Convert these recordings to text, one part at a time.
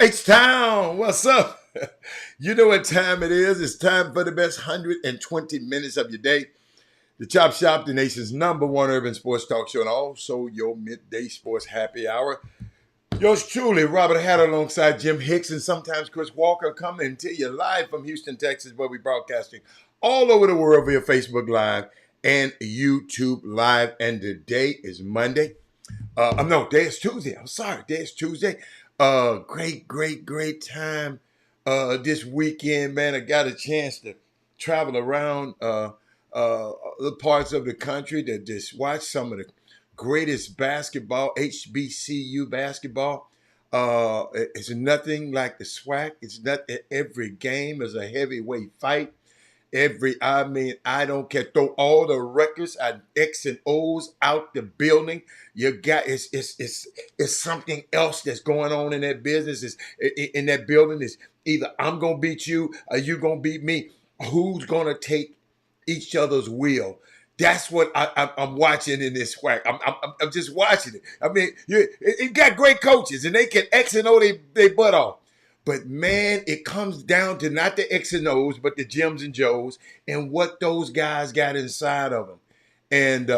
H-Town, what's up? You know what time it is. It's time for the best 120 minutes of your day. The Chop Shop, the nation's #1 urban sports talk show, and also your midday sports happy hour. Yours truly, Robert Hatter, alongside Jim Hicks and sometimes Chris Walker, coming to you live from Houston, Texas, where we're broadcasting all over the world via Facebook Live and YouTube Live. And today is Monday. Today is Tuesday. I'm sorry, today is Tuesday. Great time this weekend, man. I got a chance to travel around the parts of the country to just watch some of the greatest basketball, HBCU basketball. It's nothing like the SWAC. It's not every game is a heavyweight fight. I don't care. Throw all the records and X and O's out the building. You got it's something else that's going on in that business. In that building. Is either I'm gonna beat you or you gonna beat me. Who's gonna take each other's will? That's what I'm watching in this SWAC. I'm just watching it. I mean, it got great coaches and they can X and O they butt off. But man, it comes down to not the X and O's, but the Jims and Joes and what those guys got inside of them. And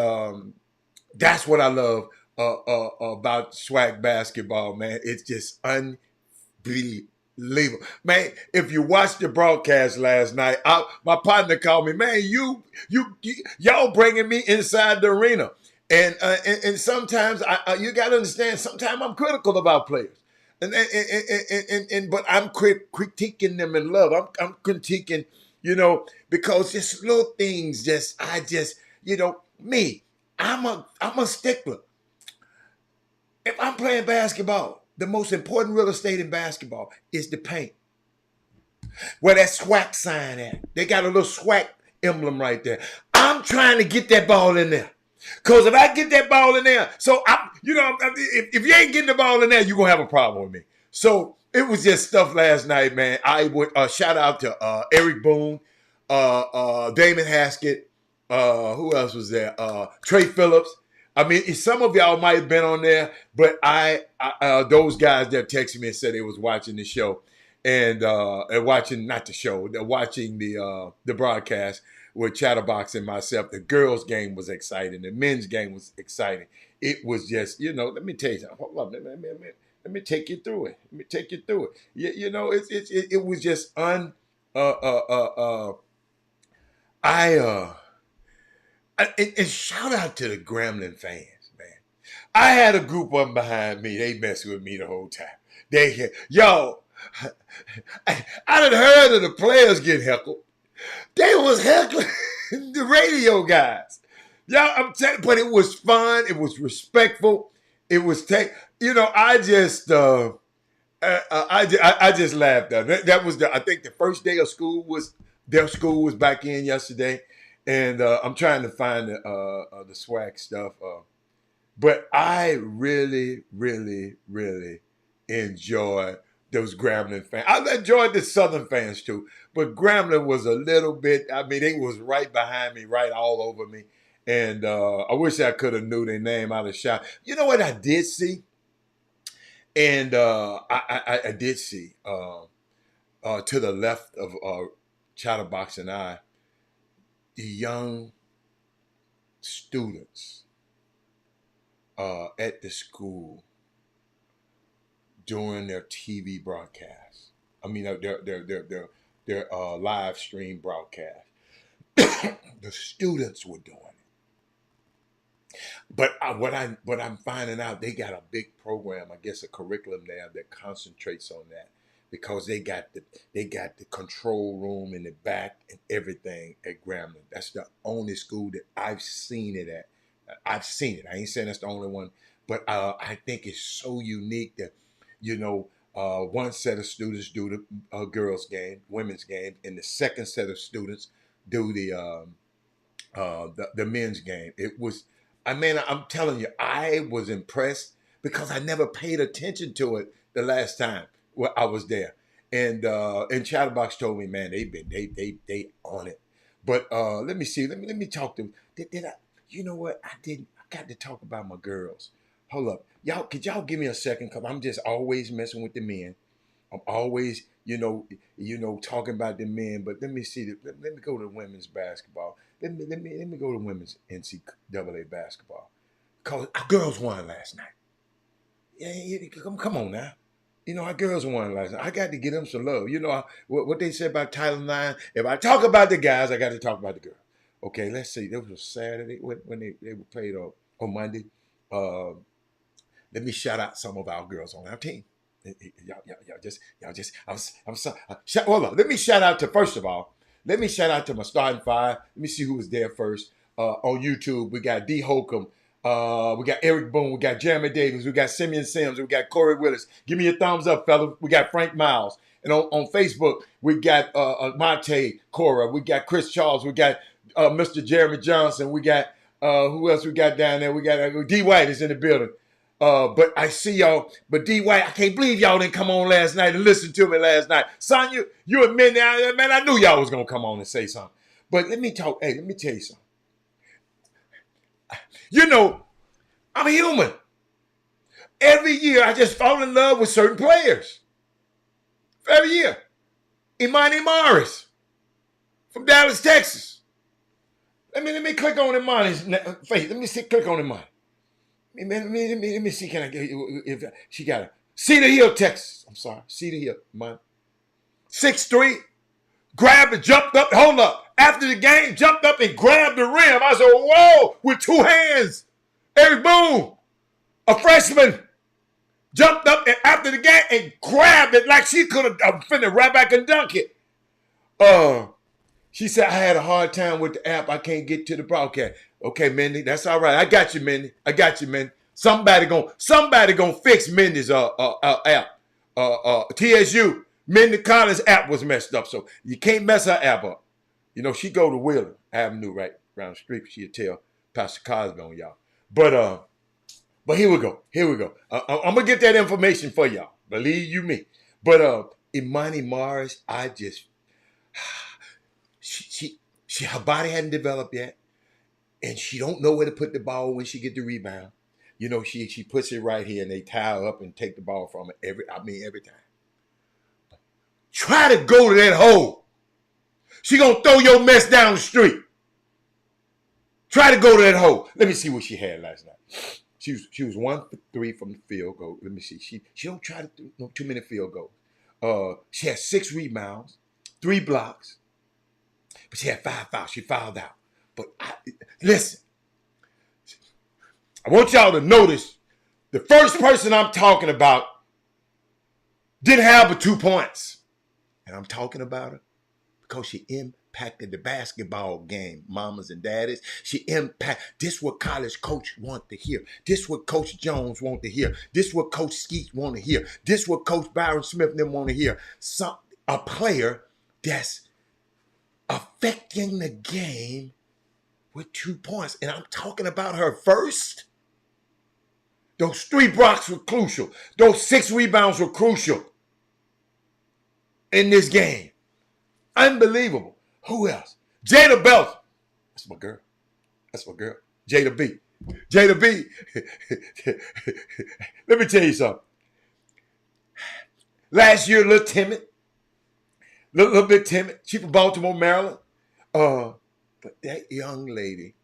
that's what I love about SWAC basketball, man. It's just unbelievable. Man, if you watched the broadcast last night, my partner called me, man, y'all bringing me inside the arena. And sometimes you got to understand, sometimes I'm critical about players. But I'm critiquing them in love. I'm critiquing, because just little things. Me. I'm a stickler. If I'm playing basketball, the most important real estate in basketball is the paint. Where that SWAC sign at? They got a little SWAC emblem right there. I'm trying to get that ball in there. Because if I get that ball in there, if you ain't getting the ball in there, you're going to have a problem with me. So it was just stuff last night, man. I would shout out to Eric Boone, Damon Haskett, who else was there? Trey Phillips. I mean, some of y'all might have been on there, but those guys that texted me and said they was watching the show and watching, not the show, they're watching the broadcast with Chatterbox and myself. The girls' game was exciting. The men's game was exciting. It was just, let me tell you something. Hold on, let me take you through it. It was just and shout out to the Gremlin fans, man. I had a group of them behind me. They messed with me the whole time. I done heard of the players get heckled. They was heckling the radio guys. I'm telling you, but it was fun. It was respectful. It was I just laughed at it. That was I think the first day of school was Their school was back in yesterday, and I'm trying to find the swag stuff. But I really, really, really enjoyed those Grambling fans. I enjoyed the Southern fans too, but Grambling was a little bit. I mean, they was right behind me, right all over me, and I wish I could have knew their name out of shot. You know what I did see, and I did see to the left of Chatterbox and I, the young students at the school during their TV broadcast. I mean, their live stream broadcast. The students were doing it. But what I'm finding out, they got a big program, I guess, a curriculum there that concentrates on that, because they got the control room in the back and everything at Grambling. That's the only school that I've seen it at. I've seen it. I ain't saying that's the only one, but I think it's so unique that, one set of students do the girls' game, women's game, and the second set of students do the men's game. It was, I mean, I'm telling you, I was impressed because I never paid attention to it the last time I was there. And Chatterbox told me, man, they on it. But let me see, let me talk to them. Did I? You know what? I didn't. I got to talk about my girls. Hold up, y'all. Could y'all give me a second? Cause I'm just always messing with the men. I'm always, talking about the men. But let me see. Let me go to women's basketball. Let me go to women's NCAA basketball. Cause our girls won last night. Yeah, come on now. Our girls won last night. I got to give them some love. What they said about Title IX. If I talk about the guys, I got to talk about the girls. Okay, let's see. That was Saturday when they were played on Monday. Let me shout out some of our girls on our team. Y'all just. I'm sorry. Hold on. Let me shout out to, first of all, let me shout out to my starting five. Let me see who was there first. On YouTube, we got D. Holcomb. We got Eric Boone. We got Jeremy Davis. We got Simeon Sims. We got Corey Willis. Give me a thumbs up, fella. We got Frank Miles. And on Facebook, we got Monte Cora. We got Chris Charles. We got Mr. Jeremy Johnson. We got who else we got down there? We got D. White is in the building. But I see y'all. But D. White, I can't believe y'all didn't come on last night and listen to me last night. Son, you admit now, man, I knew y'all was going to come on and say something. But let me talk. Hey, let me tell you something. I'm human. Every year, I just fall in love with certain players. Every year. Imani Morris from Dallas, Texas. Let me click on Imani's face. Let me see. Click on Imani. Let me see. Can I get if she got a Cedar Hill, Texas? I'm sorry, Cedar Hill, Imani. 6'3", grabbed and jumped up. Hold up. After the game, jumped up and grabbed the rim. I said, whoa, with two hands. Eric Boone, a freshman, jumped up and after the game and grabbed it like she could have finna right back and dunk it. She said, I had a hard time with the app. I can't get to the broadcast. Okay, Mindy, that's all right. I got you, Mindy. Somebody gonna fix Mindy's app. TSU, Mindy Collins' app was messed up, so you can't mess her app up. She go to Wheeler Avenue right around the street. She'll tell Pastor Cosby on y'all. But here we go. I'm gonna get that information for y'all. Believe you me. But Imani Morris, I just she her body hadn't developed yet, and she don't know where to put the ball when she get the rebound. She puts it right here, and they tie her up and take the ball from her every time. Try to go to that hole. She gonna throw your mess down the street. Try to go to that hole. Let me see what she had last night. She was 1 for 3 from the field goal. Let me see. She don't try to do too many field goals. She had 6 rebounds, 3 blocks, but she had 5 fouls. She fouled out. But listen, I want y'all to notice the first person I'm talking about didn't have but 2 points, and I'm talking about her because she impacted the basketball game, mamas and daddies. She impacted. This what college coach want to hear. This what Coach Jones want to hear. This what Coach Skeet want to hear. This what Coach Byron Smith and them want to hear. A player that's affecting the game with 2 points. And I'm talking about her first. Those 3 blocks were crucial. Those 6 rebounds were crucial in this game. Unbelievable. Who else? Jada Belton. That's my girl. That's my girl. Jada B. Jada B. Let me tell you something. Last year, a little timid. Little bit timid. She from Baltimore, Maryland. But that young lady,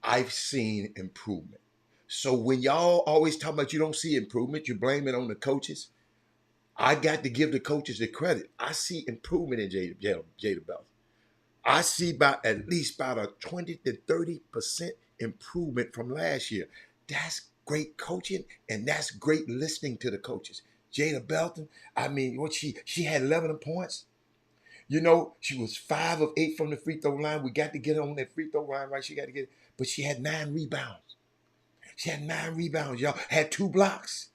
I've seen improvement. So when y'all always talk about you don't see improvement, you blame it on the coaches. I got to give the coaches the credit. I see improvement in Jada Belton. I see at least a 20 to 30% improvement from last year. That's great coaching, and that's great listening to the coaches. Jada Belton, I mean, what she had 11 points. You know, she was 5 of 8 from the free throw line. We got to get her on that free throw line, right? She got to get it. But she had 9 rebounds. She had 9 rebounds, y'all. Had 2 blocks.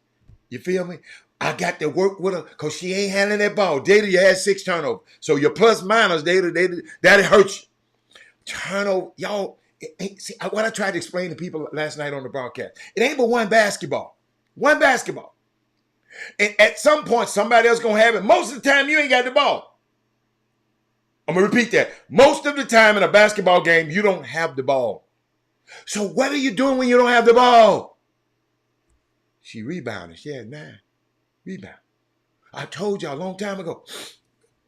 You feel me? I got to work with her because she ain't handling that ball. Jada, you had 6 turnovers. So your plus minus, Jada, that hurts you. Turnover, y'all. See, what I tried to explain to people last night on the broadcast, it ain't but one basketball. One basketball. And at some point, somebody else going to have it. Most of the time, you ain't got the ball. I'm going to repeat that. Most of the time in a basketball game, you don't have the ball. So what are you doing when you don't have the ball? She rebounded. She had 9 rebounds. I told y'all a long time ago.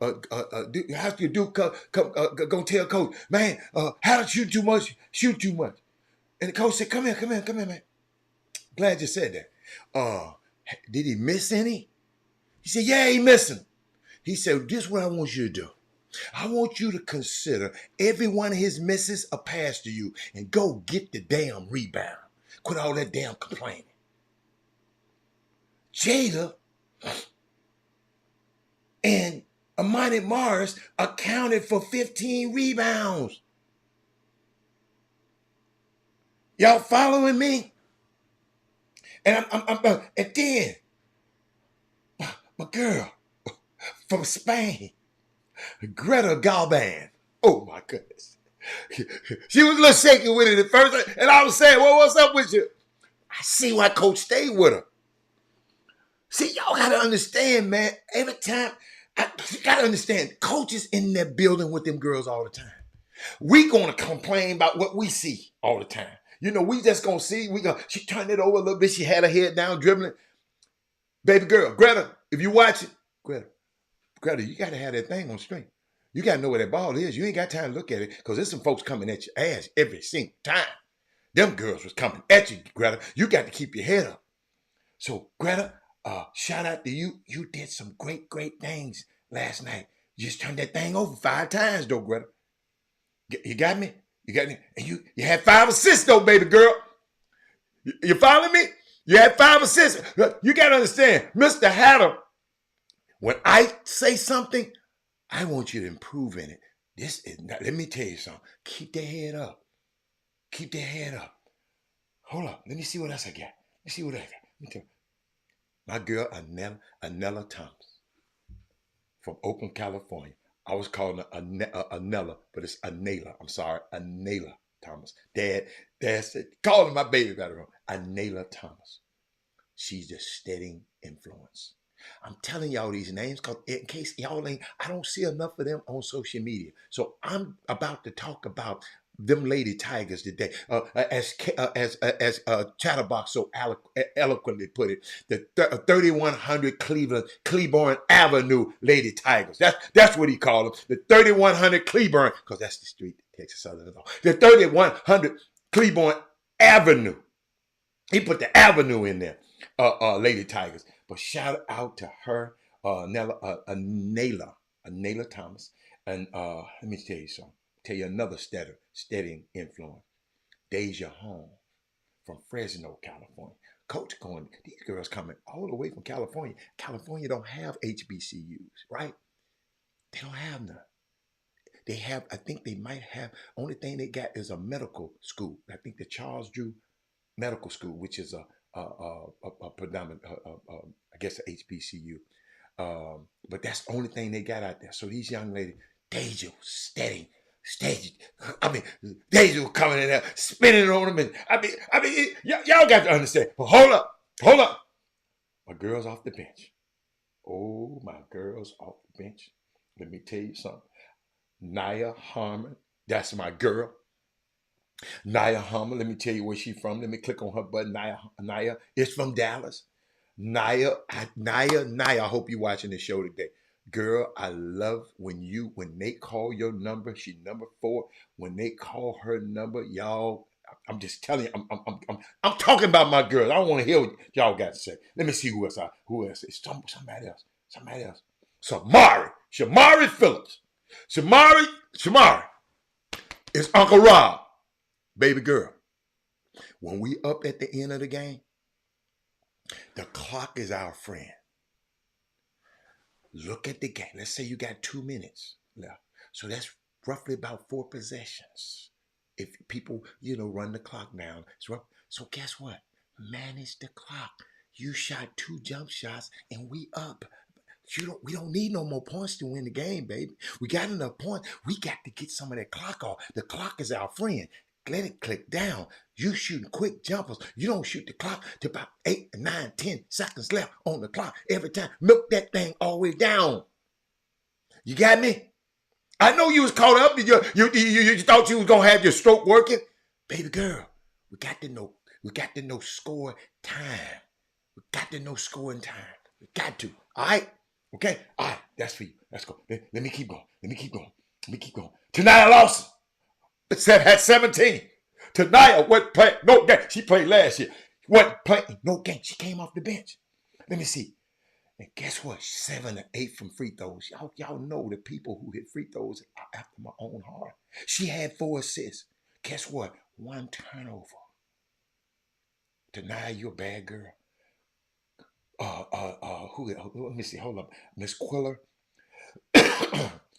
How do you do? Go tell coach, man. How to shoot too much? Shoot too much. And the coach said, "Come here, man." Glad you said that. Did he miss any? He said, "Yeah, he missing." He said, "This is what I want you to do. I want you to consider every one of his misses a pass to you, and go get the damn rebound. Quit all that damn complaining." Jada and Amani Morris accounted for 15 rebounds. Y'all following me? And and then my girl from Spain, Greta Galban. Oh my goodness. She was a little shaky with it at first. And I was saying, well, what's up with you? I see why Coach stayed with her. See, y'all got to understand, man. Every time, you got to understand, coaches in that building with them girls all the time. We going to complain about what we see all the time. You know, we just going to see, she turned it over a little bit. She had her head down, dribbling. Baby girl, Greta, if you watch it, Greta, you got to have that thing on straight. You got to know where that ball is. You ain't got time to look at it because there's some folks coming at your ass every single time. Them girls was coming at you, Greta. You got to keep your head up. So, Greta, shout out to you. You did some great, great things last night. You just turned that thing over 5 times, though, Greta. You got me? You got me? And you had 5 assists, though, baby girl. You following me? You had 5 assists. You got to understand, Mr. Hatter, when I say something, I want you to improve in it. Let me tell you something. Keep that head up. Keep that head up. Hold up. Let me see what else I got. Let me see what I got. Let me tell you. My girl, Anella Thomas from Oakland, California. I was calling her Anella, but it's Anela. I'm sorry, Anela Thomas. Dad said, calling my baby by the wrong. Anela Thomas. She's a steady influence. I'm telling y'all these names because in case y'all ain't, I don't see enough of them on social media. So I'm about to talk about them Lady Tigers today. As Chatterbox so eloquently put it, the 3100 Cleburne Avenue Lady Tigers. That's what he called them. The 3100 Cleburne, because that's the street that Texas Southern. The 3100 Cleburne Avenue. He put the avenue in there. Lady Tigers. But shout out to her, Anela Thomas. And let me tell you something. Tell you another steady influence. Deja Home from Fresno, California. Coach going, these girls coming all the way from California. California don't have HBCUs, right? They don't have none. They have, I think they might have, only thing they got is a medical school. I think the Charles Drew Medical School, which is a predominant, I guess, a HBCU. But that's the only thing they got out there. So these young ladies, Deja was steady. I mean, Deja was coming in there, spinning on him. And y'all got to understand. But hold up. My girl's off the bench. Oh, my girl's off the bench. Let me tell you something. Nia Harmon, that's my girl. Nia Harmon, let me tell you where she's from. Let me click on her button. Nia is from Dallas. Nia, I hope you're watching this show today. Girl, I love when they call your number. She number 4. When they call her number, y'all, I'm just telling you, I'm talking about my girl. I don't want to hear what y'all got to say. Let me see who else. It's somebody else. Shamari Phillips. Shamari is Uncle Rob, baby girl. When we up at the end of the game, the clock is our friend. Look at the game. Let's say you got 2 minutes left. So that's roughly about 4 possessions. If people, run the clock down. So guess what? Manage the clock. You shot 2 jump shots and we up. We don't need no more points to win the game, baby. We got enough points. We got to get some of that clock off. The clock is our friend. Let it click down. You shooting quick jumpers. You don't shoot the clock to about 8, 9, 10 seconds left on the clock every time. Milk that thing all the way down. You got me? I know you was caught up. You thought you was gonna have your stroke working, baby girl. We got to know score time. We got to know scoring time. We got to. All right. Okay. All right. That's for you. Let's go. Let me keep going. Tonight I lost. Had 17. Tonight I wasn't playing no game. She played last year. Wasn't playing no game. She came off the bench. Let me see. And guess what? 7 or 8 from free throws. Y'all know the people who hit free throws are after my own heart. She had 4 assists. Guess what? 1 turnover. Tonight you're a bad girl. Let me see. Hold up. Miss Quiller.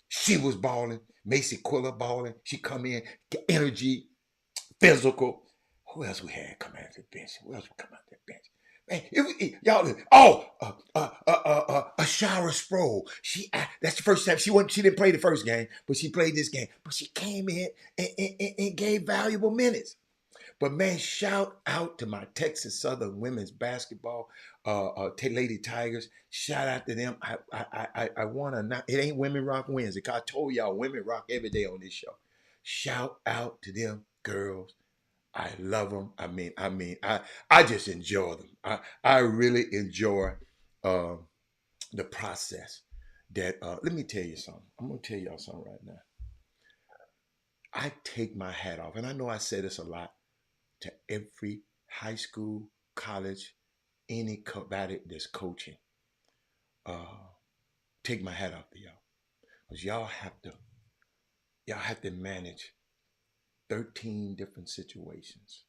She was balling. Macy Quiller balling. She come in, energy, physical. Who else we had come out of the bench? Man, y'all. Ashara Sproul. That's the first time she didn't play the first game, but she played this game. But she came in and gave valuable minutes. But man, shout out to my Texas Southern women's basketball, Lady Tigers. Shout out to them. I want to. It ain't Women Rock Wednesday. I told y'all Women Rock every day on this show. Shout out to them girls. I love them. I just enjoy them. I really enjoy the process. That let me tell you something. I'm gonna tell y'all something right now. I take my hat off, and I know I say this a lot, to every high school, college, anybody that's coaching. Take my hat off to y'all. Because y'all have to manage 13 different situations.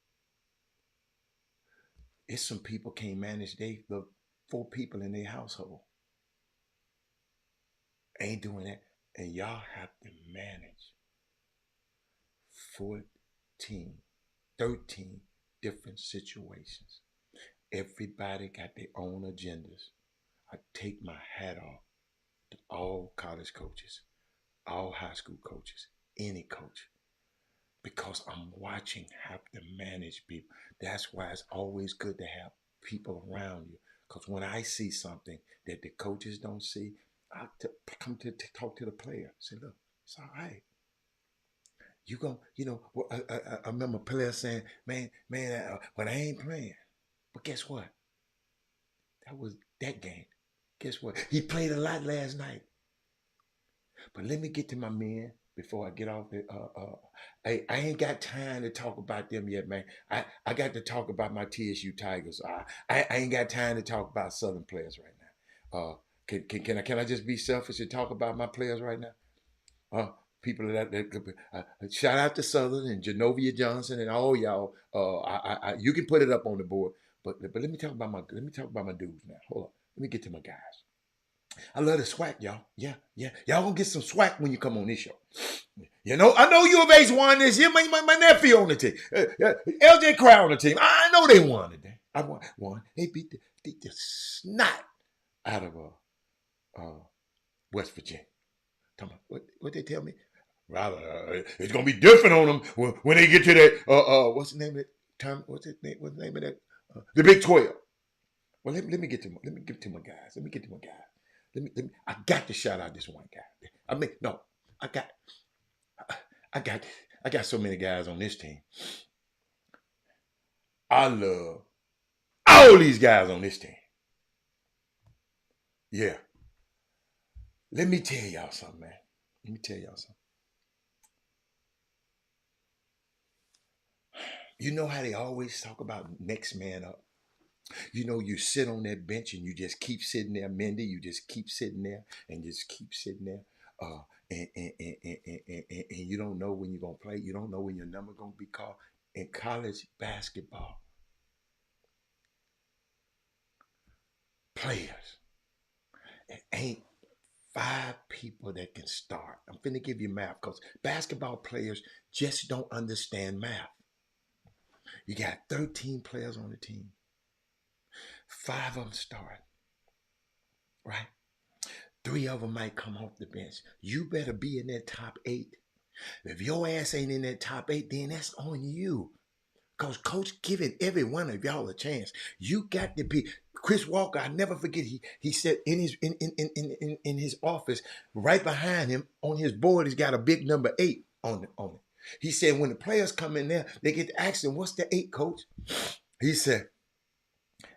It's some people can't manage the 4 people in their household. Ain't doing that. And y'all have to manage 13 different situations. Everybody got their own agendas. I take my hat off to all college coaches, all high school coaches, any coach, because I'm watching how to manage people. That's why it's always good to have people around you, because when I see something that the coaches don't see, I come to talk to the player. Say, look, it's all right. You go, I remember a player saying, man, but I ain't playing. But guess what? That was that game. Guess what? He played a lot last night. But let me get to my men before I get off it. I ain't got time to talk about them yet, man. I got to talk about my TSU Tigers. I ain't got time to talk about Southern players right now. Can I just be selfish and talk about my players right now? People that shout out to Southern and Genovia Johnson and all y'all. You can put it up on the board, but let me talk about my dudes now. Hold on, let me get to my guys. I love the swag, y'all. Yeah. Y'all gonna get some swag when you come on this show. I know U of A's won this year. My nephew on the team. LJ Crowd on the team. I know they won today. I won. They beat the snot out of West Virginia. Tell me, what they tell me? Rather, it's gonna be different on them when they get to that. What's the name of it? Time? What's the name of that? The Big 12. Well, let me get to my guys. Let me get to my guys. I got to shout out this one guy. I mean, no, I got so many guys on this team. I love all these guys on this team. Yeah. Let me tell y'all something, man. Let me tell y'all something. You know how they always talk about next man up? You know, you sit on that bench and you just keep sitting there, Mindy. You just keep sitting there and just keep sitting there. And you don't know when you're going to play. You don't know when your number going to be called. In college basketball, players, it ain't 5 people that can start. I'm finna give you math because basketball players just don't understand math. You got 13 players on the team. 5 of them start, right? 3 of them might come off the bench. You better be in that top 8. If your ass ain't in that top 8, then that's on you. Because coach giving every one of y'all a chance. You got to be. Chris Walker, I never forget, he said in his office, right behind him on his board, he's got a big number 8 on it. He said when the players come in there, they get to ask him, what's the 8, coach? He said,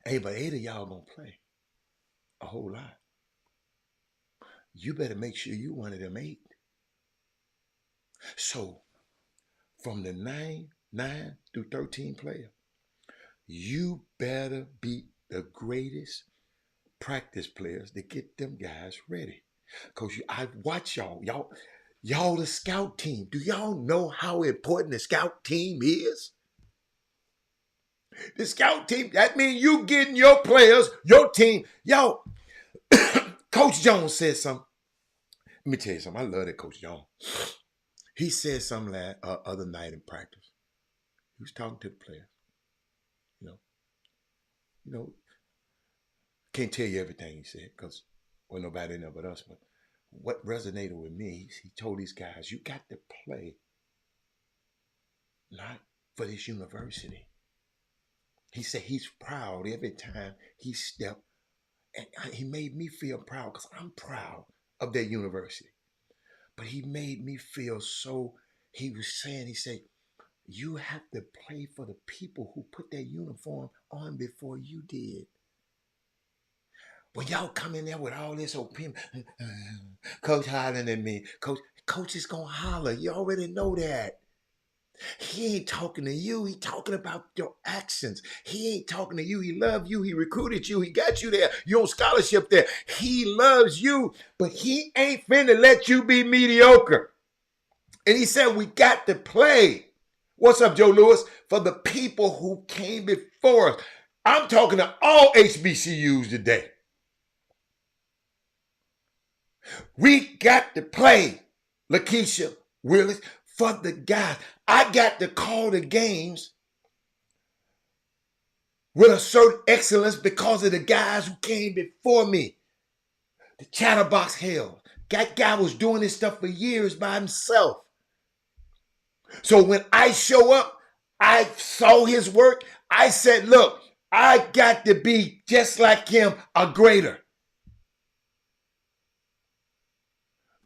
hey, but 8 of y'all gonna play a whole lot. You better make sure you one of them 8. So from the 9 through 13 player, you better be the greatest practice players to get them guys ready. Because I watch y'all the scout team. Do y'all know how important the scout team is? The scout team, that means you getting your players, your team. Yo, Coach Jones said something. Let me tell you something. I love that Coach Jones. He said something other night in practice. He was talking to the players. You know, can't tell you everything he said because well, nobody know but us. But what resonated with me, he told these guys, you got to play not for this university. He said he's proud every time he stepped. And he made me feel proud because I'm proud of that university. But he made me feel so, he said, you have to play for the people who put that uniform on before you did. Well, y'all come in there with all this opinion. Coach hollering at me. Coach is going to holler. You already know that. He ain't talking to you. He talking about your actions. He ain't talking to you. He loved you. He recruited you. He got you there. You on scholarship there. He loves you, but he ain't finna let you be mediocre. And he said, we got to play. What's up, Joe Lewis? For the people who came before us. I'm talking to all HBCUs today. We got to play, Lakeisha Willis, for the guys. I got to call the games with a certain excellence because of the guys who came before me. The Chatterbox Hell. That guy was doing this stuff for years by himself. So when I show up, I saw his work. I said, look, I got to be just like him, a greater.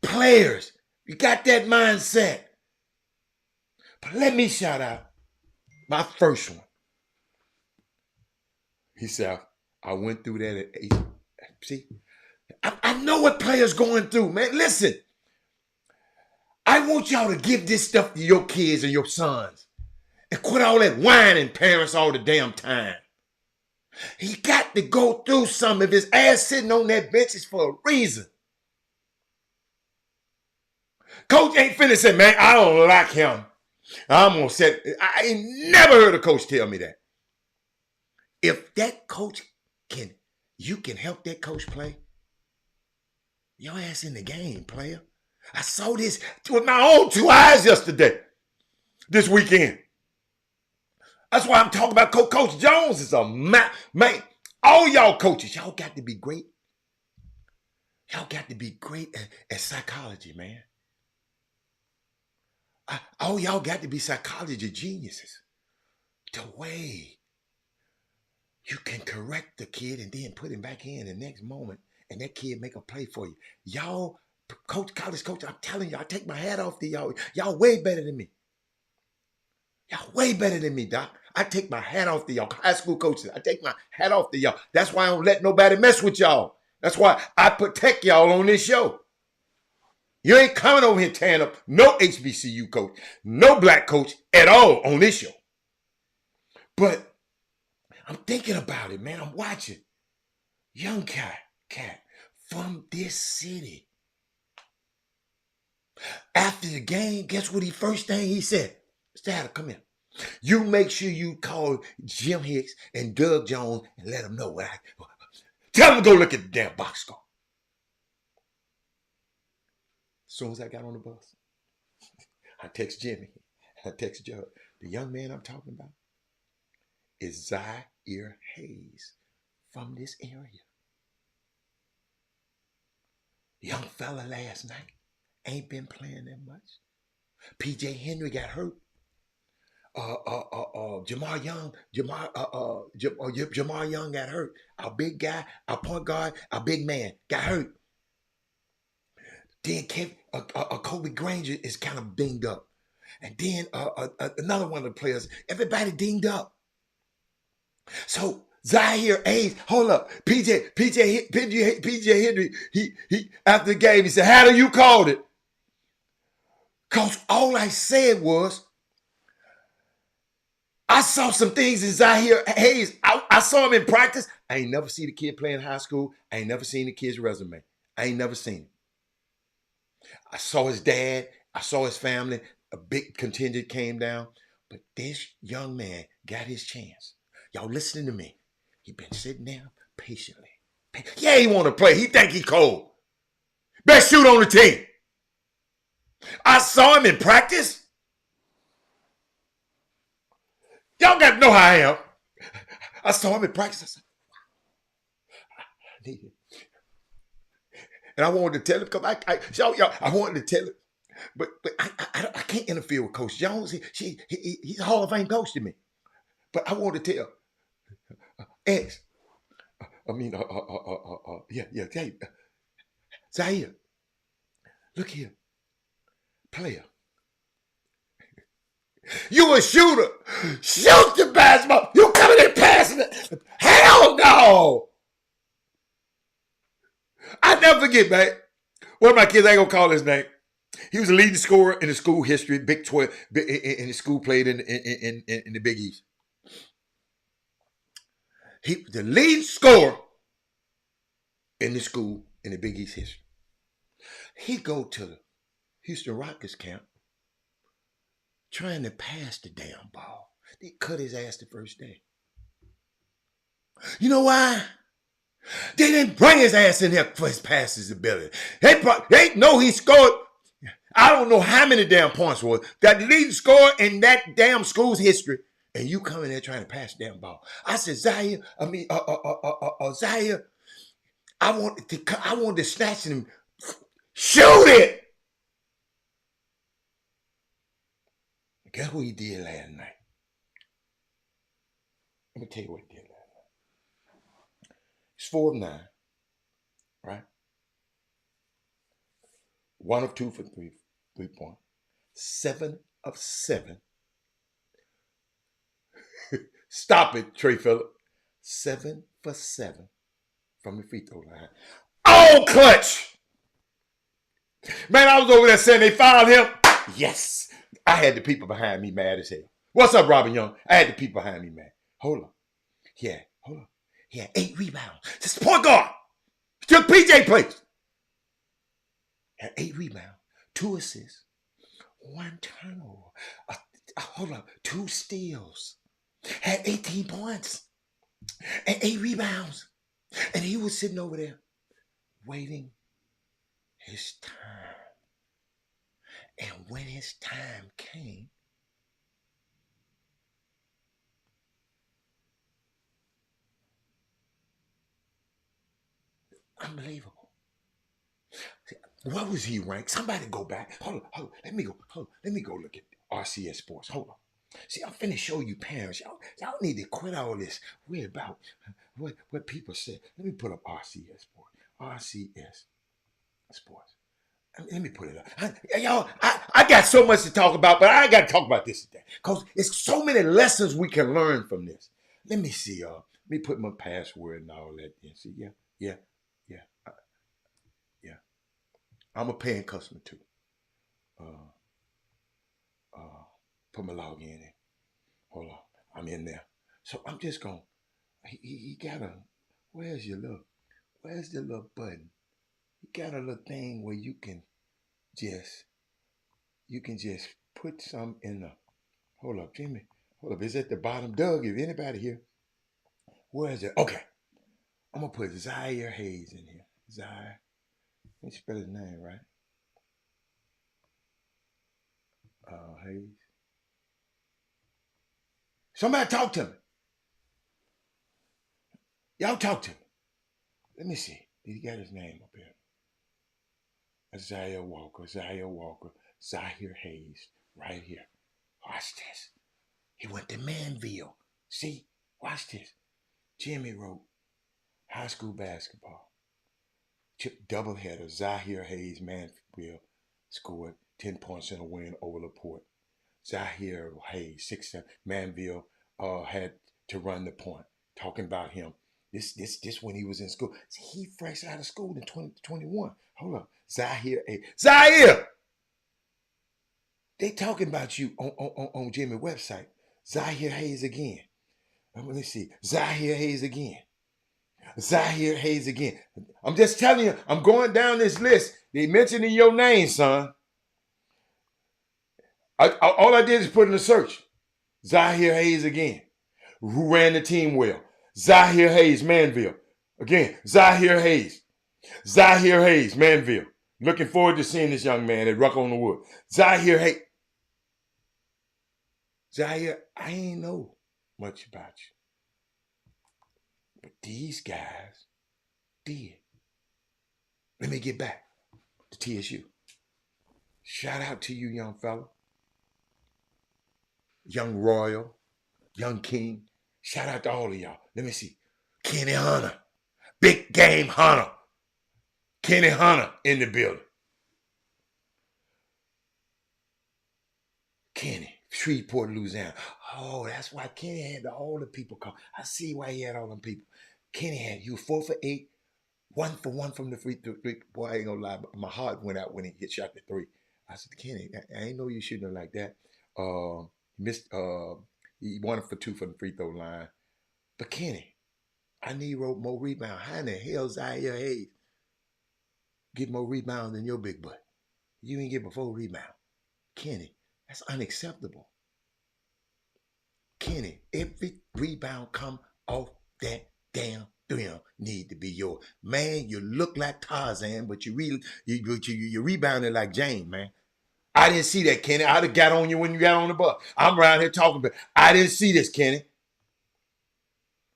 Players, you got that mindset. But let me shout out my first one. He said, I went through that at 8. See, I know what players going through, man. Listen, I want y'all to give this stuff to your kids and your sons. And quit all that whining parents all the damn time. He got to go through something. If his ass sitting on that bench is for a reason. Coach ain't finna say, man, I don't like him. I'm gonna say, I ain't never heard a coach tell me that. If that coach you can help that coach play, your ass in the game, player. I saw this with my own 2 eyes this weekend. That's why I'm talking about Coach Jones is a man. All y'all coaches, y'all got to be great. Y'all got to be great at psychology, man. All y'all got to be psychology geniuses. The way you can correct the kid and then put him back in the next moment and that kid make a play for you. Y'all, college coach, I'm telling you, I take my hat off to y'all. Y'all way better than me. Y'all way better than me, Doc. I take my hat off to y'all. High school coaches, I take my hat off to y'all. That's why I don't let nobody mess with y'all. That's why I protect y'all on this show. You ain't coming over here tearing up no HBCU coach, no black coach at all on this show. But I'm thinking about it, man. I'm watching. Young cat from this city. After the game, guess what first thing he said? Mr. Hatter, come here. You make sure you call Jim Hicks and Doug Jones and let them know what tell them to go look at the damn box score. As soon as I got on the bus, I text Jimmy. I text Joe. The young man I'm talking about is Zaire Hayes from this area. Young fella last night. Ain't been playing that much. PJ Henry got hurt. Jamar Young got hurt. Our big guy, our point guard, our big man got hurt. Then Kobe Granger is kind of dinged up. And then another one of the players, everybody dinged up. So Zaire Hayes, hold up. PJ Henry, he after the game, he said, how do you call it? Because all I said was, I saw some things in Zaire Hayes. I saw him in practice. I ain't never seen the kid play in high school. I ain't never seen the kid's resume. I ain't never seen him. I saw his dad. I saw his family. A big contingent came down. But this young man got his chance. Y'all listening to me. He been sitting there patiently. Yeah, he want to play. He think he cold. Best shoot on the team. I saw him in practice. Y'all got to know how I am. I saw him in practice. I said, I need him. And I wanted to tell him because I wanted to tell him, but I can't interfere with Coach Jones. He's a Hall of Fame coach to me. But I wanted to tell X. Hey, Zaire, look here, player. You a shooter. Shoot the basketball. You coming in passing it. Hell no. I never forget, man. One of my kids, I ain't gonna call his name. He was a leading scorer in the school history, Big 12, in the school played in the Big East. He the lead scorer in the school in the Big East history. He go to the Houston Rockets camp trying to pass the damn ball. They cut his ass the first day. You know why? They didn't bring his ass in here for his passes ability. They know he scored. I don't know how many damn points was that leading scorer in that damn school's history, and you come in there trying to pass the damn ball. I said, Zaire, Zaire, I wanted to snatch him, shoot it. Guess what he did last night? Let me tell you what he did last night. He's 4 of 9, right? 1 of 2 for 3-point. 7 of 7. Stop it, Trey Phillip. 7 for 7 from the free throw line. Oh, clutch! Man, I was over there saying they fouled him. Yes. I had the people behind me mad as hell. What's up, Robin Young? I had the people behind me mad. Hold on. He had 8 rebounds. This point guard. Still PJ plays. Had 8 rebounds, 2 assists, 1 turnover. 2 steals. Had 18 points and 8 rebounds. And he was sitting over there waiting his time. And when his time came, unbelievable. What was he ranked? Somebody go back. Hold on. Let me go. Let me go look at RCS Sports. Hold on. See, I'm finna show you parents. Y'all need to quit all this. We're about what people say. Let me put up RCS Sports. RCS Sports. Let me put it up. I got so much to talk about, but I got to talk about this today. Because it's so many lessons we can learn from this. Let me see. Let me put my password and all that. See, yeah. Yeah. I'm a paying customer too. Uh, put my login in. Hold on. I'm in there. So I'm just going. He got a. Where's the little button? He got a little thing where just you can just put some in the. Hold up, Jimmy. Hold up. It's at the bottom. Doug, if anybody here, where is it? Okay. I'm gonna put Zaire Hayes in here. Zaire. Let me spell his name right. Hayes. Somebody talk to me. Y'all talk to me. Let me see. Did he get his name up here? Zaire Walker. Zaire Hayes. Right here. Watch this. He went to Manville. See? Watch this. Jimmy wrote high school basketball. Chip doubleheader. Zaire Hayes, Manville, scored 10 points in a win over LaPorte. Zaire Hayes, 6'7", Manville had to run the point. Talking about him. This when he was in school. See, he fresh out of school in 2021. Hold up. Zaire Hayes. Zaire! They talking about you on Jimmy's website. Zaire Hayes again. Let me see. Zaire Hayes again. Zaire Hayes again. I'm just telling you, I'm going down this list. They mentioning your name, son. All I did is put in a search. Zaire Hayes again. Who ran the team well? Zaire Hayes, Manville. Again, Zaire Hayes. Zaire Hayes, Manville. Looking forward to seeing this young man at Ruck on the Wood. Zaire Hayes. Zaire, I ain't know much about you. But these guys did. Let me get back to TSU. Shout out to you, young fella. Young Royal, Young King. Shout out to all of y'all. Let me see. Kenny Hunter. Big Game Hunter. Kenny Hunter in the building. Kenny, Shreveport, Louisiana. Oh, that's why Kenny had all the people come. I see why he had all them people. Kenny had you 4 for 8, 1 for 1 from the free throw. Boy, I ain't gonna lie, my heart went out when he hit shot the 3. I said, Kenny, I ain't know you shooting him like that. He 1 for 2 from the free throw line. But Kenny, I need more rebound. How in the hell Zaire Hayes get more rebounds than your big butt? You ain't get 4 rebounds. Kenny, that's unacceptable. Kenny, every rebound come off that damn rim need to be yours. Man, you look like Tarzan, but you rebounded like Jane, man. I didn't see that, Kenny. I'd have got on you when you got on the bus. I'm around here talking, but I didn't see this, Kenny.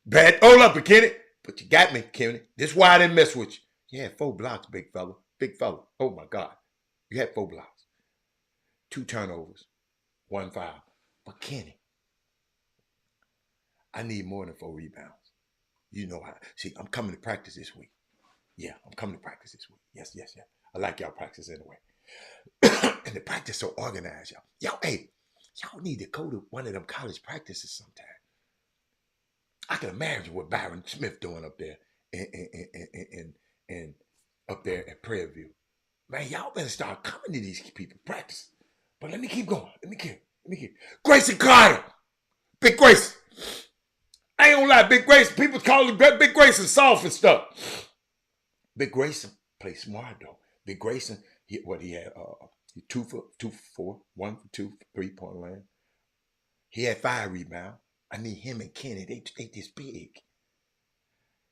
Bad, hold up, Kenny. But you got me, Kenny. This is why I didn't mess with you. You had 4 blocks, big fella. Big fella. Oh, my God. You had 4 blocks. 2 turnovers. 1 foul. But Kenny, I need more than 4 rebounds. You know how. See, I'm coming to practice this week. Yeah, I'm coming to practice this week. Yes. I like y'all practice anyway. And the practice so organized, y'all. Y'all need to go to one of them college practices sometime. I can imagine what Byron Smith doing up there and up there at Prairie View. Man, y'all better start coming to these people practice. But let me keep going. Let me keep. Grayson Carter. Big Grayson. I ain't gonna lie, Big Grayson. People call him Big Grayson soft and stuff. Big Grayson played smart though. Big Grayson, he had 2 for 4, 1 for 2, 3-point land. He had 5 rebounds. I need him and Kenny. They this big.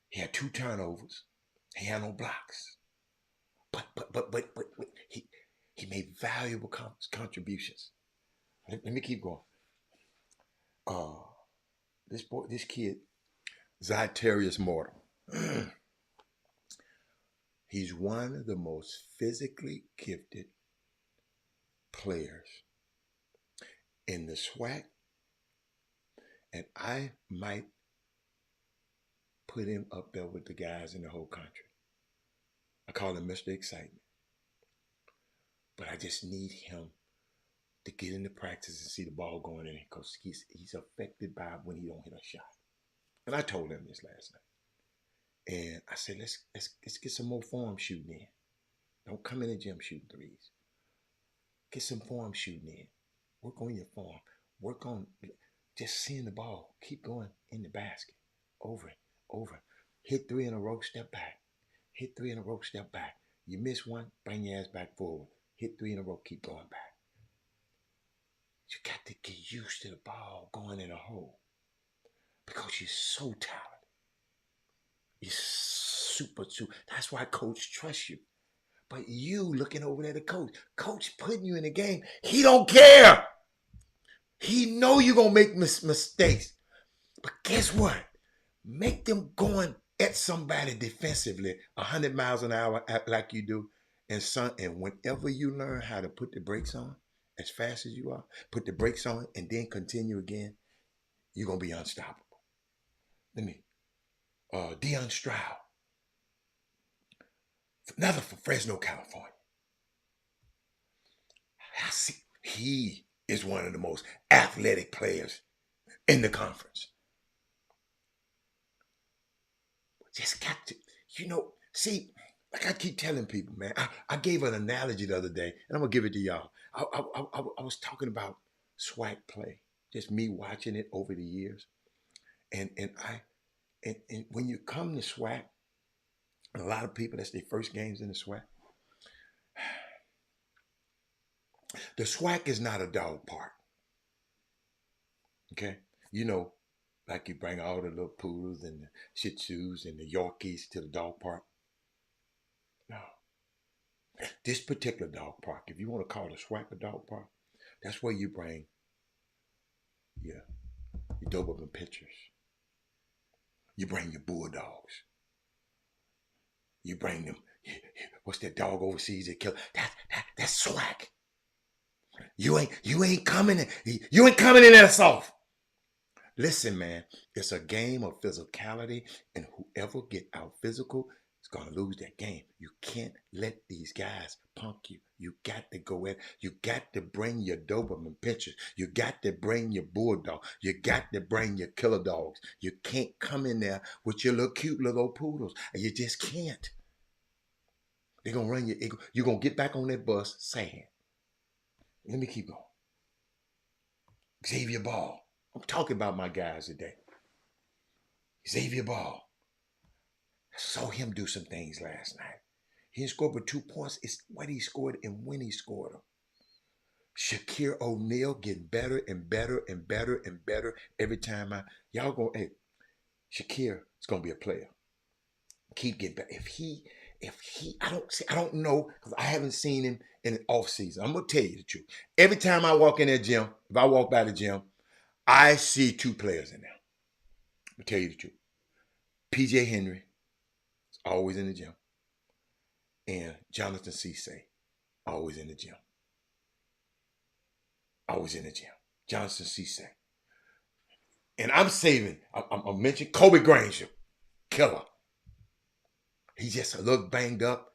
He had 2 turnovers. He had no blocks. But he made valuable contributions. Let me keep going. This kid, Zyterius Mortal. He's one of the most physically gifted players in the SWAC, and I might put him up there with the guys in the whole country. I call him Mr. Excitement. But I just need him to get into practice and see the ball going in, because he's affected by when he don't hit a shot. And I told him this last night. And I said, let's get some more form shooting in. Don't come in the gym shooting threes. Get some form shooting in. Work on your form. Work on just seeing the ball. Keep going in the basket. Over and over. Hit 3 in a row, step back. Hit 3 in a row, step back. You miss one, bring your ass back forward. Hit 3 in a row, keep going back. You got to get used to the ball going in a hole, because you're so talented. You're super. That's why coach trusts you. But you looking over there, the coach putting you in the game, he don't care. He know you're going to make mistakes. But guess what? Make them going at somebody defensively 100 miles an hour like you do. And whenever you learn how to put the brakes on as fast as you are, put the brakes on and then continue again, you're going to be unstoppable. Deion Stroud, another from Fresno, California. He is one of the most athletic players in the conference. Just got to, see, like I keep telling people, man, I gave an analogy the other day, and I'm going to give it to y'all. I was talking about SWAC play, just me watching it over the years. And when you come to SWAC, and a lot of people, that's their first games in the SWAC. The SWAC is not a dog park. Okay? Like you bring all the little poodles and the Shih Tzus and the Yorkies to the dog park. No. This particular dog park, if you want to call the SWAC a dog park, that's where you bring your Doberman pictures. You bring your bulldogs. You bring them. What's that dog overseas that kill? That's SWAC. You ain't coming in. You ain't coming in that soft. Listen, man, it's a game of physicality, and whoever get out physical is going to lose that game. You can't let these guys punk you. You got to go in. You got to bring your Doberman pictures. You got to bring your bulldog. You got to bring your killer dogs. You can't come in there with your little cute little poodles. You just can't. They're going to run you. You're going to get back on that bus sad. Let me keep going. Xavier Ball. I'm talking about my guys today. Xavier Ball. I saw him do some things last night. He didn't score but 2 points. It's what he scored and when he scored them. Shakir O'Neal getting better and better and better and better every time y'all go, hey, Shakir is going to be a player. Keep getting better. I don't know, because I haven't seen him in the off season. I'm going to tell you the truth. Every time I walk in that gym, if I walk by the gym, I see 2 players in there. I'll tell you the truth. PJ Henry is always in the gym. And Jonathan Cisse, always in the gym. Always in the gym. Jonathan Cisse. And I'm mentioning Kobe Granger. Killer. He's just a little banged up.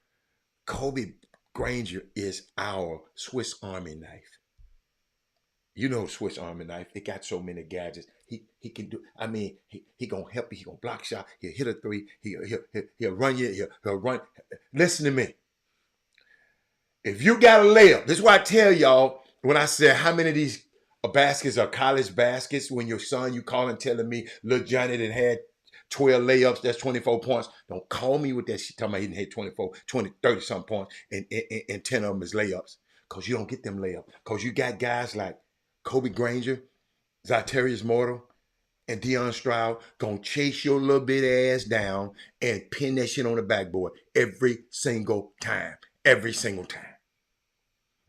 Kobe Granger is our Swiss Army knife. You know Swiss Army knife. It got so many gadgets. He can do. I mean, he gonna help you. He gonna block shot. He'll hit a 3. He'll run you. He'll run. Listen to me. If you got a layup, this is why I tell y'all when I say how many of these baskets are college baskets. When your son, you calling telling me, little Johnny that had 12 layups, that's 24 points. Don't call me with that shit talking about he didn't hit 24, 20, 30 some points and 10 of them is layups. Because you don't get them layups. Because you got guys like Kobe Granger, Zyterius Mortal, and Deion Stroud gonna chase your little bit ass down and pin that shit on the backboard every single time. Every single time.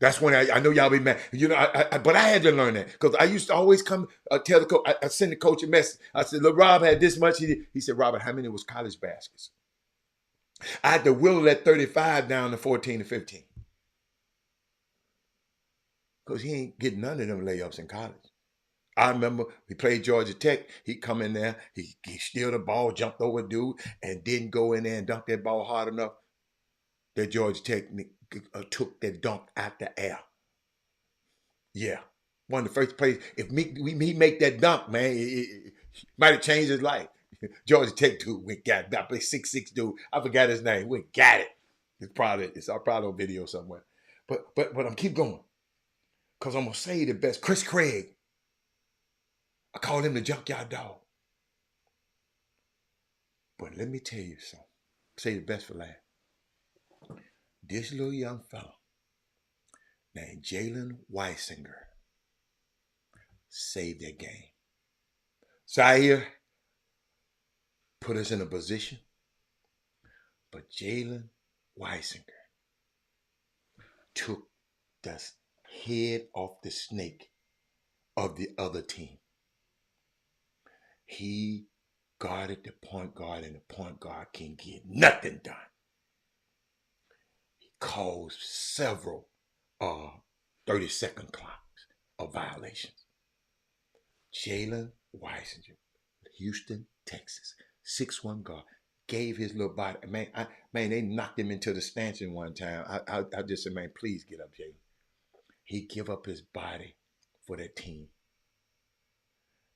That's when I know y'all be mad. But I had to learn that, because I used to always come tell the coach. I send the coach a message. I said, look, Rob had this much. He said, Robert, how many was college baskets? I had to whittle that 35 down to 14 to 15. Because he ain't getting none of them layups in college. I remember we played Georgia Tech. He come in there, he steal the ball, jumped over a dude, and didn't go in there and dunk that ball hard enough. That Georgia Tech took that dunk out the air. Yeah. One of the first plays. If he make that dunk, man, it might have changed his life. Georgia Tech dude went got it. That 6'6" dude. I forgot his name. Went got it. It's probably on video somewhere. But I'm keep going. Because I'm gonna say the best. Chris Craig. I call him the junkyard dog. But let me tell you something. Say the best for last. This little young fella named Jalen Weisinger saved that game. Zaire put us in a position, but Jalen Weisinger took the head off the snake of the other team. He guarded the point guard, and the point guard can get nothing done. He caused several 30-second clocks of violations. Jalen Weisinger, Houston, Texas, 6'1" guard, gave his little body. Man, they knocked him into the stanchion one time. I just said, man, please get up, Jalen. He give up his body for that team.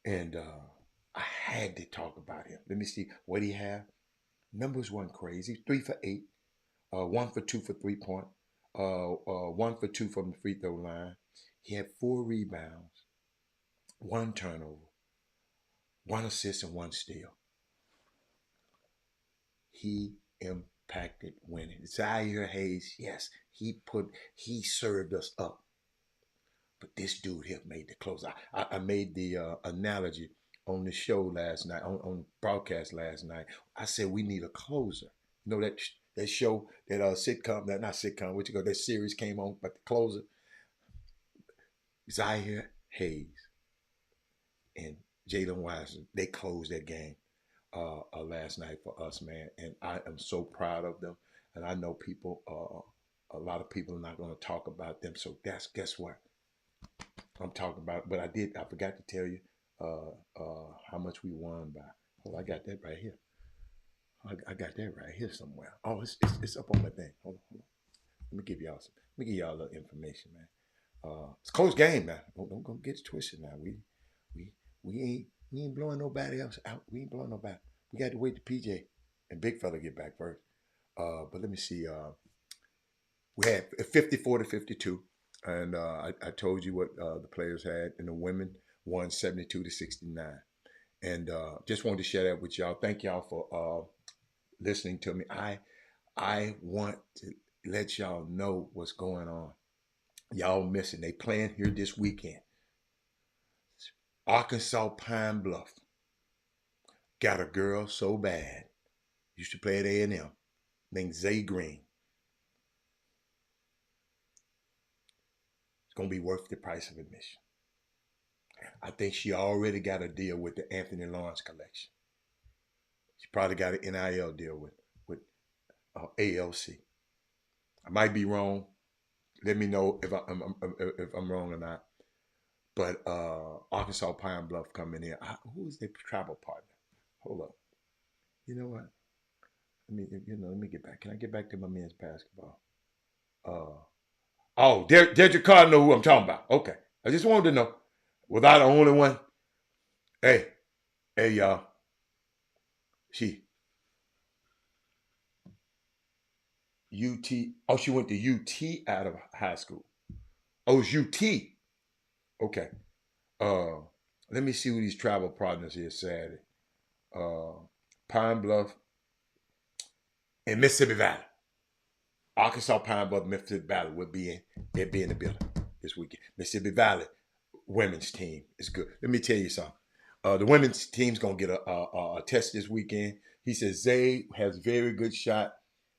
And I had to talk about him. Let me see what he had. Numbers weren't crazy. 3 for 8, 1 for 2 for 3-point, 1 for 2 from the free throw line. He had 4 rebounds, 1 turnover, 1 assist, and 1 steal. He impacted winning. Zaire Hayes, yes, he served us up. But this dude here made the close. I made the analogy on the show last night, on broadcast last night. I said we need a closer. You know that show, that sitcom, not sitcom, that series came on, but the closer. Zaire Hayes and Jalen Weiser, they closed that game last night for us, man. And I am so proud of them. And I know people, a lot of people are not going to talk about them. So guess what? I'm talking about, but I forgot to tell you how much we won by. Oh, I got that right here. I got that right here somewhere. Oh, it's up on my thing. Hold on. Let me give y'all a little information, man. It's a close game, man. Don't get it twisted now. We ain't blowing nobody else out. We ain't blowing nobody. We got to wait till PJ and Big Fella get back first. But let me see. We had 54 to 52. And I told you what the players had, and the women won 72 to 69. And just wanted to share that with y'all. Thank y'all for listening to me. I want to let y'all know what's going on. Y'all missing. They playing here this weekend. Arkansas Pine Bluff got a girl so bad. Used to play at A&M, named Zay Green. Going to be worth the price of admission. I think she already got a deal with the Anthony Lawrence collection. She probably got an NIL deal with ALC. I might be wrong. Let me know if I'm wrong or not. But Arkansas Pine Bluff coming in. Who is their travel partner? Hold up. You know what? Let me get back. Can I get back to my men's basketball? Oh, Dedrick Carr know who I'm talking about. Okay. I just wanted to know. Was I the only one? Hey, y'all. She went to UT out of high school. Oh, it's UT. Okay. Let me see who these travel partners is Saturday. Pine Bluff and Mississippi Valley. Arkansas Pine Bluff, Mississippi Valley they'll be in the building this weekend. Mississippi Valley women's team is good. Let me tell you something. The women's team's gonna get a test this weekend. He says Zay has very good shot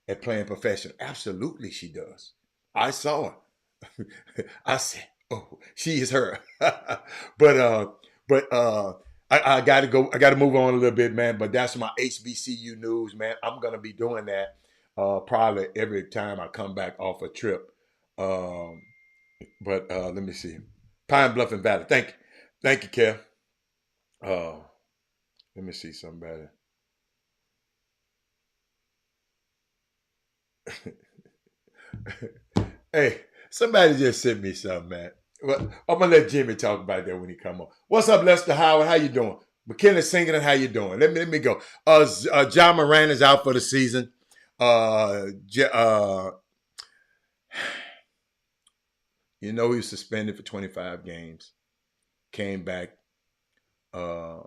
at playing professional. Absolutely, she does. I saw her. I said, "Oh, she is her." but I got to go. I got to move on a little bit, man. But that's my HBCU news, man. I'm gonna be doing that. probably every time I come back off a trip. Um, but let me see. Pine Bluff and Valley. Thank you, Kev. Uh, let me see somebody. Hey, somebody just sent me something, man. Well, I'm gonna let Jimmy talk about that when he come on. What's up, Lester Howard? How you doing? McKinley Singleton, how you doing? Let me go. John Moran is out for the season. J- uh, you know he was suspended for 25 games. Came back uh,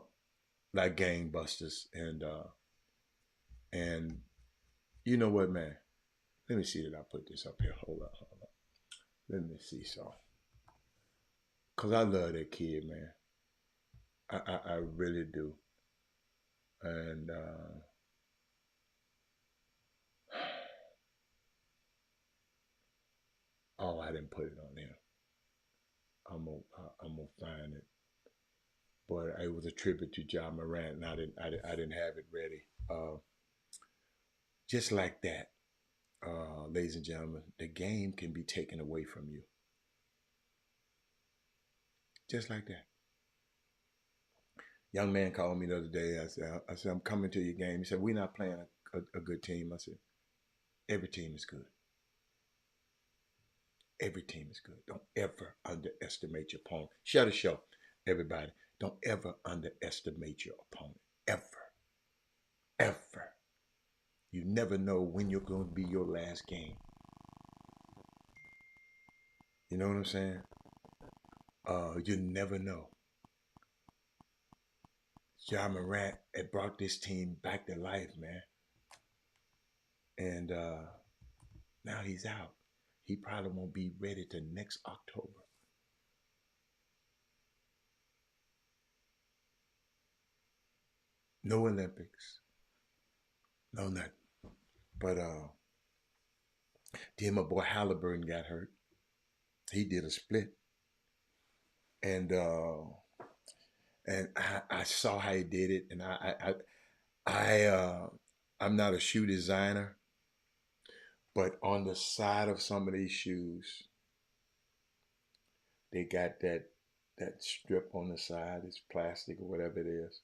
like gangbusters, and you know what, man? Let me see that I put this up here. Hold up. Let me see so. Cause I love that kid, man. I really do. And oh, I didn't put it on there. I'm gonna find it. But it was a tribute to John Morant, and I didn't have it ready. Just like that, ladies and gentlemen, the game can be taken away from you. Just like that. Young man called me the other day. I said, I'm coming to your game. He said, we're not playing a good team. I said, every team is good. Every team is good. Don't ever underestimate your opponent. Shut the show, everybody. Don't ever underestimate your opponent. Ever. Ever. You never know when you're going to be your last game. You know what I'm saying? You never know. John Morant had brought this team back to life, man. And now he's out. He probably won't be ready till next October. No Olympics. No nothing. But then my boy Halliburton got hurt. He did a split. And I saw how he did it. And I'm not a shoe designer, but on the side of some of these shoes, they got that strip on the side. It's plastic or whatever it is.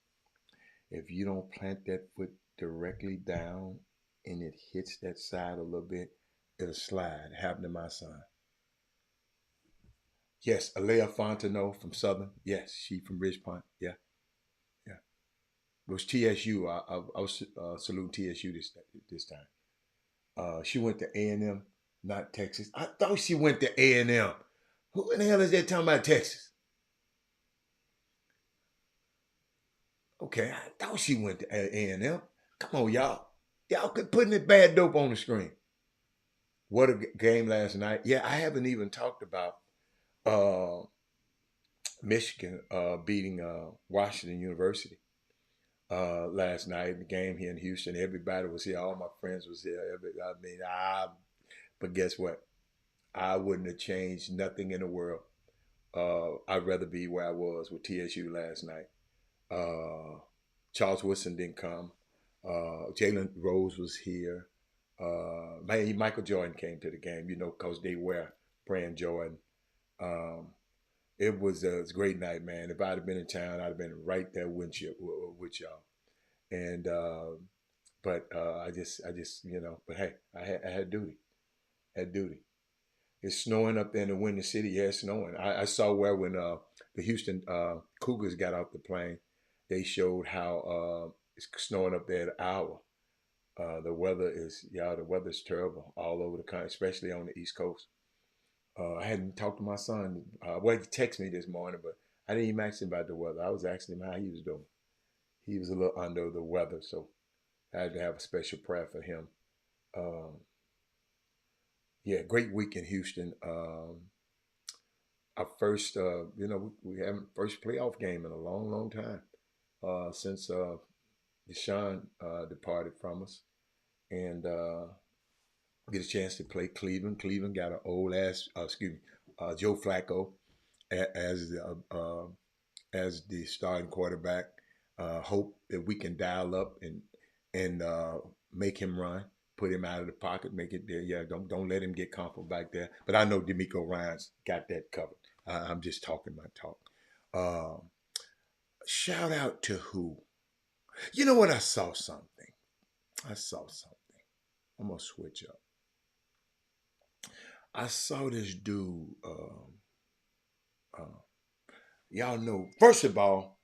If you don't plant that foot directly down and it hits that side a little bit, it'll slide. It happened to my son. Yes, Alea Fontenot from Southern. Yes, she from Ridgepont. Yeah, yeah. It was TSU. I was saluting TSU this time. She went to A&M, not Texas. I thought she went to A&M. Who in the hell is that talking about Texas? Okay, I thought she went to A&M. Come on, y'all. Y'all quit putting that bad dope on the screen. What a game last night. Yeah, I haven't even talked about uh, Michigan beating Washington University last night. The game here in Houston. Everybody was here. All my friends was here. But guess what? I wouldn't have changed nothing in the world. I'd rather be where I was with TSU last night. Uh, Charles Woodson didn't come. Jalen Rose was here. Michael Jordan came to the game, because they were praying Jordan. Um, it was a great night, man. If I'd have been in town, I'd have been right there with y'all. And but I just. But hey, I had duty. Had duty. It's snowing up there in the Windy City. Yeah, it's snowing. I saw where when the Houston Cougars got off the plane, they showed how it's snowing up there at an hour. The weather's terrible all over the country, especially on the East Coast. I hadn't talked to my son. Well, he texted me this morning, but I didn't even ask him about the weather. I was asking him how he was doing. He was a little under the weather, so I had to have a special prayer for him. Um, yeah, great week in Houston. Our first, we haven't first playoff game in a long, long time since Deshaun departed from us, and get a chance to play Cleveland. Cleveland got an old ass, Joe Flacco as as the starting quarterback. Hope that we can dial up and make him run. put him out of the pocket, make it there. Yeah, don't let him get comfortable back there. But I know D'Amico Ryans got that covered. I'm just talking my talk. Um, Shout out to who? You know what? I saw something. I saw something. I'm gonna switch up. I saw this dude. Uh, y'all know. First of all,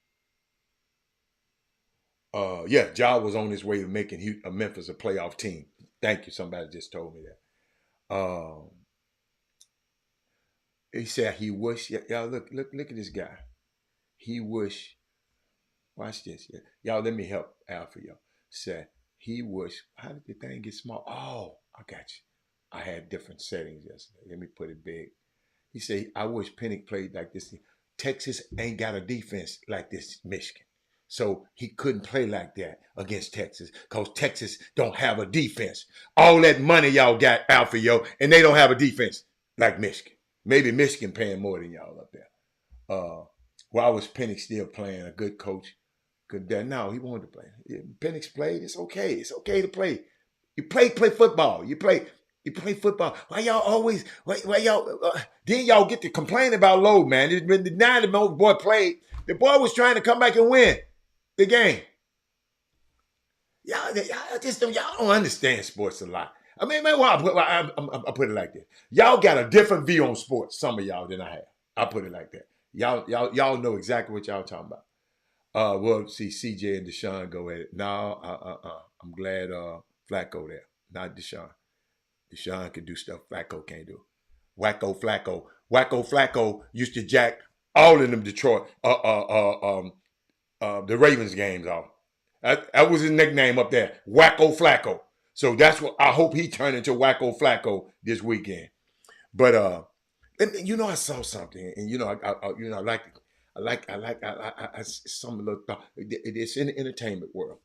yeah, Ja was on his way to making Memphis a playoff team. Thank you. Somebody just told me that. He said he wished. Y'all look at this guy. He wished. Watch this. Yeah. Y'all, let me help Alpha. Y'all said he wished. How did the thing get small? Oh, I got you. I had different settings yesterday. Let me put it big. He said, I wish Penix played like this. Texas ain't got a defense like this, Michigan. So he couldn't play like that against Texas because Texas don't have a defense. All that money y'all got out for and they don't have a defense like Michigan. Maybe Michigan paying more than y'all up there. Why was Penix still playing? A good coach. Good dad. No, he wanted to play. Penix played. It's okay. It's okay to play. You play football. You play football. Why y'all always? Why y'all? Then y'all get to complain about load, man. Now the boy played. The boy was trying to come back and win the game. Y'all don't understand sports a lot. I mean, man, I put it like this. Y'all got a different view on sports, some of y'all, than I have. I put it like that. Y'all know exactly what y'all talking about. We'll see CJ and Deshaun go at it. No, I'm glad Flacco there, not Deshaun. Deshaun can do stuff Flacco can't do. Wacko Flacco used to jack all of them Detroit, the Ravens games off. That was his nickname up there, Wacko Flacco. So that's what I hope he turned into Wacko Flacco this weekend. But I saw something, and I some of the thought. It's in the entertainment world,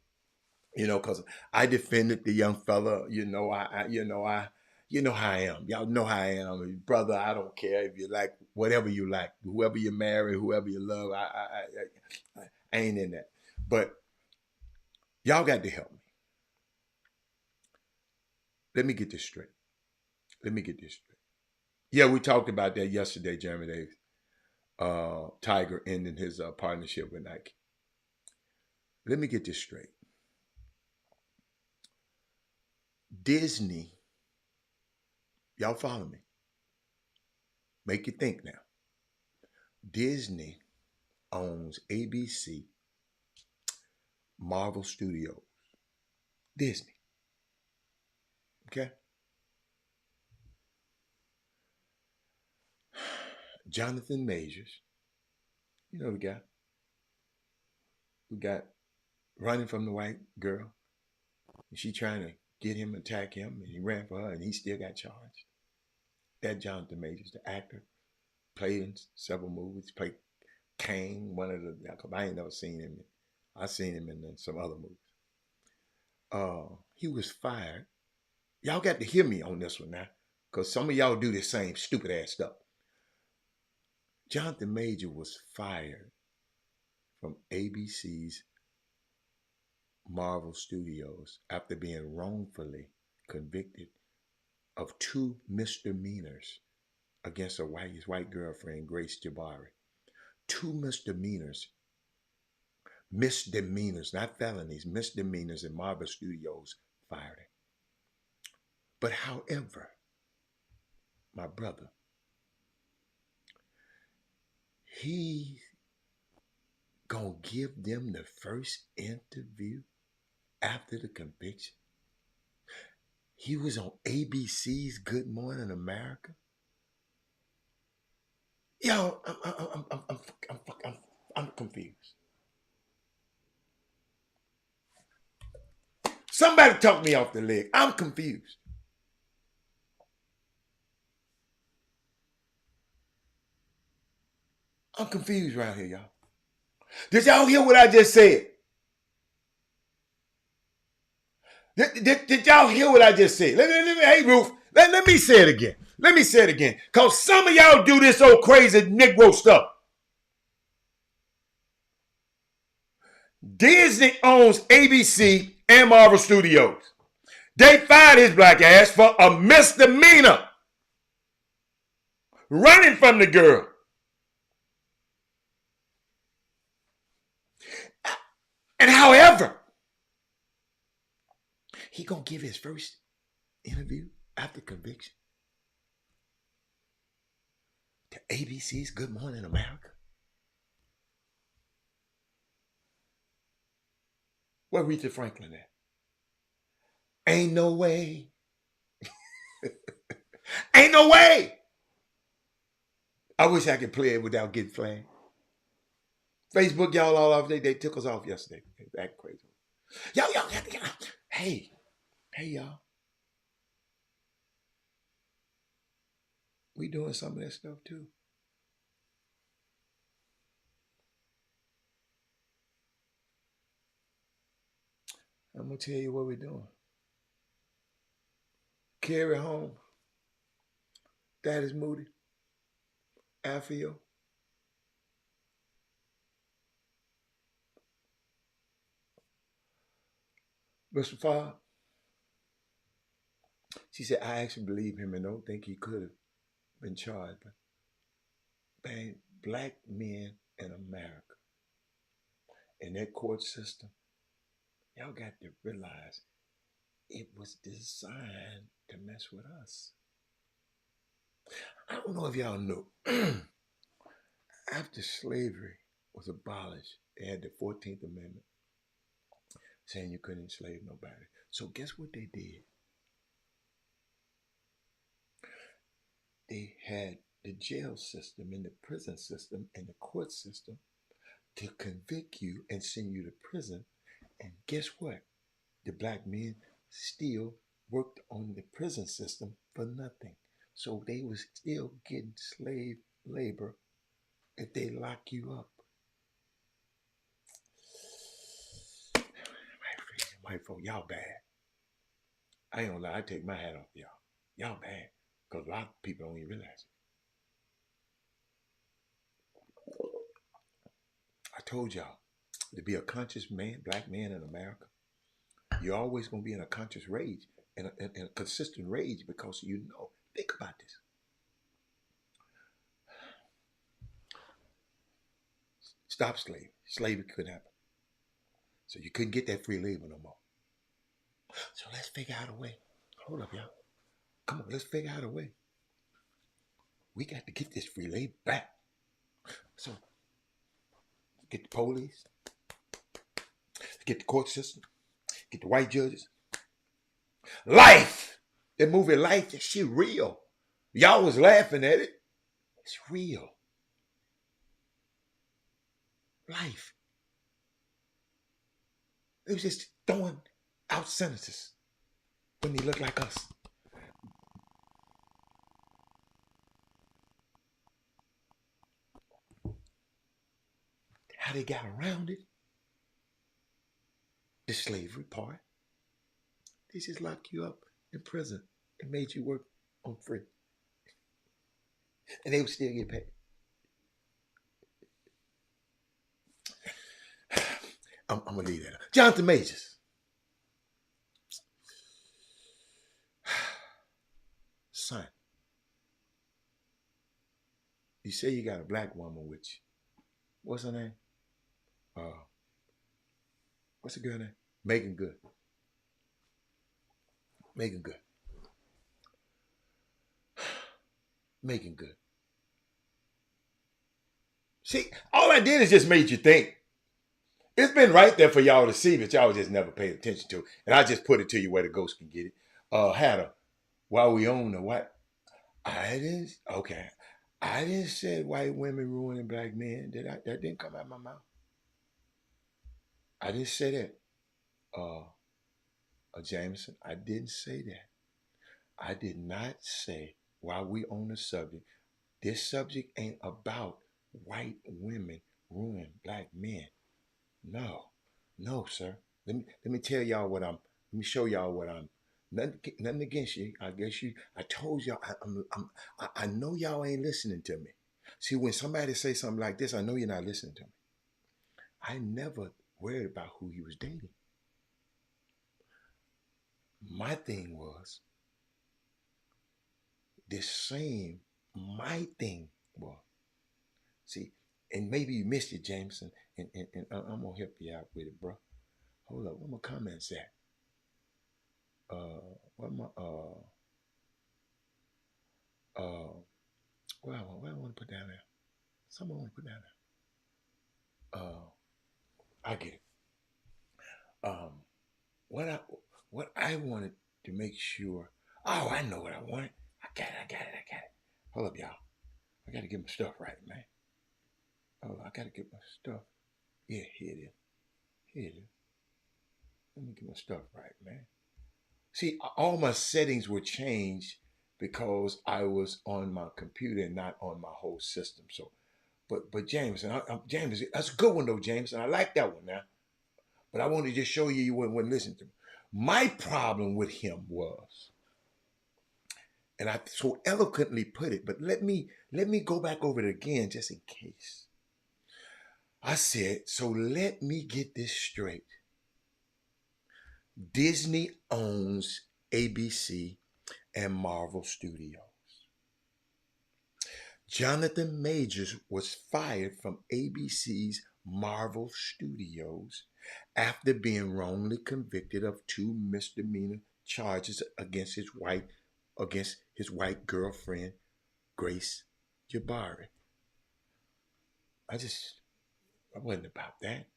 because I defended the young fella. You know how I am. Y'all know how I am, brother. I don't care if you like whatever you like, whoever you marry, whoever you love. I ain't in that. But y'all got to help me. Let me get this straight. Yeah, we talked about that yesterday, Jeremy Davis. Tiger ending his partnership with Nike. Let me get this straight. Disney, y'all follow me? Make you think now. Disney owns ABC, Marvel Studios, Disney. Okay? Jonathan Majors, you know the guy who got running from the white girl. And she trying to get him, attack him, and he ran for her, and he still got charged. That Jonathan Majors, the actor, played in several movies, played Kane, one of the, I ain't never seen him. I seen him in some other movies. He was fired. Y'all got to hear me on this one now, because some of y'all do the same stupid ass stuff. Jonathan Major was fired from ABC's Marvel Studios after being wrongfully convicted of 2 misdemeanors against his white girlfriend, Grace Jabari. 2 misdemeanors, not felonies, misdemeanors in Marvel Studios fired him. But however, my brother, he gonna give them the first interview after the conviction. He was on ABC's Good Morning America. Yo, I'm confused. Somebody talk me off the leg. I'm confused. I'm confused right here, y'all. Did y'all hear what I just said? Did y'all hear what I just said? Hey, Ruth, let me say it again. Let me say it again. Because some of y'all do this old crazy Negro stuff. Disney owns ABC and Marvel Studios. They fired his black ass for a misdemeanor, running from the girl. And however, he gonna give his first interview after conviction to ABC's Good Morning America. Where Aretha Franklin at? Ain't no way. Ain't no way. I wish I could play it without getting flagged. Facebook, y'all all off. They took us off yesterday. That crazy. Y'all. Hey, y'all. We doing some of that stuff too. I'm gonna tell you what we're doing. Carry home. That is Moody. Alfio. Mr. Favre. She said, I actually believe him and don't think he could have been charged. But man, black men in America, in that court system, y'all got to realize it was designed to mess with us. I don't know if y'all know. After slavery was abolished, they had the 14th Amendment saying you couldn't enslave nobody. So guess what they did? They had the jail system and the prison system and the court system to convict you and send you to prison. And guess what? The black men still worked on the prison system for nothing. So they was still getting slave labor if they lock you up. White folk, y'all bad. I ain't gonna lie, I take my hat off y'all. Y'all bad. Because a lot of people don't even realize it. I told y'all, to be a conscious man, black man in America, you're always gonna be in a conscious rage and a consistent rage because you know. Think about this. Stop slavery. Slavery couldn't happen. So you couldn't get that free labor no more. So let's figure out a way. Hold up, y'all. Come on, let's figure out a way. We got to get this free labor back. So get the police, get the court system, get the white judges. Life. That movie Life, that shit real. Y'all was laughing at it. It's real. Life. They was just throwing out sentences when they look like us. How they got around it? The slavery part. They just locked you up in prison and made you work on free. And they would still get paid. I'm going to leave that. Jonathan Majors. Son, you say you got a black woman with you. What's her name? What's the girl name? Megan Good. Megan Good. Megan Good. See, all I did is just made you think. It's been right there for y'all to see, but y'all just never paid attention to it. And I just put it to you where the ghost can get it. Had while we own the white. I didn't say white women ruining black men. That didn't come out of my mouth. I didn't say that. Jameson, I didn't say that. I did not say while we on the subject. This subject ain't about white women ruining black men. No, sir. Let me tell y'all what I'm. Let me show y'all what I'm. Nothing against you. I guess you. I told y'all. I know y'all ain't listening to me. See, when somebody say something like this, I know you're not listening to me. I never worried about who he was dating. My thing was this same, my thing was, see, and maybe you missed it, Jameson, and I'm going to help you out with it, bro. Hold up, where my comments at? What my, where I want to put down there? Someone want to put down there. I get it. Um, what I what I wanted to make sure. Oh, I know what I wanted. I got it. Hold up, y'all. I got to get my stuff right, man. Oh, I got to get my stuff. Yeah, here it is. Here it is. Let me get my stuff right, man. See, all my settings were changed because I was on my computer and not on my whole system. So, but Jameson, James, that's a good one though, Jameson. I like that one now. But I wanted to just show you wouldn't listen to me. My problem with him was, and I so eloquently put it, but let me go back over it again just in case. I said, so let me get this straight. Disney owns ABC and Marvel Studios. Jonathan Majors was fired from ABC's Marvel Studios after being wrongly convicted of 2 misdemeanor charges against his white girlfriend, Grace Jabari. I wasn't about that.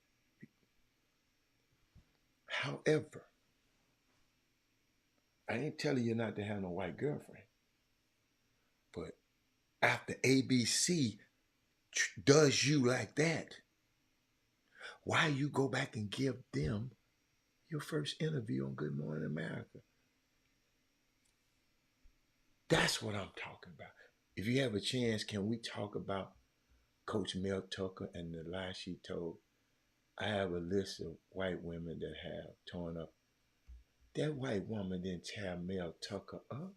However, I ain't telling you not to have no white girlfriend. But after ABC does you like that, why you go back and give them your first interview on Good Morning America? That's what I'm talking about. If you have a chance, can we talk about Coach Mel Tucker and the lie she told? I have a list of white women that have torn up. That white woman didn't tear Mel Tucker up.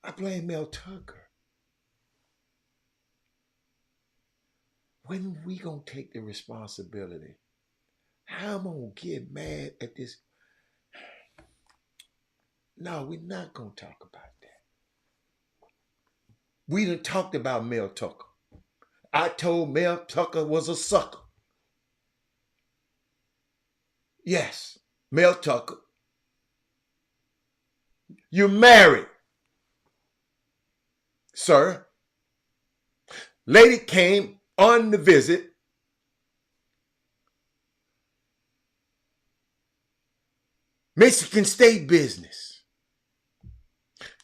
I blame Mel Tucker. When we gonna take the responsibility? How am I gonna get mad at this? No, we're not gonna talk about that. We done talked about Mel Tucker. I told Mel Tucker was a sucker. Yes, Mel Tucker. You're married, sir. Lady came on the visit. Michigan State business.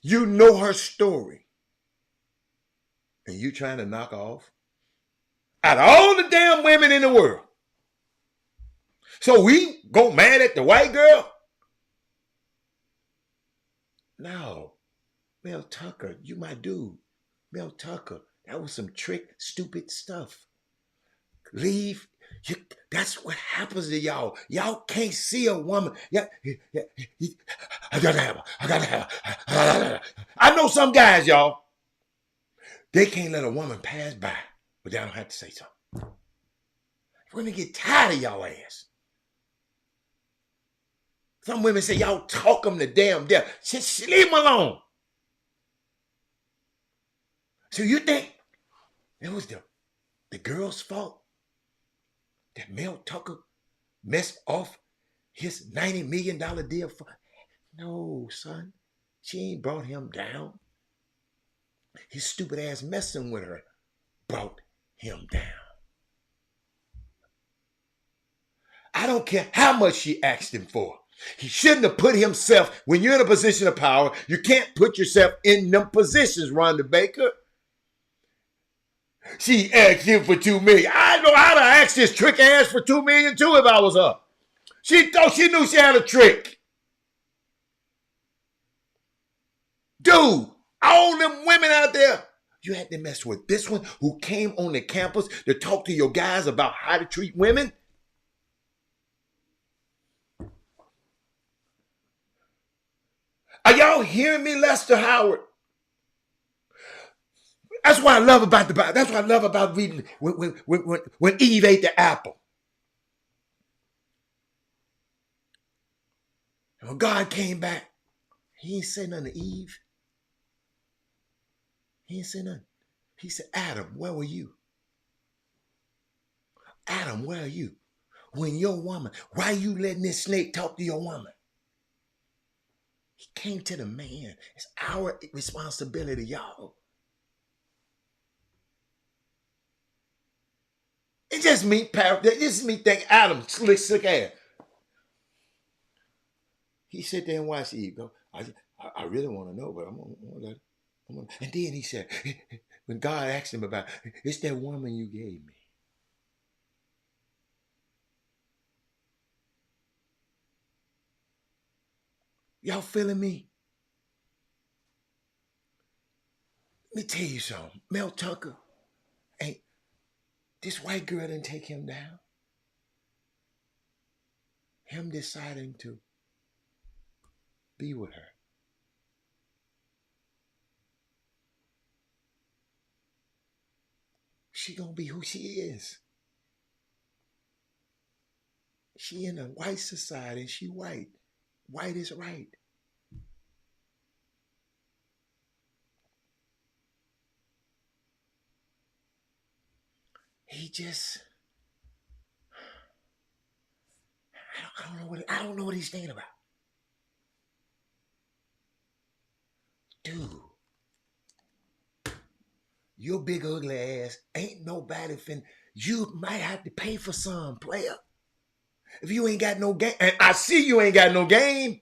You know her story. And you trying to knock her off? Out of all the damn women in the world. So we go mad at the white girl? No. Mel Tucker, you my dude. Mel Tucker, that was some trick, stupid stuff. Leave. That's what happens to y'all. Y'all can't see a woman. I gotta have her. I gotta have her. I know some guys, y'all. They can't let a woman pass by, but they don't have to say something. Women get tired of y'all ass. Some women say y'all talk them to damn death. Just leave them alone. So you think it was the girl's fault that Mel Tucker messed off his $90 million deal for? No, son. She ain't brought him down. His stupid ass messing with her brought him down. I don't care how much she asked him for. He shouldn't have put himself, when you're in a position of power, you can't put yourself in them positions, Rhonda Baker. She asked him for $2 million. I know how to ask this trick ass for $2 million too if I was her. She thought she knew she had a trick. Dude, all them women out there, you had to mess with this one who came on the campus to talk to your guys about how to treat women. Are y'all hearing me, Lester Howard? That's what I love about the Bible. That's what I love about reading when Eve ate the apple. When God came back, he ain't say nothing to Eve. He ain't say nothing. He said, Adam, where were you? Adam, where are you? When your woman, why you letting this snake talk to your woman? He came to the man. It's our responsibility, y'all. It's just me, this is me thinking Adam, slick ass. He sit there and watched Eve go, I really want to know, but I'm gonna let him. And then he said, when God asked him about, it's that woman you gave me. Y'all feeling me? Let me tell you something. Mel Tucker, ain't this white girl didn't take him down. Him deciding to be with her. She gonna be who she is. She in a white society and she white. White is right. He just, I don't know what he's thinking about. Dude, your big ugly ass ain't nobody you might have to pay for some, player. If you ain't got no game, and I see you ain't got no game,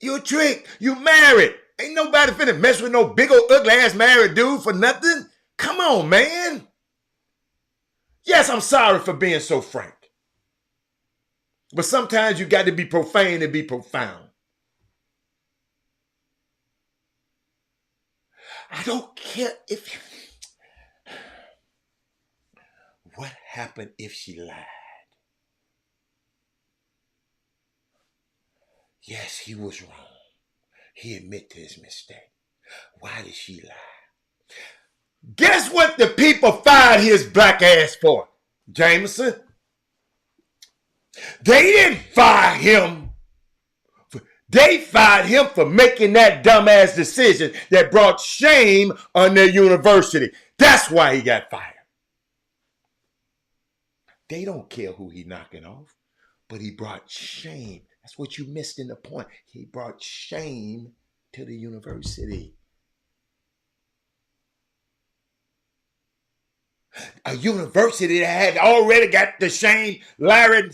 you a trick, you married. Ain't nobody finna mess with no big old ugly ass married dude for nothing. Come on, man. Yes, I'm sorry for being so frank. But sometimes you got to be profane to be profound. I don't care if... What happened if she lied? Yes, he was wrong. He admitted to his mistake. Why did she lie? Guess what the people fired his black ass for, Jameson? They didn't fire him. They fired him for making that dumbass decision that brought shame on their university. That's why he got fired. They don't care who he knocking off, but he brought shame. That's what you missed in the point. He brought shame to the university. A university that had already got the shame, Larry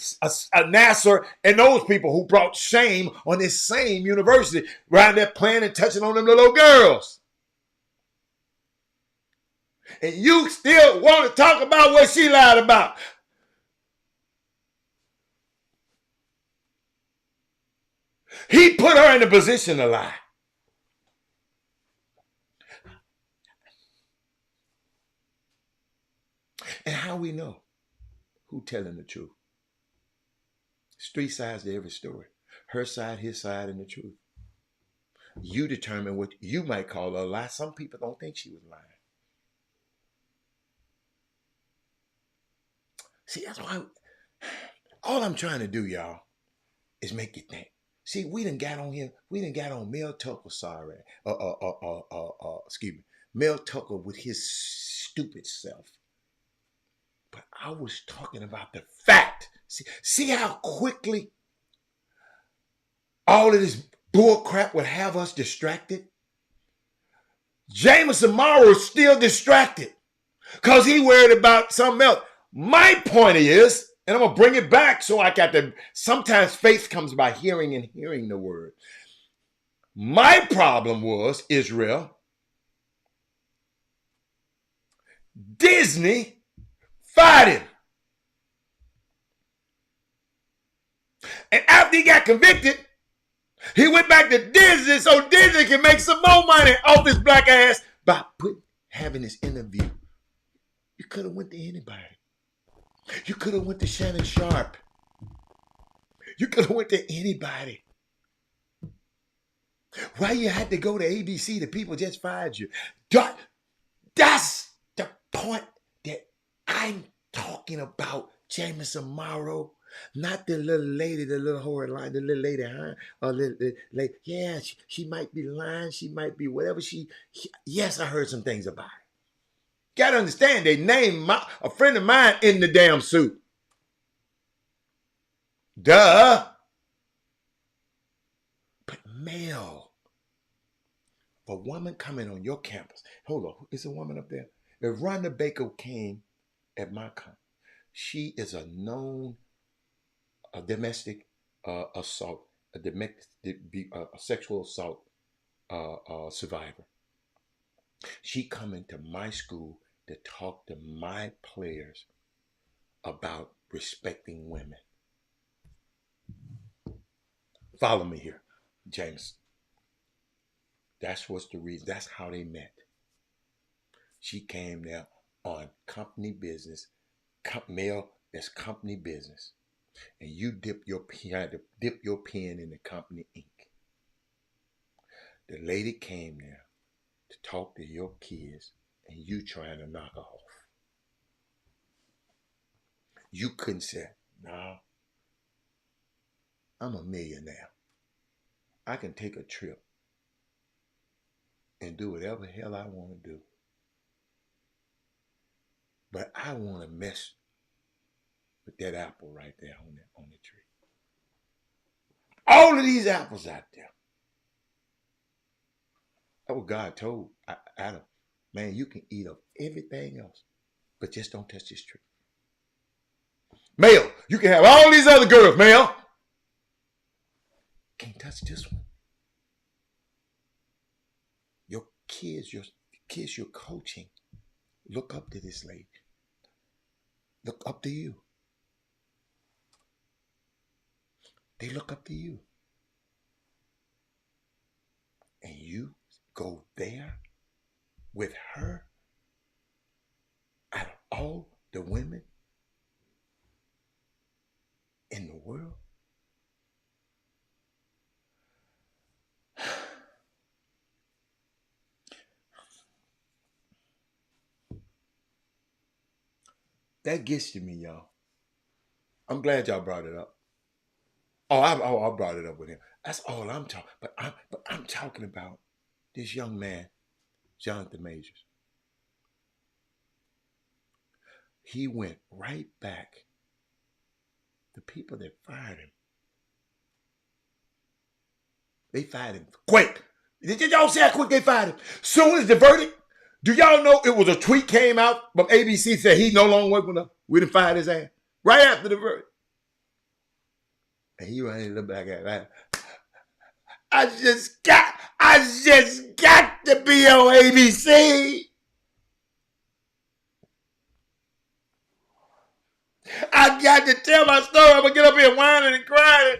Nasser, and those people who brought shame on this same university around there playing and touching on them little girls. And you still want to talk about what she lied about. He put her in a position to lie. And how we know who telling the truth? There's three sides to every story. Her side, his side, and the truth. You determine what you might call a lie. Some people don't think she was lying. See, that's why all I'm trying to do, y'all, is make you think. See, we done got on here. We done got on Mel Tucker, sorry. Excuse me. Mel Tucker with his stupid self. But I was talking about the fact. See how quickly all of this bull crap would have us distracted? Jameson Morrow is still distracted because he worried about something else. My point is, and I'm going to bring it back so I got to, sometimes faith comes by hearing and hearing the word. My problem was, Israel, Disney fired him. And after he got convicted, he went back to Disney so Disney can make some more money off his black ass by having this interview. You could have went to anybody. You could have went to Shannon Sharp. You could have went to anybody. Why you had to go to ABC? The people just fired you. That's the point that I'm talking about, Jameson Morrow. Not the little lady, the little whore line, the little lady, huh? Or the lady. Yeah, she might be lying. She might be whatever yes, I heard some things about her. Gotta understand, they named a friend of mine in the damn suit. Duh. But Mel, a woman coming on your campus. Hold on, is a woman up there? If Rhonda Baker came at my campus, she is a known domestic assault, a sexual assault survivor. She coming to my school to talk to my players about respecting women. Follow me here, James. That's what's the reason. That's how they met. She came there on company business. Male, that's company business. And you dip your pen in the company ink. The lady came there to talk to your kids, and you trying to knock her off. You couldn't say, "No, I'm a millionaire. I can take a trip and do whatever hell I want to do. But I want to mess with that apple right there on the tree. All of these apples out there." That's what God told Adam. Man, you can eat of everything else, but just don't touch this tree. Male, you can have all these other girls, male. Can't touch this one. Your kids you're coaching, look up to this lady. Look up to you. They look up to you. And you go there with her out of all the women in the world. That gets to me, y'all. I'm glad y'all brought it up. I brought it up with him. That's all I'm talking. But I'm talking about this young man, Jonathan Majors. He went right back. The people that fired him, they fired him quick. Did y'all see how quick they fired him? Soon as the verdict, do y'all know it was a tweet came out from ABC said he no longer working with us. We done fired his ass right after the verdict. And he ran in the back at that. I just got to be on ABC. I got to tell my story. I'm gonna get up here whining and crying.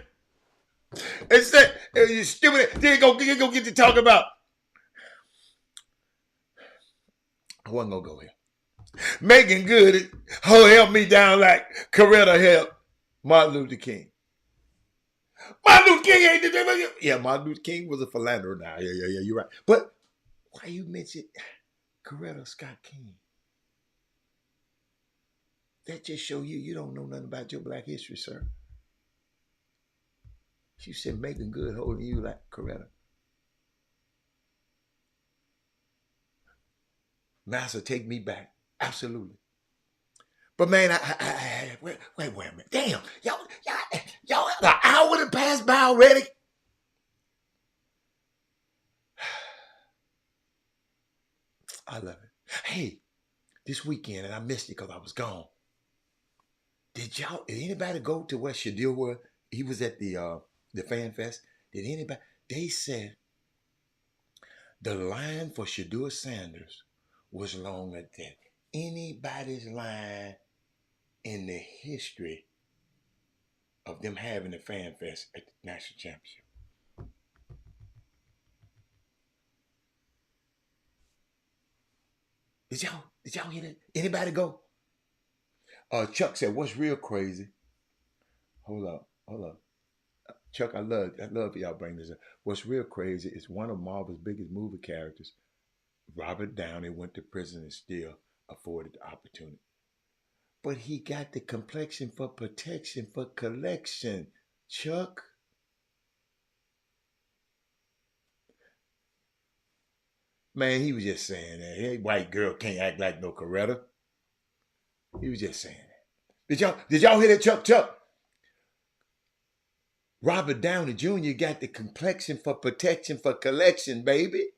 And say, you stupid. Then go get to talk about. I wasn't gonna go here. Making good, help me down like Coretta helped Martin Luther King. Martin Luther King ain't the. Yeah, Martin Luther King was a philanderer now. Yeah, you're right. But why you mention Coretta Scott King? That just show you don't know nothing about your black history, sir. She said making good, holding you like Coretta. Master, take me back. Absolutely. But man, wait a minute. Damn, y'all, an hour to pass by already. I love it. Hey, this weekend, and I missed it because I was gone. Did anybody go to where Shadir was? He was at the Fan Fest. Did anybody? They said the line for Shadur Sanders was longer than anybody's line in the history of them having the Fan Fest at the National Championship. Did y'all hear that? Anybody go? Chuck said, "What's real crazy?" Hold up. Chuck, I love y'all bring this up. What's real crazy is one of Marvel's biggest movie characters, Robert Downey, went to prison and still afforded the opportunity. But he got the complexion for protection, for collection. Chuck. Man, he was just saying that. Hey, white girl can't act like no Coretta. He was just saying that. Did y'all hear that, Chuck? Robert Downey Jr. got the complexion for protection, for collection, baby.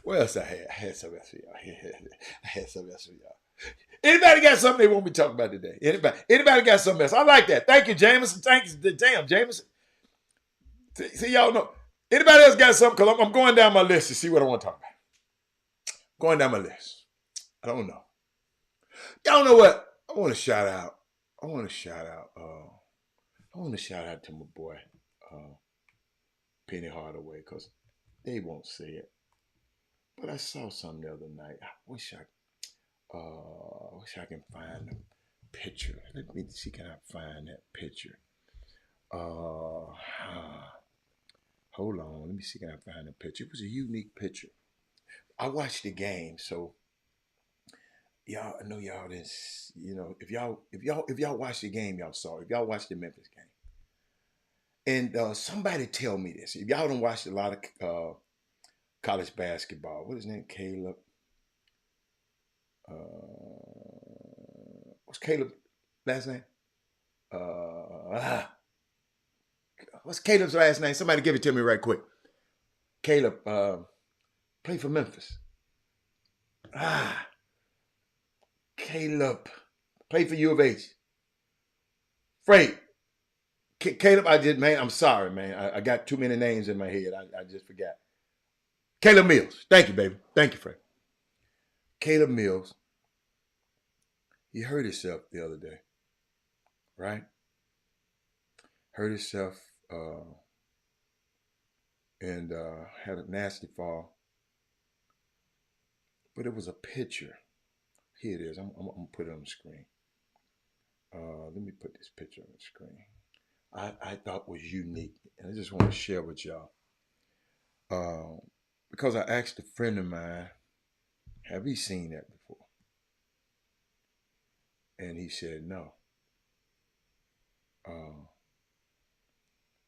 What else I had? I had something else for y'all. I had something else for y'all. Anybody got something they want me to talk about today? Anybody got something else? I like that. Thank you, Jameson. Thank you. Damn, Jameson. See, y'all know. Anybody else got something? Because I'm going down my list to see what I want to talk about. Going down my list. I don't know. Y'all know what? I want to shout out. I want to shout out to my boy, Penny Hardaway, because they won't say it. But I saw something the other night. I wish I can find the picture. Let me see, can I find that picture? Hold on. Let me see, can I find the picture? It was a unique picture. I watched the game, so y'all, I know y'all didn't. If y'all watched the game, y'all saw it. If y'all watched the Memphis game, and somebody tell me this. If y'all don't watch a lot of college basketball, what is his name? Caleb. What's Caleb last name? What's Caleb's last name? Somebody give it to me right quick. Caleb played for Memphis. Caleb played for U of H. Freight. Caleb, I'm sorry, man. I got too many names in my head. I just forgot. Caleb Mills. Thank you, baby. Thank you, Fred. Caleb Mills. He hurt himself the other day. Right? Hurt himself and had a nasty fall. But it was a picture. Here it is. I'm going to put it on the screen. Let me put this picture on the screen. I thought was unique. And I just want to share with y'all. Because I asked a friend of mine, have you seen that before? And he said, no.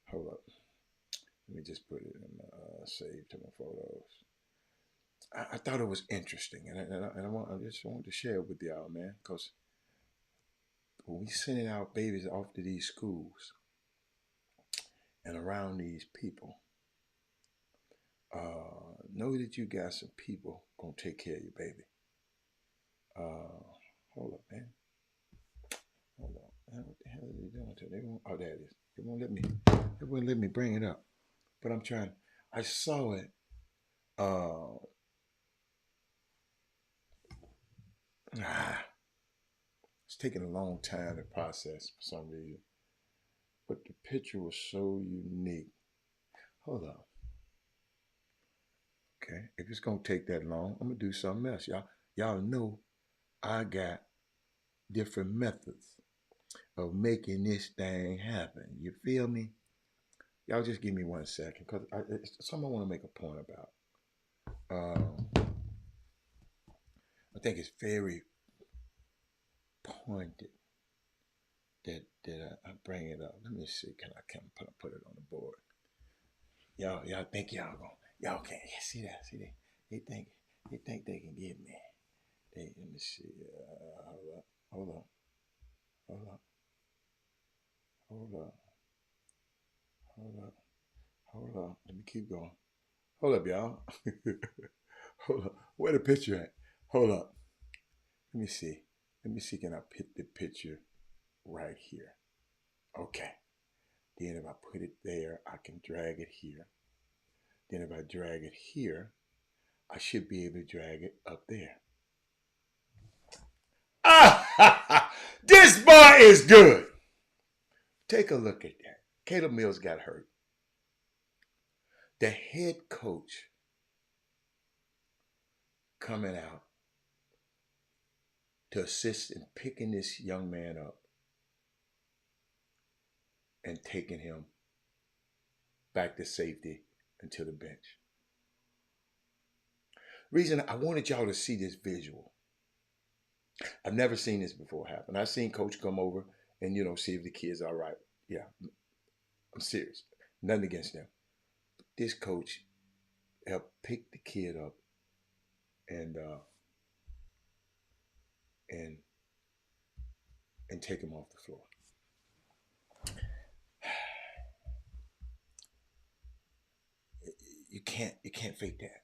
Hold up. Let me just put it in save to my photos. I thought it was interesting. And I just wanted to share it with y'all, man. Because when we sending our babies off to these schools and around these people, know that you got some people gonna take care of your baby. Hold up, man. Hold on. What the hell are they doing? Oh, there it is. It won't let me bring it up. But I'm trying. I saw it. It's taking a long time to process for some reason. But the picture was so unique. Hold on. Okay. If it's gonna take that long, I'm gonna do something else. Y'all know I got different methods of making this thing happen. You feel me? Y'all just give me 1 second, because it's something I want to make a point about. I think it's very pointed that I bring it up. Let me see. Can I put it on the board? Y'all think y'all can't see that? See that? They think they can get me. Let me see. Hold up. Let me keep going. Hold up, y'all. Hold up. Where the picture at? Hold up. Let me see. Can I put the picture right here? Okay. Then if I put it there, I can drag it here. Then if I drag it here, I should be able to drag it up there. This boy is good. Take a look at that. Caleb Mills got hurt. The head coach coming out to assist in picking this young man up and taking him back to safety and to the bench. Reason I wanted y'all to see this visual. I've never seen this before happen. I've seen coach come over and, see if the kid's all right. Yeah, I'm serious. Nothing against them. This coach helped pick the kid up and and and take him off the floor. You can't fake that.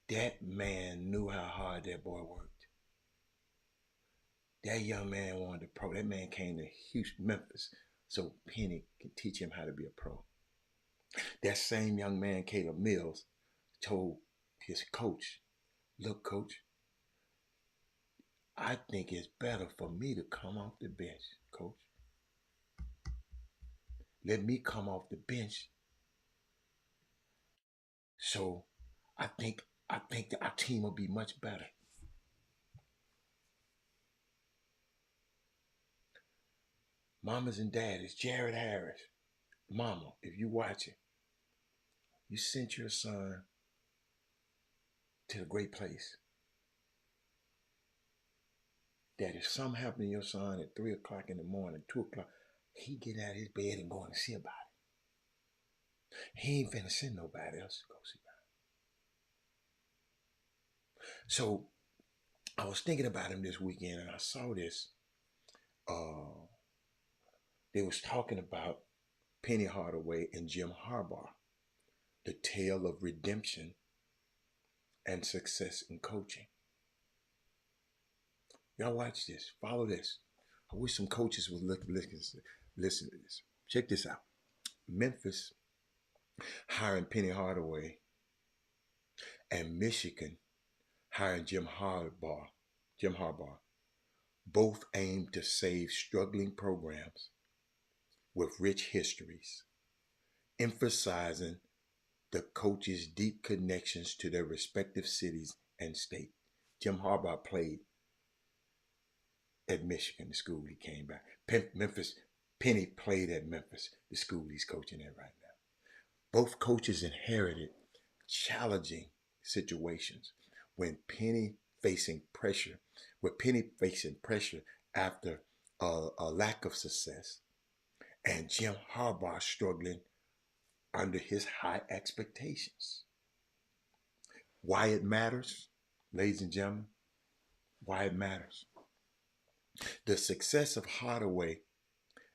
That man knew how hard that boy worked. That young man wanted to pro. That man came to Houston, Memphis, so Penny can teach him how to be a pro. That same young man, Caleb Mills, told his coach, "Look, coach, I think it's better for me to come off the bench, coach. Let me come off the bench. So I think that our team will be much better." Mamas and daddies, Jared Harris, mama, if you watching, you sent your son to a great place. That if something happened to your son at 3 o'clock in the morning, 2 o'clock, he getting out of his bed and going to see about it. He ain't finna send nobody else to go see about it. So I was thinking about him this weekend and I saw this. They was talking about Penny Hardaway and Jim Harbaugh, the tale of redemption and success in coaching. Y'all watch this. Follow this. I wish some coaches would listen to this. Check this out. Memphis hiring Penny Hardaway and Michigan hiring Jim Harbaugh. Both aim to save struggling programs with rich histories, emphasizing the coaches' deep connections to their respective cities and state. Jim Harbaugh played at Michigan, the school he came back. Penny played at Memphis, the school he's coaching at right now. Both coaches inherited challenging situations when Penny facing pressure, after a lack of success, and Jim Harbaugh struggling under his high expectations. Why it matters, ladies and gentlemen, why it matters. The success of Hardaway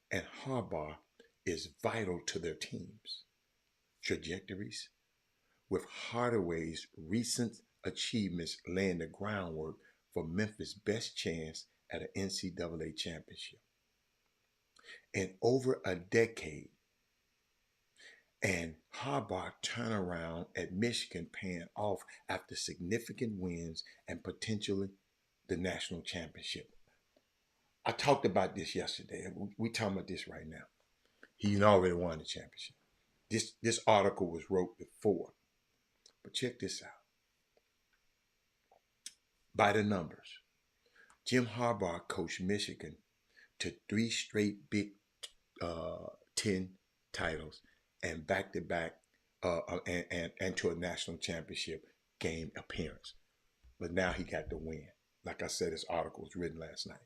and Harbaugh is vital to their teams' trajectories, with Hardaway's recent achievements laying the groundwork for Memphis' best chance at an NCAA championship in over a decade, and Harbaugh turnaround at Michigan paying off after significant wins and potentially the national championship. I talked about this yesterday. We talking about this right now. He's already won the championship. This article was wrote before. But check this out. By the numbers, Jim Harbaugh coached Michigan to 3 straight Big Ten titles and back-to-back and to a national championship game appearance. But now he got the win. Like I said, this article was written last night.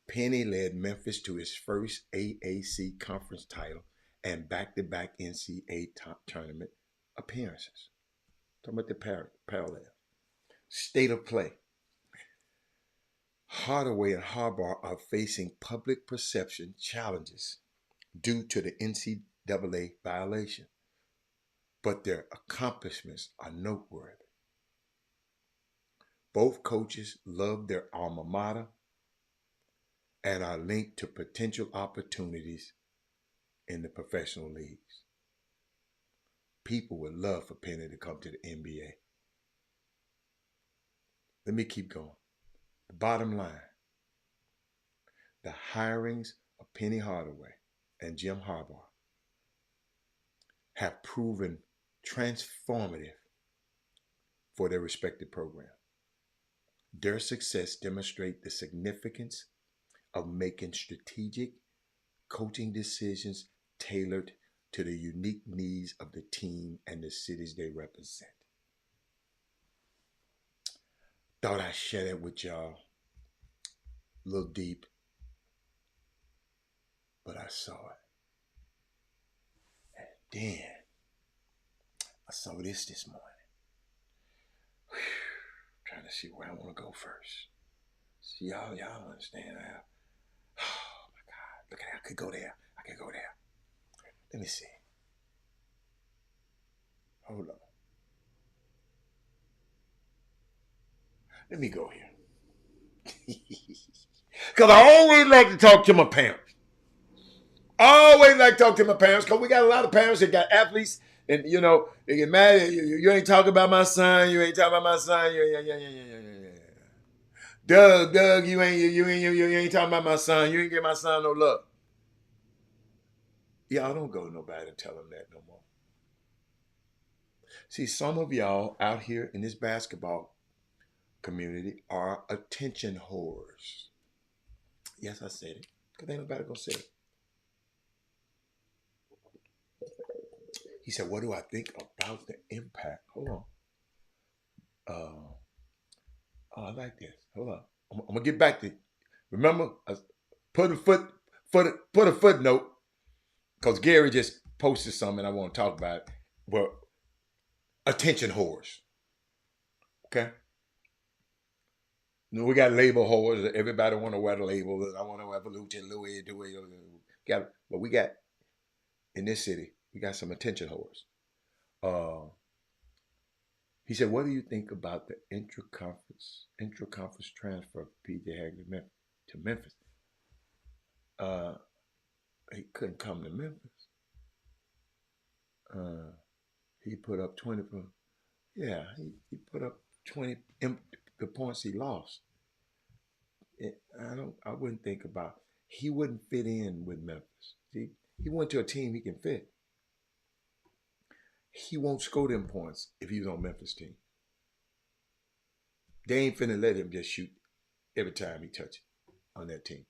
Penny led Memphis to his first AAC conference title and back-to-back NCAA tournament appearances. Talking about the parallel. State of play. Hardaway and Harbaugh are facing public perception challenges due to the NCAA violation, but their accomplishments are noteworthy. Both coaches love their alma mater and are linked to potential opportunities in the professional leagues. People would love for Penny to come to the NBA. Let me keep going. The bottom line, the hirings of Penny Hardaway and Jim Harbaugh have proven transformative for their respective program. Their success demonstrates the significance of making strategic coaching decisions tailored to the unique needs of the team and the cities they represent. Thought I'd share that with y'all. A little deep, but I saw it. And then I saw this morning. Whew, trying to see where I want to go first. See, y'all understand that? Oh my God, look at that. I could go there. Let me see. Hold on. Let me go here. Because I always like to talk to my parents. Always like to talk to my parents because we got a lot of parents that got athletes, and they get mad. You ain't talking about my son. You ain't talking about my son. Yeah. Doug, you ain't talking about my son. You ain't give my son no love. Y'all don't go to nobody and tell them that no more. See, some of y'all out here in this basketball community are attention whores. Yes, I said it. Because ain't nobody gonna say it. He said, what do I think about the impact? Hold on. I like this. Hold on. I'm gonna get back to it. Remember, put a footnote, because Gary just posted something I want to talk about. Well, attention whores. Okay? We got label whores. Everybody want to wear the label. I want to wear Louis, but we got, in this city, we got some attention whores. He said, what do you think about the intra-conference transfer of P.J. Hagley to Memphis? He couldn't come to Memphis. He put up 20. Yeah, he put up 20. The points he lost. I wouldn't think about. He wouldn't fit in with Memphis. See, he went to a team he can fit. He won't score them points if he's on Memphis team. They ain't finna let him just shoot every time he touch it on that team.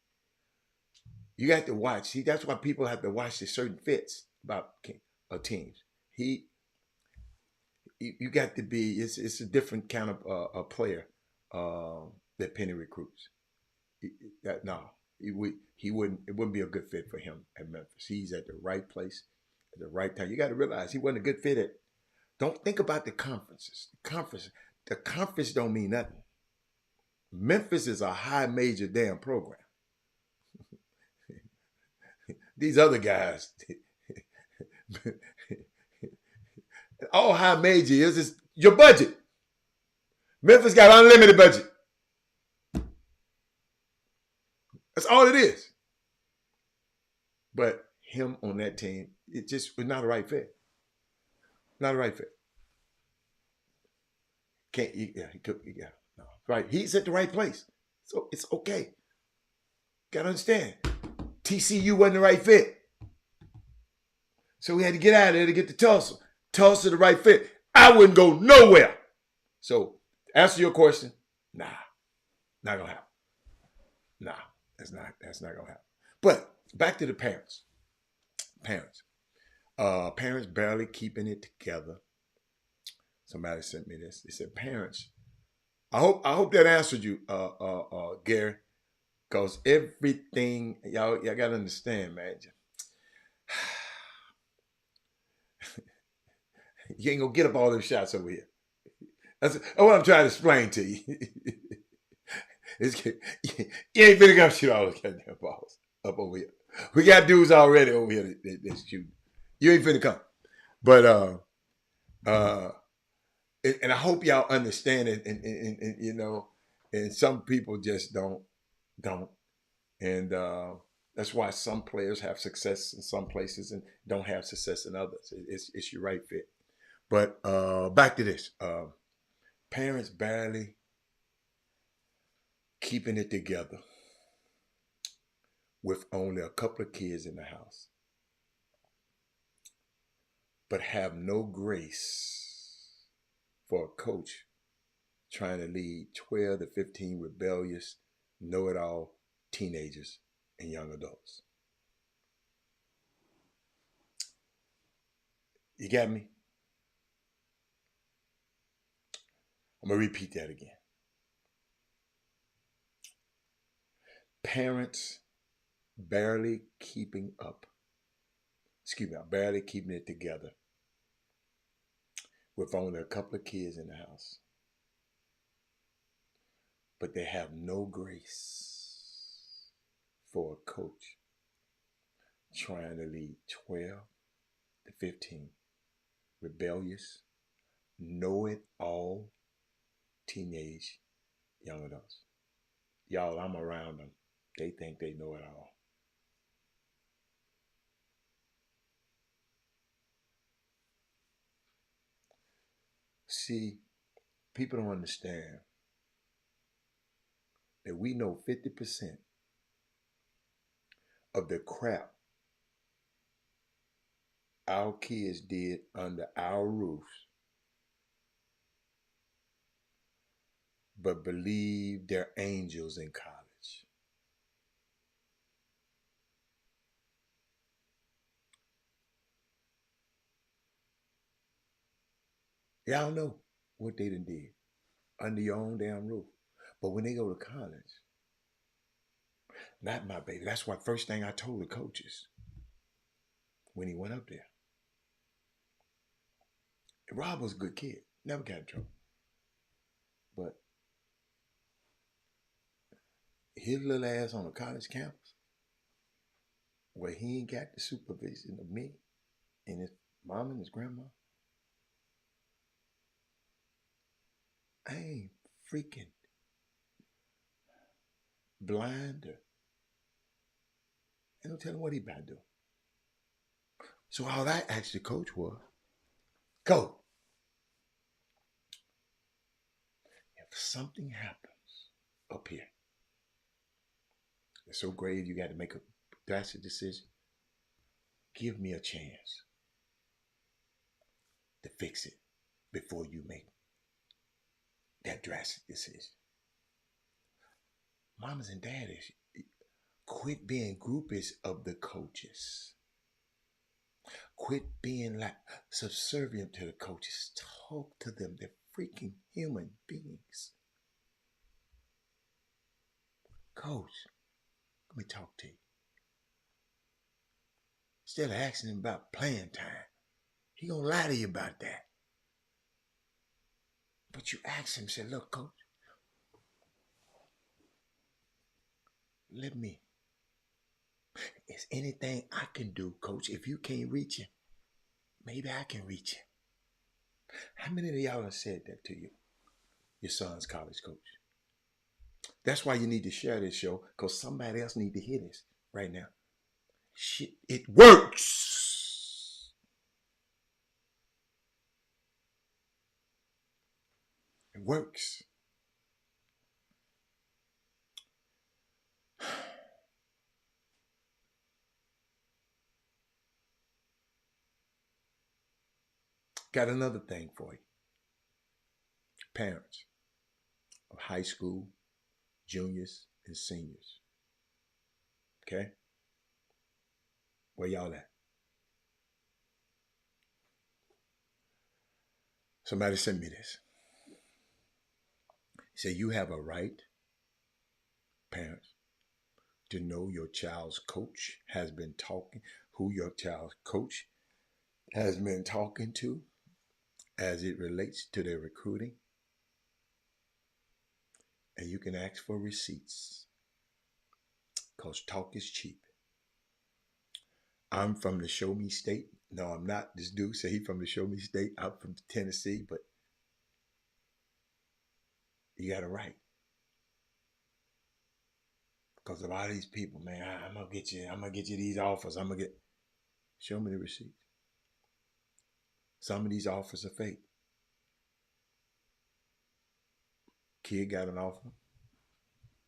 You got to watch. See, that's why people have to watch the certain fits about teams. You got to be. It's a different kind of a player that Penny recruits. He wouldn't. It wouldn't be a good fit for him at Memphis. He's at the right place at the right time. You got to realize he wasn't a good fit at. Don't think about the conferences. The conference don't mean nothing. Memphis is a high major damn program. These other guys, all high major is your budget. Memphis got unlimited budget. That's all it is. But him on that team, it just was not a right fit. Not a right fit. No. Right. He's at the right place. So it's okay. Gotta understand. TCU wasn't the right fit. So we had to get out of there to get to Tulsa. Tulsa the right fit. I wouldn't go nowhere. So answer your question, nah. Not gonna happen. Nah, that's not gonna happen. But back to the parents. Parents barely keeping it together. Somebody sent me this. They said, parents. I hope that answered you, Gary. Because everything, y'all gotta understand, man. You ain't gonna get up all them shots over here. That's what I'm trying to explain to you. You ain't finna come shoot all those goddamn balls up over here. We got dudes already over here that's shooting. You ain't finna come. But and I hope y'all understand it, and some people just don't. And that's why some players have success in some places and don't have success in others. It's your right fit. But back to this. Parents barely keeping it together with only a couple of kids in the house, but have no grace for a coach trying to lead 12 to 15 rebellious, know-it-all teenagers and young adults. You got me? I'm going to repeat that again. Parents barely keeping up. Barely keeping it together with only a couple of kids in the house. But they have no grace for a coach trying to lead 12 to 15 rebellious, know-it-all teenage young adults. Y'all, I'm around them. They think they know it all. See, people don't understand that we know 50% of the crap our kids did under our roofs, but believe they're angels in college. Y'all know what they done did under your own damn roof. But when they go to college, not my baby. That's what first thing I told the coaches when he went up there. Rob was a good kid. Never got in trouble. But his little ass on a college campus where he ain't got the supervision of me and his mom and his grandma, I ain't freaking blind or ain't no telling what he about to do. So all I asked the coach was, go. If something happens up here, it's so grave you got to make a drastic decision. Give me a chance to fix it before you make that drastic decision. Mamas and daddies, quit being groupies of the coaches. Quit being like subservient to the coaches. Talk to them. They're freaking human beings. Coach, let me talk to you. Instead of asking him about playing time, he gonna lie to you about that. But you ask him, say, look, coach, let me. Is anything I can do, coach? If you can't reach him, maybe I can reach him. How many of y'all have said that to you? Your son's college coach. That's why you need to share this show, because somebody else need to hear this right now. Shit, it works. It works. Got another thing for you. Parents of high school, juniors, and seniors. Okay? Where y'all at? Somebody sent me this. He said, you have a right, parents, to know your child's coach has been talking, who your child's coach has been talking to as it relates to their recruiting. And you can ask for receipts, because talk is cheap. I'm from the show me state. No, I'm not. This dude said he from the show me state. I'm from Tennessee, but you got a right. Because a lot of these people, man, I'm gonna get you these offers. Show me the receipts. Some of these offers are fake. Kid got an offer.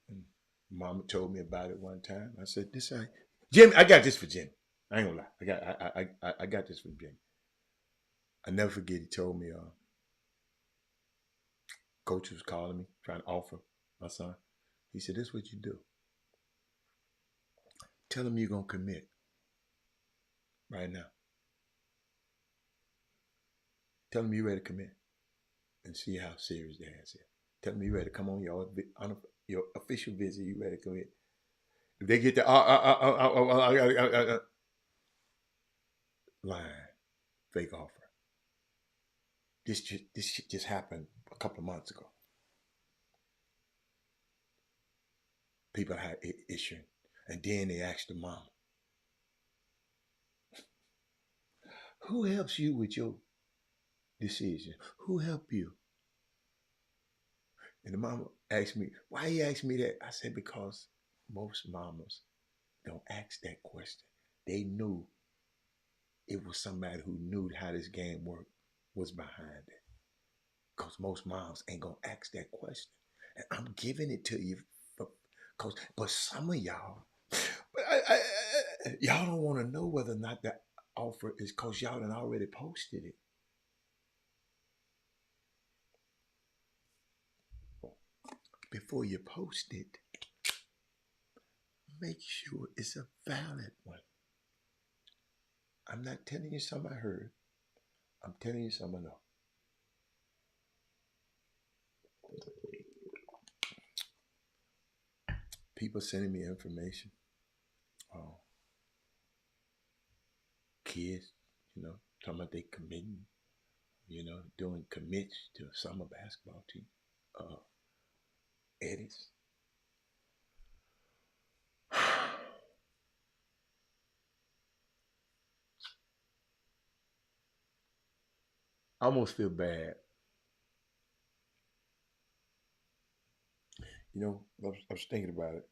And mama told me about it one time. I said, this ain't Jim, I got this for Jim. I ain't gonna lie. I got this for Jim. I never forget he told me coach was calling me, trying to offer my son. He said, this is what you do. Tell him you're gonna commit right now. Tell them you're ready to come in and see how serious the ass is. Tell them you're ready to come on your official visit. You ready to come in? If they get the line, fake offer. This shit just happened a couple of months ago. People had issuing, and then they asked the mom, "Who helps you with your decision? Who helped you?" And the mama asked me, "Why you asked me that?" I said, "Because most mamas don't ask that question. They knew it was somebody who knew how this game worked was behind it. Because most moms ain't gonna ask that question. And I'm giving it to you but some of y'all, y'all don't want to know whether or not the offer is because y'all done already posted it. Before you post it, make sure it's a valid one. I'm not telling you something I heard. I'm telling you something I know. People sending me information. Kids, talking about they committing, doing commits to a summer basketball team. Eddies. I almost feel bad. I was thinking about it.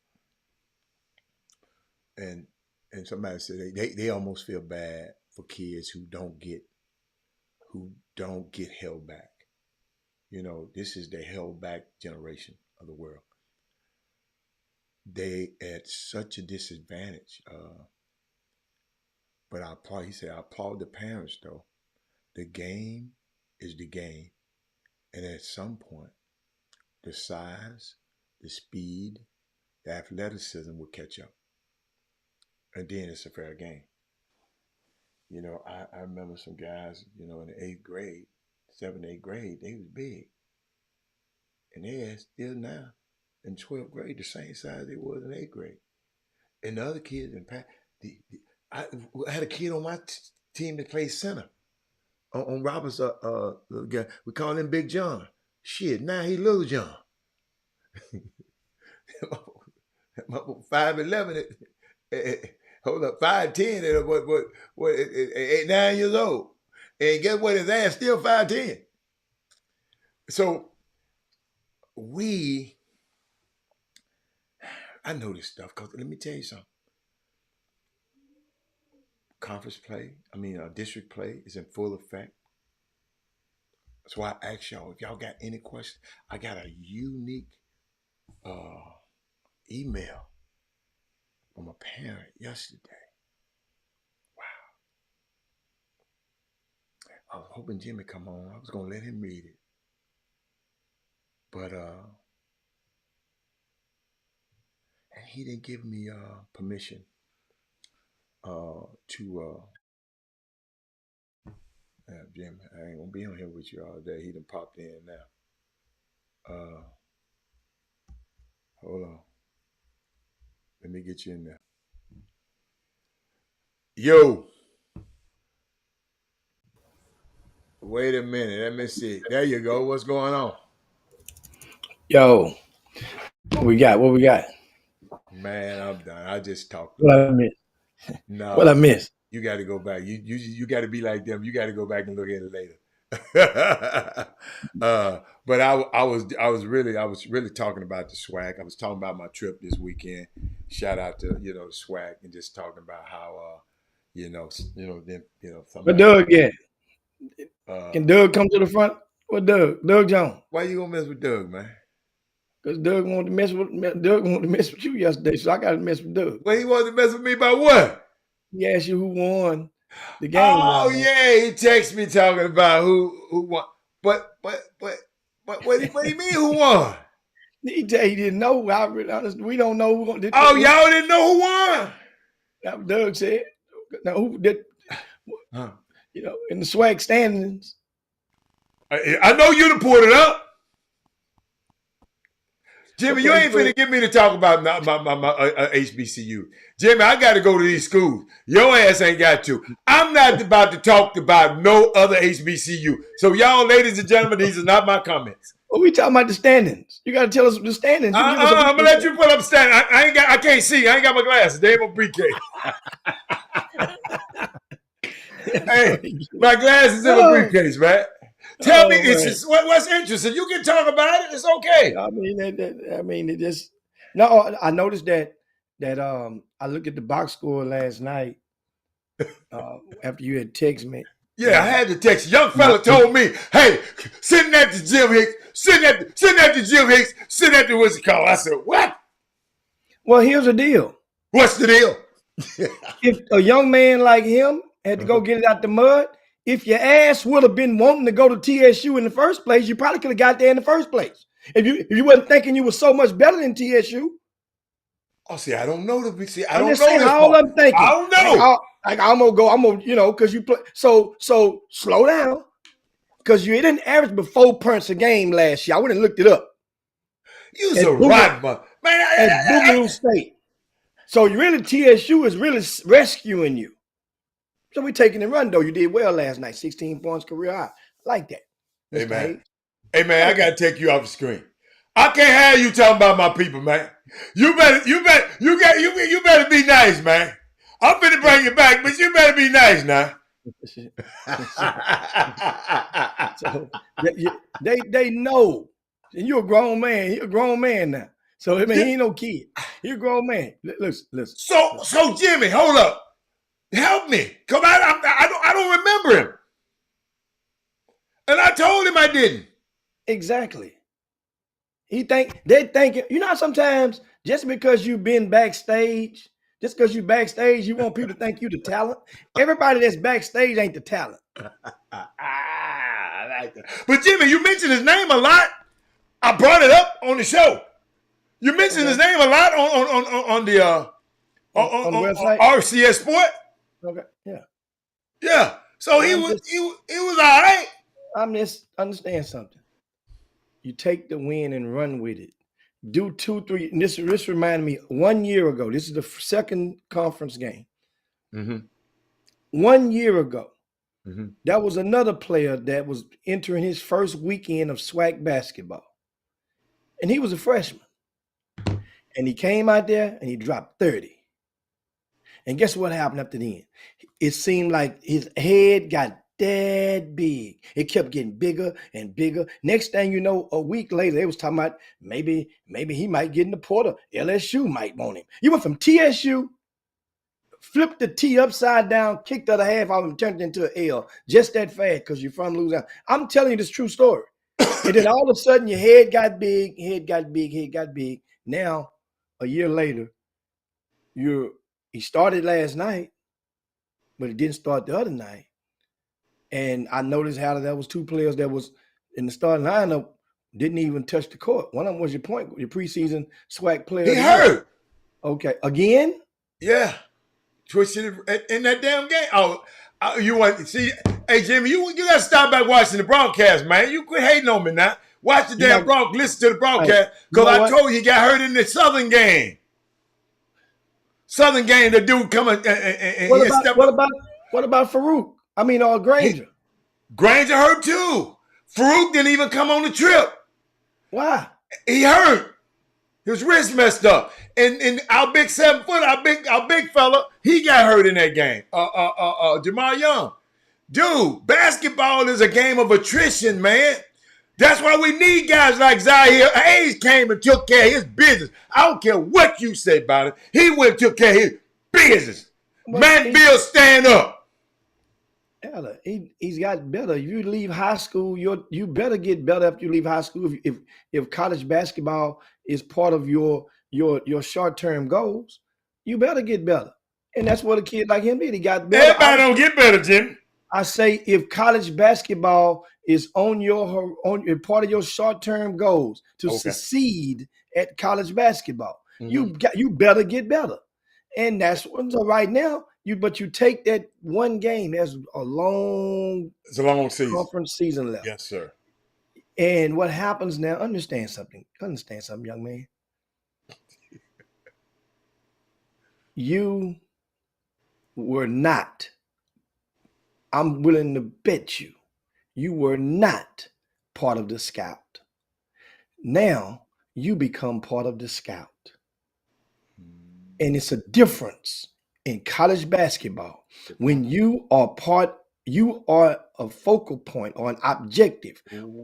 And somebody said they almost feel bad for kids who don't get held back. This is the held back generation of the world. They at such a disadvantage. But I applaud the parents though. The game is the game. And at some point, the size, the speed, the athleticism will catch up. And then it's a fair game. I remember some guys, in the 8th grade, 7th, 8th grade, they was big. And they are still now in 12th grade the same size they was in 8th grade. And the other kids I had a kid on my team that played center. On Robert's little guy. We call him Big John. Shit, now he Little John. 5'11", hold up, 5'10", what 8, 9 years old. And guess what? His ass still 5'10". So I know this stuff because let me tell you something. Conference play, district play is in full effect. That's why I ask y'all, if y'all got any questions, I got a unique email from a parent yesterday. Wow. I was hoping Jimmy come on. I was going to let him read it. But and he didn't give me permission to Jim, I ain't gonna be on here with you all day. He done popped in now. Hold on. Let me get you in there. Yo. Wait a minute. Let me see. There you go. What's going on? Yo. What we got? Man, I'm done. I just talked. What I miss? No. What I miss? You got to go back. You got to be like them. You got to go back and look at it later. But I was really talking about the swag. I was talking about my trip this weekend. Shout out to the swag and just talking about how What Doug get? Can Doug come to the front? What Doug? Doug Jones. Why you gonna mess with Doug, man? Because Doug wanted to mess with you yesterday, so I got to mess with Doug. Well, he wanted to mess with me about what? He asked you who won the game. Oh yeah, he texted me talking about who won. But what do you mean who won? He didn't know. We don't know who won. Oh, y'all didn't know who won? That's what Doug said. Now who did? In the swag standings, I know you done pulled it up. Jimmy, you ain't finna get me to talk about my HBCU. Jimmy, I got to go to these schools. Your ass ain't got to. I'm not about to talk about no other HBCU. So y'all, ladies and gentlemen, these are not my comments. Well, we talking about the standings. You got to tell us the standings. I'm gonna let you put up standings. I can't see. I ain't got my glasses. They ain't my briefcase. Hey, my glasses in a briefcase, man. Tell me, it's just, what's interesting. You can talk about it. It's okay. It just no. I noticed that I looked at the box score last night after you had texted me. Yeah, I had to text. Young fella told me, "Hey, sitting at the Jim Hicks, sitting at the Jim Hicks, sitting at the what's it called?" I said, "What?" Well, here's the deal. What's the deal? If a young man like him had to go get it out the mud, if your ass would have been wanting to go to TSU in the first place, you probably could have got there in the first place. If you wasn't thinking you were so much better than TSU. Oh, see, I don't know the see. I don't know how I'm thinking. I don't know. I'm gonna, because you play. So slow down, because you didn't average but 4 points a game last year. I went and looked it up. You was a right man. At Boogaloo State. So you really TSU is really rescuing you. So we taking the run though. You did well last night. 16 points career high. I like that. Hey man, I gotta take you off the screen. I can't have you talking about my people, man. You better be nice, man. I'm finna bring you back, but you better be nice now. So they know. And you're a grown man. You're a grown man now. So I mean, he ain't no kid. You're a grown man. Listen. So Jimmy, hold up. Help me. Cause I don't remember him. And I told him I didn't. Exactly. They think, you know, sometimes just because you've been backstage, you want people to think you the talent. Everybody that's backstage ain't the talent. I like that. But Jimmy, you mentioned his name a lot. I brought it up on the show. You mentioned his name a lot on the website, RCS Sport. Okay. Yeah. Yeah. So he was all right. I'm just understand something. You take the win and run with it. Do 2, 3. And this reminded me 1 year ago. This is the second conference game. Mm-hmm. 1 year ago, mm-hmm. That was another player that was entering his first weekend of SWAC basketball. And he was a freshman. And he came out there and he dropped 30. And guess what happened after the end? It seemed like his head got that big. It kept getting bigger and bigger. Next thing you know, a week later, they was talking about maybe he might get in the portal. LSU might want him. You went from TSU, flipped the T upside down, kicked the other half off and turned it into an L just that fast because you're from Louisiana. I'm telling you this true story. And then all of a sudden your head got big. Now, a year later, he started last night, but he didn't start the other night. And I noticed how there was 2 players that was in the starting lineup didn't even touch the court. One of them was your preseason SWAC player. He hurt. Okay, again? Yeah, twisted it in that damn game. Oh, you want see? Hey Jimmy, you gotta stop back watching the broadcast, man. You quit hating on me now. Watch the damn broadcast. Listen to the broadcast because I told you he got hurt in the Southern game. The dude coming and what about Farouk? I mean, Granger. Granger hurt too. Farouk didn't even come on the trip. Why? He hurt. His wrist messed up. And our big 7 foot, our big fella, he got hurt in that game. Jamal Young. Dude, basketball is a game of attrition, man. That's why we need guys like Zahir Hayes came and took care of his business. I don't care what you say about it. He went and took care of his business. Manville, stand up. He's got better. If you leave high school, you better get better after you leave high school. If college basketball is part of your short-term goals, you better get better. And that's what a kid like him did. He got better. Everybody don't get better, Jimmy. I say if college basketball is on part of your short-term goals to succeed at college basketball, you better get better. And that's what so right now. But you take that one game as a long season. Conference season left. Yes, sir. And what happens now, understand something, young man. You were not, I'm willing to bet you were not part of the scout. Now you become part of the scout. And it's a difference in college basketball. When you are a focal point or an objective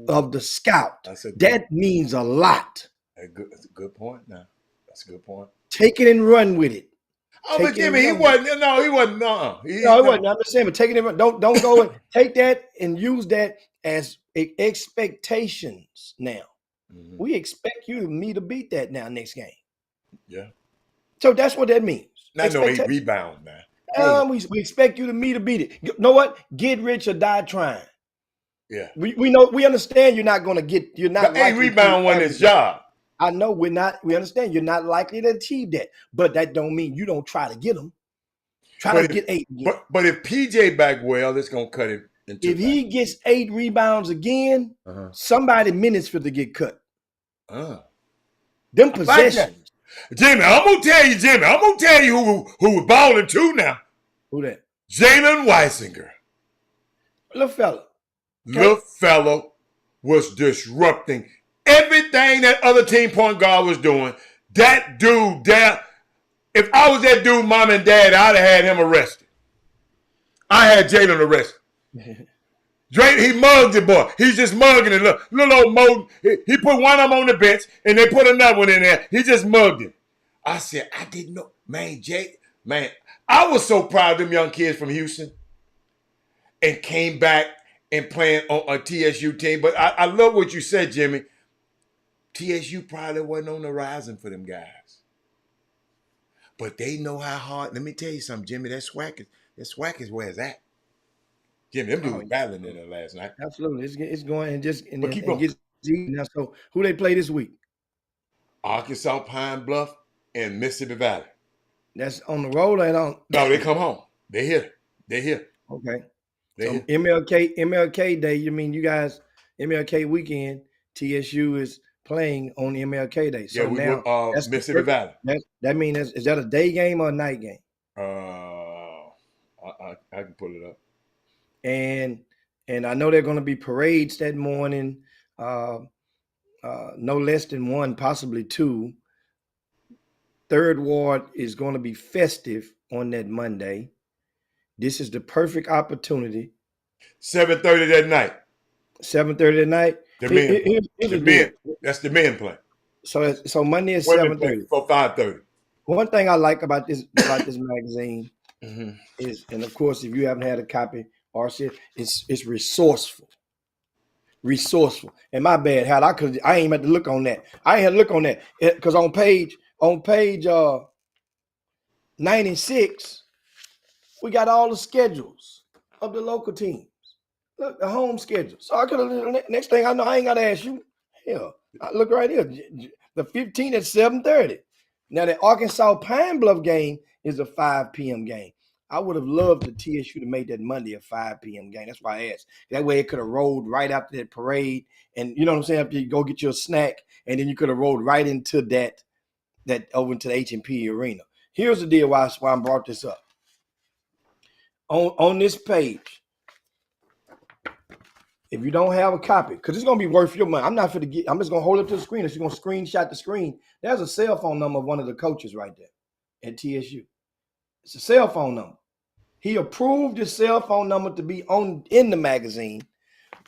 of the scout. That means a lot. That's a good point now. That's a good point. Take it and run with it. Oh, but Jimmy, he wasn't. No, he wasn't. No, he wasn't. I'm just saying, but take it and don't go and take that and use that as expectations now. Mm-hmm. We expect you and me to beat that now next game. Yeah. So that's what that means. Not no 8 rebounds now. We expect you to me to beat it. You know what? Get rich or die trying. Yeah. We know, we understand you're not going to get, you're not. 8 rebound won his job. I know we understand you're not likely to achieve that, but that don't mean you don't try to get them. Try to get 8 again. But if PJ back well, it's going to cut him in 2 If he gets 8 rebounds again, somebody minutes for to get cut. Them possessions. Jimmy, I'm gonna tell you who was balling too now. Who that? Jalen Weisinger. Little fella was disrupting everything that other team point guard was doing. That dude there, if I was that dude, mom and dad, I'd have had him arrested. I had Jalen arrested. He mugged the boy. He's just mugging it. Little old Mo, he put one of them on the bench, and they put another one in there. He just mugged him. I said, I didn't know. Man, I was so proud of them young kids from Houston and came back and playing on a TSU team. But I love what you said, Jimmy. TSU probably wasn't on the horizon for them guys. But they know how hard. Let me tell you something, Jimmy. That SWAC is where it's at. Jimmy, them dudes were battling in there last night. Absolutely. It's going and just and keep and gets now. So who they play this week? Arkansas, Pine Bluff, and Mississippi Valley. That's on the road and on. No, they come home. They're here. Okay. So MLK Day, you mean you guys, MLK weekend, TSU is playing on MLK Day. So now that's Mississippi Valley. That means, is that a day game or a night game? I can pull it up. And I know there are going to be parades that morning, no less than 1, possibly 2. Third Ward is going to be festive on that Monday. This is the perfect opportunity. 7:30 that night. 7:30 at night. That's the men play. So Monday is 7:30 for 5:30. One thing I like about this magazine is, and of course, if you haven't had a copy, RC, it's resourceful. And my bad, Hal, I ain't had to look on that. I ain't had to look on that because on page 96, we got all the schedules of the local teams. Look, the home schedule. So I could have, next thing I know, I ain't got to ask you. Hell, I look right here. The 15th at 7:30. Now, the Arkansas Pine Bluff game is a 5 p.m. game. I would have loved the TSU to make that Monday a 5 p.m. game. That's why I asked. That way it could have rolled right after that parade. And you know what I'm saying? After you go get your snack, and then you could have rolled right into that over into the H&P Arena. Here's the deal why I brought this up. On this page, if you don't have a copy, because it's going to be worth your money. I'm just going to hold it to the screen. If you're going to screenshot the screen, there's a cell phone number of one of the coaches right there at TSU. It's a cell phone number. He approved his cell phone number to be in the magazine.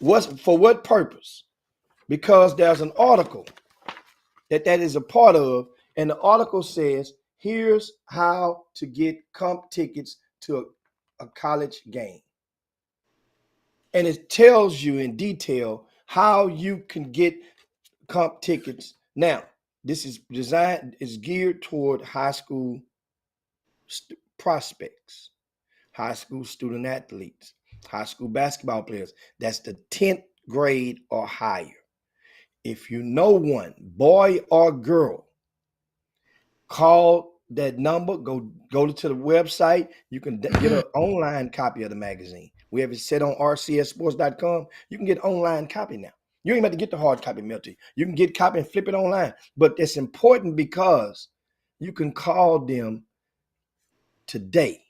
For what purpose? Because there's an article that is a part of, and the article says, here's how to get comp tickets to a college game. And it tells you in detail how you can get comp tickets. Now, this is geared toward high school prospects, high school student athletes, high school basketball players. That's the 10th grade or higher. If you know one, boy or girl, call that number, go to the website. You can get an online copy of the magazine. We have it set on rcsports.com. You can get an online copy now. You ain't about to get the hard copy mailed to you. You can get copy and flip it online. But it's important because you can call them today.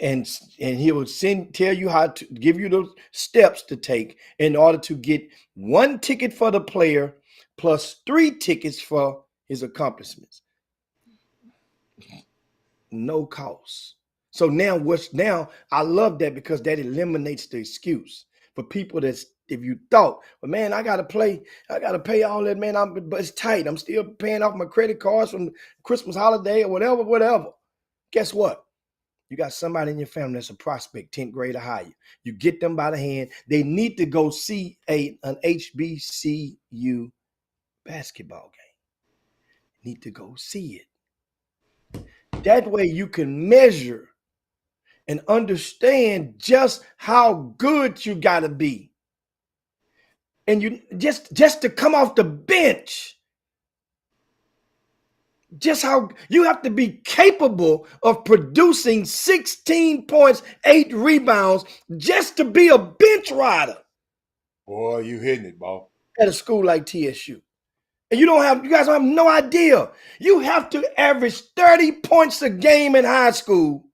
And he will tell you how to give you the steps to take in order to get 1 ticket for the player plus 3 tickets for his accomplishments. No cost. So now I love that because that eliminates the excuse for people that's if you thought, well, man, I gotta pay all that, man. But it's tight. I'm still paying off my credit cards from Christmas holiday or whatever. Guess what? You got somebody in your family that's a prospect, 10th grade or higher. You get them by the hand. They need to go see an HBCU basketball game. Need to go see it. That way you can measure and understand just how good you got to be. And you just to come off the bench, just how you have to be capable of producing 16 points, 8 rebounds just to be a bench rider. Boy, you hitting it, ball. At a school like TSU. And you guys don't have no idea. You have to average 30 points a game in high school.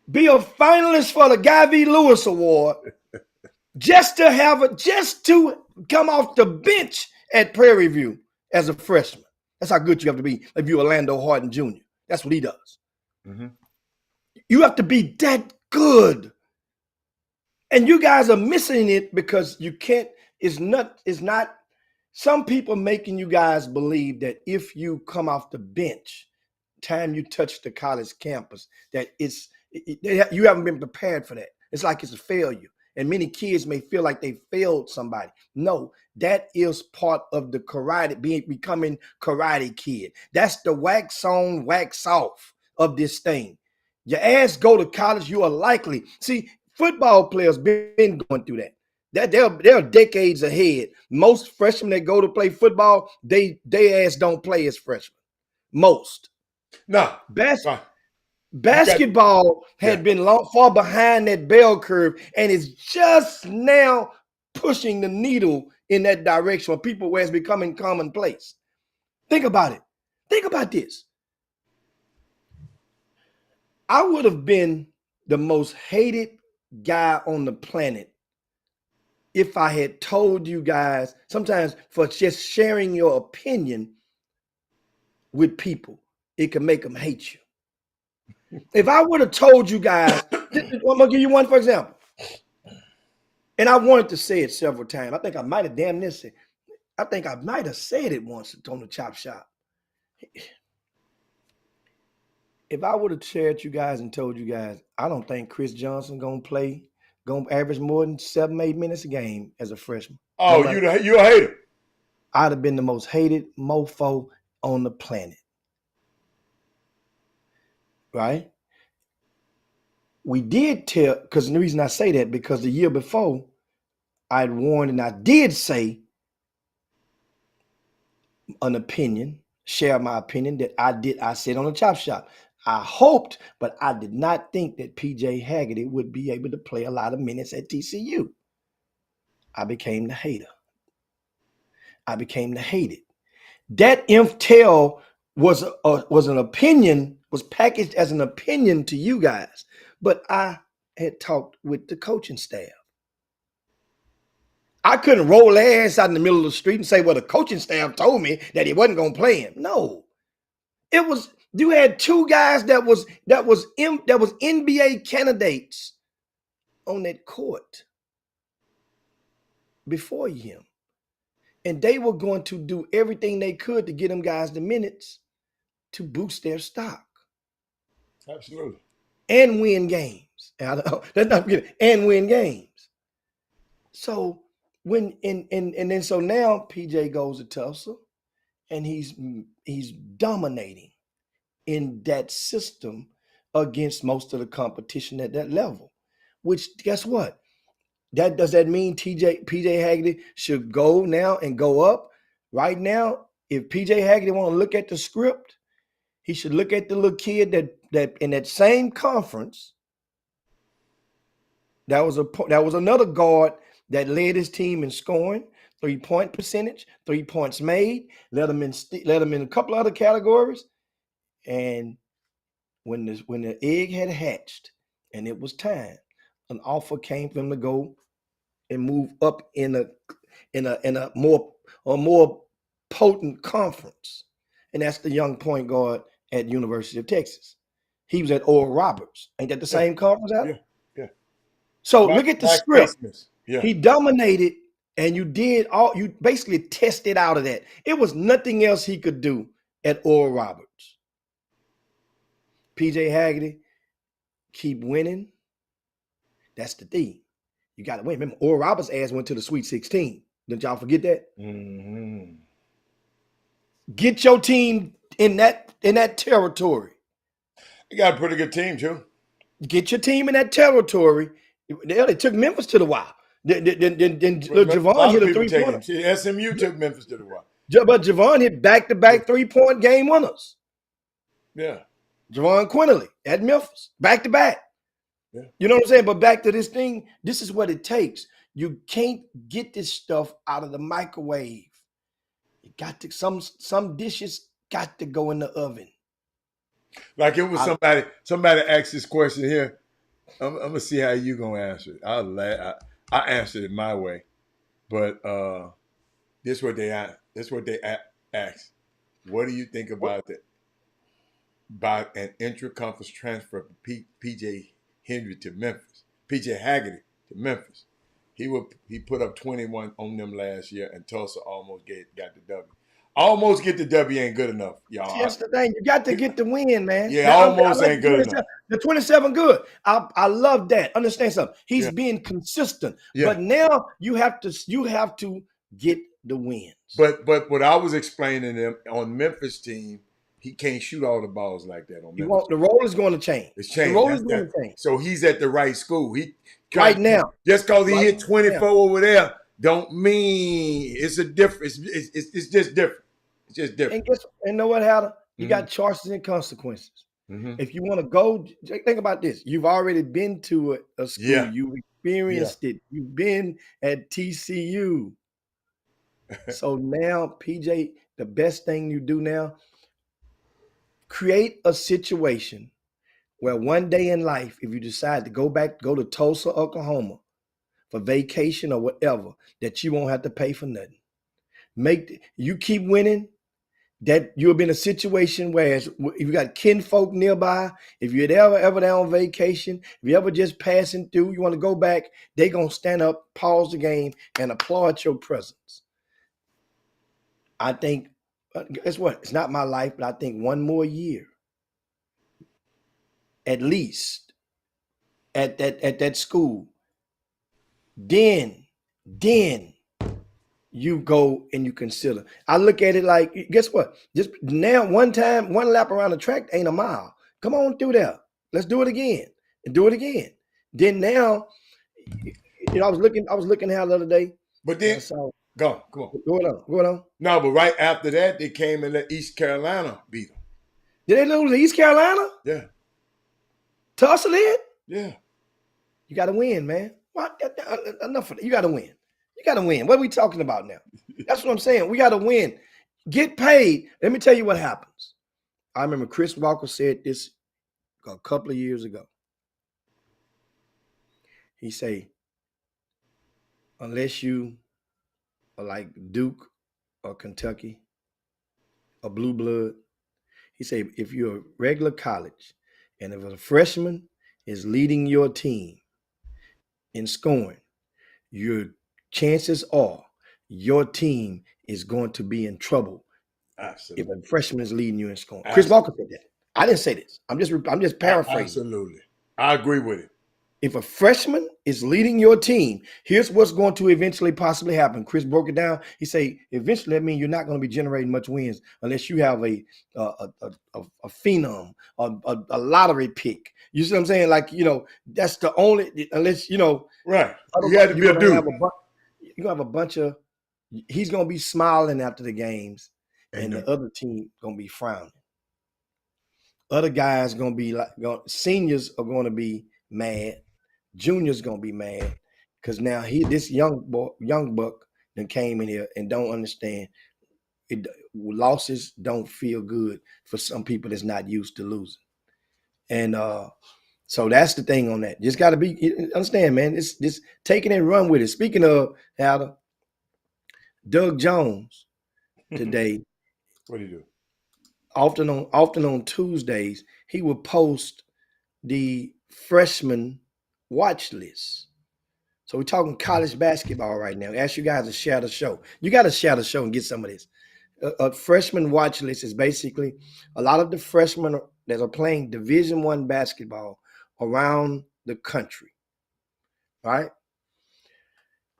Be a finalist for the Guy V. Lewis Award just to come off the bench at Prairie View as a freshman. That's how good you have to be if you're Orlando Harden Jr. That's what he does. Mm-hmm. You have to be that good. And you guys are missing it because you can't, it's not, some people making you guys believe that if you come off the bench, time you touch the college campus, that you haven't been prepared for that. It's like it's a failure. And many kids may feel like they failed somebody. No, that is part of the becoming Karate Kid. That's the wax on, wax off of this thing. Your ass go to college, you are likely. See, football players been going through that. They're decades ahead. Most freshmen that go to play football, they ass don't play as freshmen. Most. No. Basketball had been far behind that bell curve and is just now pushing the needle in that direction where it's becoming commonplace. Think about it. Think about this. I would have been the most hated guy on the planet if I had told you guys, sometimes for just sharing your opinion with people, it can make them hate you. If I would have told you guys, I'm going to give you one for example. And I wanted to say it several times. I think I might have said it once on the Chop Shop. If I would have shared you guys and told you guys, I don't think Chris Johnson going to average more than 7-8 minutes a game as a freshman. Oh, you a hater. I'd have been the most hated mofo on the planet. Right? We did tell, because the reason I say that, because the year before, I'd warned and I did say an opinion, share my opinion that I said on the Chop Shop. I hoped, but I did not think that PJ Haggerty would be able to play a lot of minutes at TCU. I became the hater. I became the hated. That intel was an opinion, was packaged as an opinion to you guys, but I had talked with the coaching staff. I couldn't roll their ass out in the middle of the street and say, well, the coaching staff told me that he wasn't going to play him. No, you had 2 guys that was NBA candidates on that court before him. And they were going to do everything they could to get them guys the minutes to boost their stock. Absolutely. And win games. And win games. So so now PJ goes to Tulsa and he's dominating in that system against most of the competition at that level. Which, guess what? Does that mean PJ Haggerty should go now and go up? Right now, if PJ Haggerty want to look at the script, he should look at the little kid that in that same conference That was another guard that led his team in scoring, 3-point percentage, 3 points made, led them in a couple other categories. And when the egg had hatched and it was time, an offer came for him to go and move up in a more potent conference, and that's the young point guard at University of Texas. He was at Oral Roberts. Ain't that the Yeah, same conference, Adam? yeah, yeah. So look at the Max script. Christmas. Yeah. He dominated, and you basically tested out of that. It was nothing else he could do at Oral Roberts. PJ Haggerty, keep winning. That's the thing. You got to win. Remember, Oral Roberts' ass went to the Sweet 16. Didn't y'all forget that? Mm-hmm. Get your team in that territory. You got a pretty good team too. Get your team in that territory. They took Memphis to the wire. Then Javon hit a 3-pointer. SMU took Memphis to the wire. But Javon hit back-to-back 3-point game winners. Yeah. Javon Quinterly at Memphis, back-to-back. Yeah. You know what I'm saying? But back to this thing, this is what it takes. You can't get this stuff out of the microwave. You got to some dishes got to go in the oven. Like it was somebody asked this question here. I'm gonna see how you gonna answer it. I answered it my way, but this what they asked. What do you think about an intra-conference transfer from PJ Henry to Memphis? PJ Haggerty to Memphis. He put up 21 on them last year, and Tulsa almost got the W. Almost get the W ain't good enough, y'all. See, that's the thing. You got to get the win, man. Yeah, almost ain't good enough. The 27 good. I love that. Understand something. He's being consistent. Yeah. But now you have to get the wins. But what I was explaining to them on Memphis team, he can't shoot all the balls like that on Memphis. The role is going to change. It's changed. The role is going to change. So he's at the right school. Right now. Just because he hit 24 over there, don't mean it's a difference. It's just different. It's just different. And you know what, Hatter? You got choices and consequences. Mm-hmm. If you want to go, think about this. You've already been to a school. Yeah. You've experienced it. You've been at TCU. So now, PJ, the best thing you do now, create a situation where one day in life, if you decide to go to Tulsa, Oklahoma for vacation or whatever, that you won't have to pay for nothing. You keep winning, that you'll be in a situation where if you got kinfolk nearby, if you're ever there on vacation, if you're ever just passing through, you want to go back, they're going to stand up, pause the game, and applaud your presence. I think, guess what? It's not my life, but I think one more year, at least, at that school, then you go and you consider. I look at it like, guess what? Just now, one lap around the track ain't a mile. Come on through there. Let's do it again and do it again. Then now, I was looking how the other day. But then, come on. Go on. No, but right after that, they came and let East Carolina beat them. Did they lose to East Carolina? Yeah. Tulsa did? Yeah. You got to win, man. What? Enough of that. You got to win. You got to win. What are we talking about now? That's what I'm saying. We got to win. Get paid. Let me tell you what happens. I remember Chris Walker said this a couple of years ago. He say, unless you are like Duke or Kentucky or Blue Blood, he say, if you're a regular college and if a freshman is leading your team in scoring, your chances are your team is going to be in trouble. Absolutely. If a freshman is leading you in scoring. Absolutely. Chris Walker said that. I didn't say this. I'm just paraphrasing. Absolutely. I agree with it. If a freshman is leading your team, here's what's going to eventually possibly happen. Chris broke it down. He said, eventually that means you're not going to be generating much wins unless you have a phenom, a lottery pick. You see what I'm saying? Like, that's the only, unless, Right. You had to be a dude. You're going to have a bunch of, he's going to be smiling after the games and the other team going to be frowning. Other guys going to be seniors are going to be mad. Junior's gonna be mad because now this young buck that came in here and don't understand it. Losses don't feel good for some people that's not used to losing, and so that's the thing on that. Just got to be understand, man. It's just take it and run with it. Speaking of Adam, Doug Jones today, What do you do? often on Tuesdays, he would post the freshman watch list. So we're talking college basketball right now. Ask you guys to share the show. You got to share the show and get some of this. A freshman watch list is basically a lot of the freshmen that are playing Division I basketball around the country, right?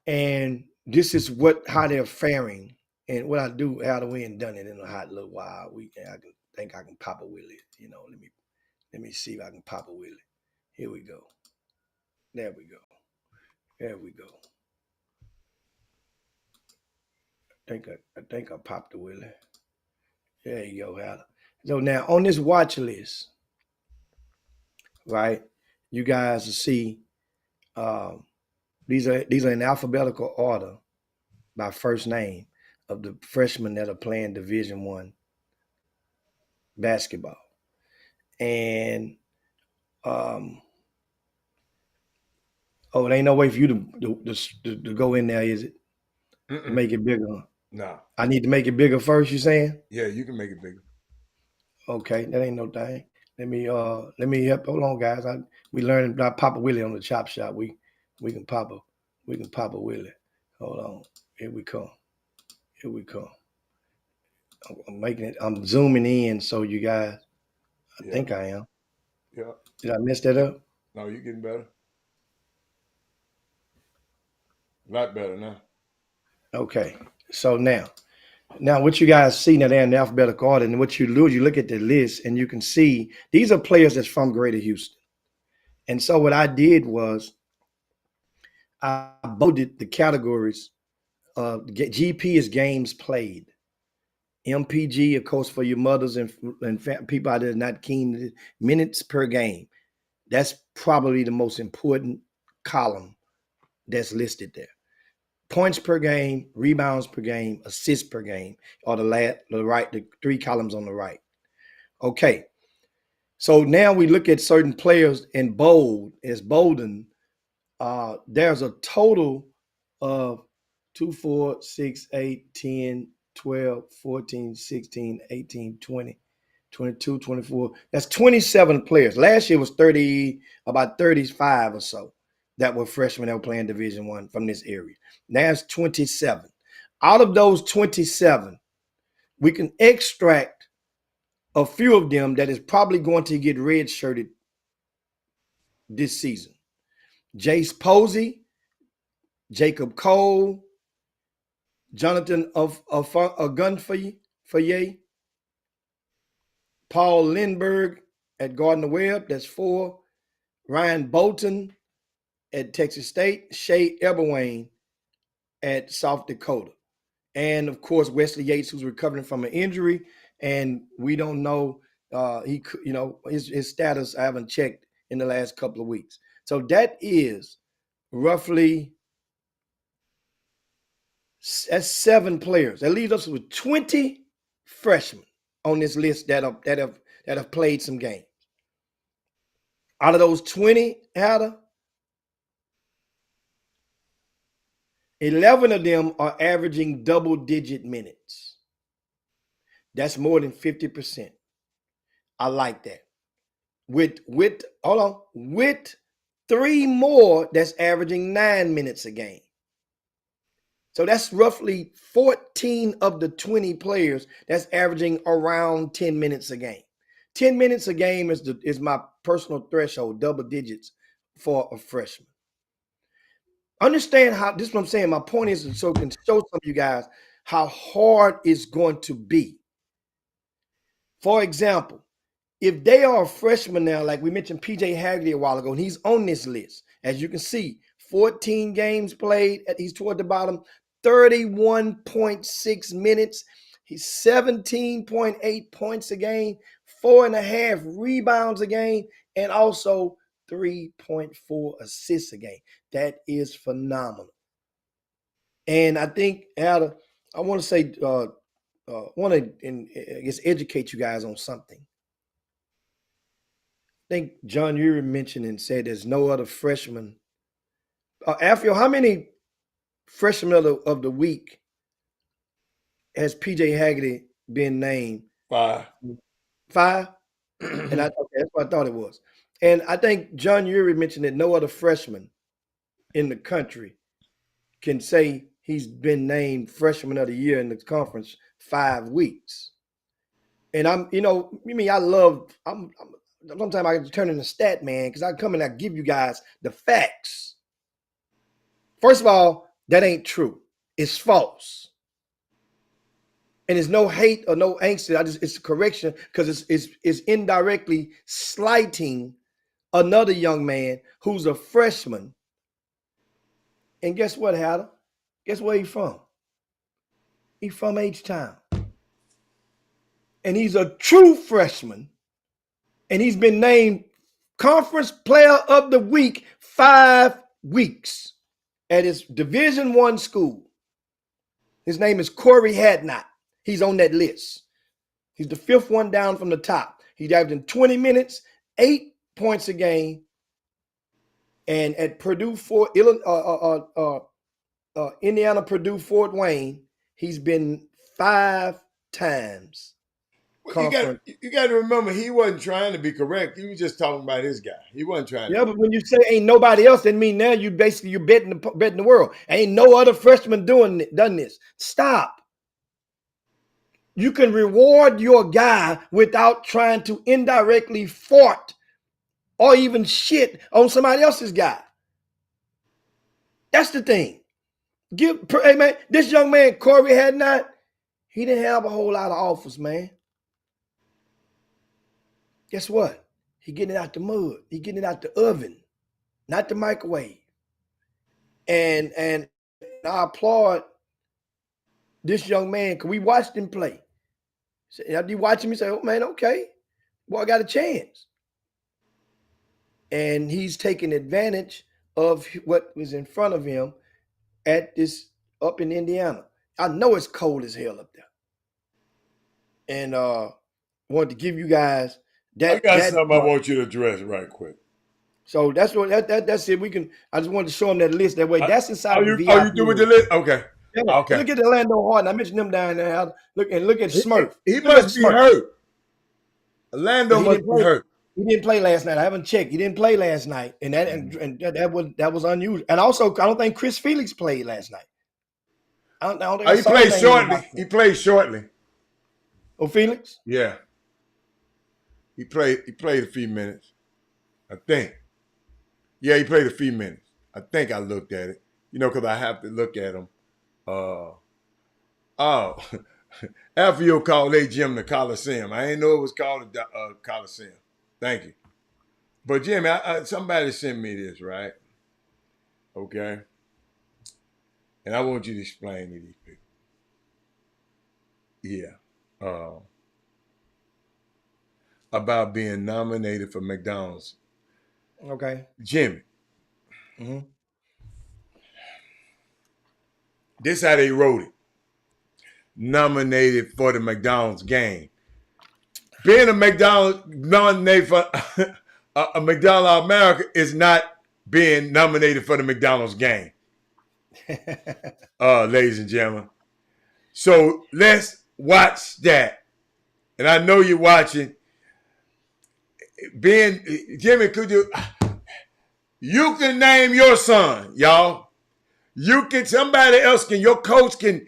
And this is how they're faring. And what I do, Adam, we ain't done it in a hot little while. I can pop a willie. Let me see if I can pop a willie. Here we go. There we go. There we go. I think I popped the willie. There you go, Adam. So now on this watch list, right? You guys will see these are in alphabetical order by first name of the freshmen that are playing Division I basketball. And it ain't no way for you to go in there, is it? To make it bigger. No. I need to make it bigger first, you saying? Yeah, you can make it bigger. Okay, that ain't no thing. Let me help. Hold on, guys. We learning about Papa Willie on the Chop Shop. We can pop a Willie. Hold on. Here we come. Here we come. I'm making it. I'm zooming in so you guys. I think I am. Yeah. Did I mess that up? No, you're getting better. A lot better now. Okay. So now what you guys see now, they're in alphabetical order, and what you do is you look at the list and you can see these are players that's from Greater Houston. And so what I did was I bolded the categories. GP is games played. MPG, of course, for your mothers and people out there not keen, minutes per game. That's probably the most important column that's listed there. Points per game, rebounds per game, assists per game, or the three columns on the right. Okay. So now we look at certain players in bold, as Bolden. There's a total of 2, 4, 6, 8, 10, 12, 14, 16, 18, 20, 22, 24. That's 27 players. Last year was about 35 or so that were freshmen that were playing Division I from this area. Now it's 27. Out of those 27, we can extract a few of them that is probably going to get redshirted this season. Jace Posey, Jacob Cole, Jonathan Ogunfoye, Paul Lindbergh at Gardner Webb, that's 4. Ryan Bolton at Texas State, Shea Eberwayne at South Dakota. And of course, Wesley Yates, who's recovering from an injury. And we don't know his status. I haven't checked in the last couple of weeks. So that is roughly that's 7 players. That leaves us with 20 freshmen on this list that have played some games. Out of those 20, 11 of them are averaging double-digit minutes. That's more than 50%. I like that. With 3 more that's averaging 9 minutes a game. So that's roughly 14 of the 20 players that's averaging around 10 minutes a game. 10 minutes a game is my personal threshold, double digits for a freshman. Understand how, this is what I'm saying. My point is so I can show some of you guys how hard it's going to be. For example, if they are a freshman now, like we mentioned PJ Haggerty a while ago, and he's on this list, as you can see, 14 games played, he's toward the bottom, 31.6 minutes. He's 17.8 points a game, 4.5 rebounds a game, and also 3.4 assists a game. That is phenomenal. And I think, Adam, I want to say, want to, I guess, educate you guys on something. I think John Uri mentioned and said there's no other freshman. Alfio, how many freshmen of the week has PJ Haggerty been named? 5. 5? And okay, that's what I thought it was. And I think John Uri mentioned that no other freshman in the country can say he's been named freshman of the year in the conference 5 weeks. And I'm, I love, sometimes I turn into stat man because I come and I give you guys the facts. First of all, that ain't true. It's false. And there's no hate or no angst. It's a correction because it's indirectly slighting another young man who's a freshman. And guess what, Hatter? Guess where he's from? He's from H-Town. And he's a true freshman. And he's been named Conference Player of the Week 5 weeks at his Division I school. His name is Corey Hadnot. He's on that list. He's the 5th one down from the top. He's averaging 20 minutes, 8 points a game. And at Indiana, Purdue, Fort Wayne, he's been 5 times. You got to remember, he wasn't trying to be correct. He was just talking about his guy. He wasn't trying. Yeah, but when you say ain't nobody else, that mean now you're betting the world. Ain't no other freshman done this. Stop. You can reward your guy without trying to indirectly fart or even shit on somebody else's guy. That's the thing. Hey man, this young man, Corey Hadnot, he didn't have a whole lot of offers, man. Guess what? He getting it out the mud. He getting it out the oven, not the microwave. And I applaud this young man because we watched him play. So after you watch him, you say, oh man, okay. Boy, I got a chance. And he's taking advantage of what was in front of him at this up in Indiana. I know it's cold as hell up there. And wanted to give you guys that. I got something I want you to address right quick. So that's what that's it. I just wanted to show them that list. That way, that's inside the VIP. Are you doing the list? Okay. Yeah. Okay. Look at Orlando Harden. I mentioned them down there. Look at Smurf. He must be hurt. Orlando must be hurt. He didn't play last night. I haven't checked. He didn't play last night, and that was unusual. And also, I don't think Chris Felix played last night. I don't think he played shortly. He played shortly. Oh, Felix? Yeah. He played a few minutes, I think. Yeah, he played a few minutes. I think I looked at it. Because I have to look at him. Alfio called A Gym the Coliseum. I didn't know it was called a Coliseum. Thank you. But Jimmy, somebody sent me this, right? Okay. And I want you to explain to these people. Yeah. About being nominated for McDonald's. Okay. Jimmy. Mm-hmm. This how they wrote it. Nominated for the McDonald's game. Being a McDonald's nominated for a McDonald's America is not being nominated for the McDonald's game. Ladies and gentlemen. So let's watch that. And I know you're watching. Jimmy, you can name your son, y'all. Somebody else can, your coach can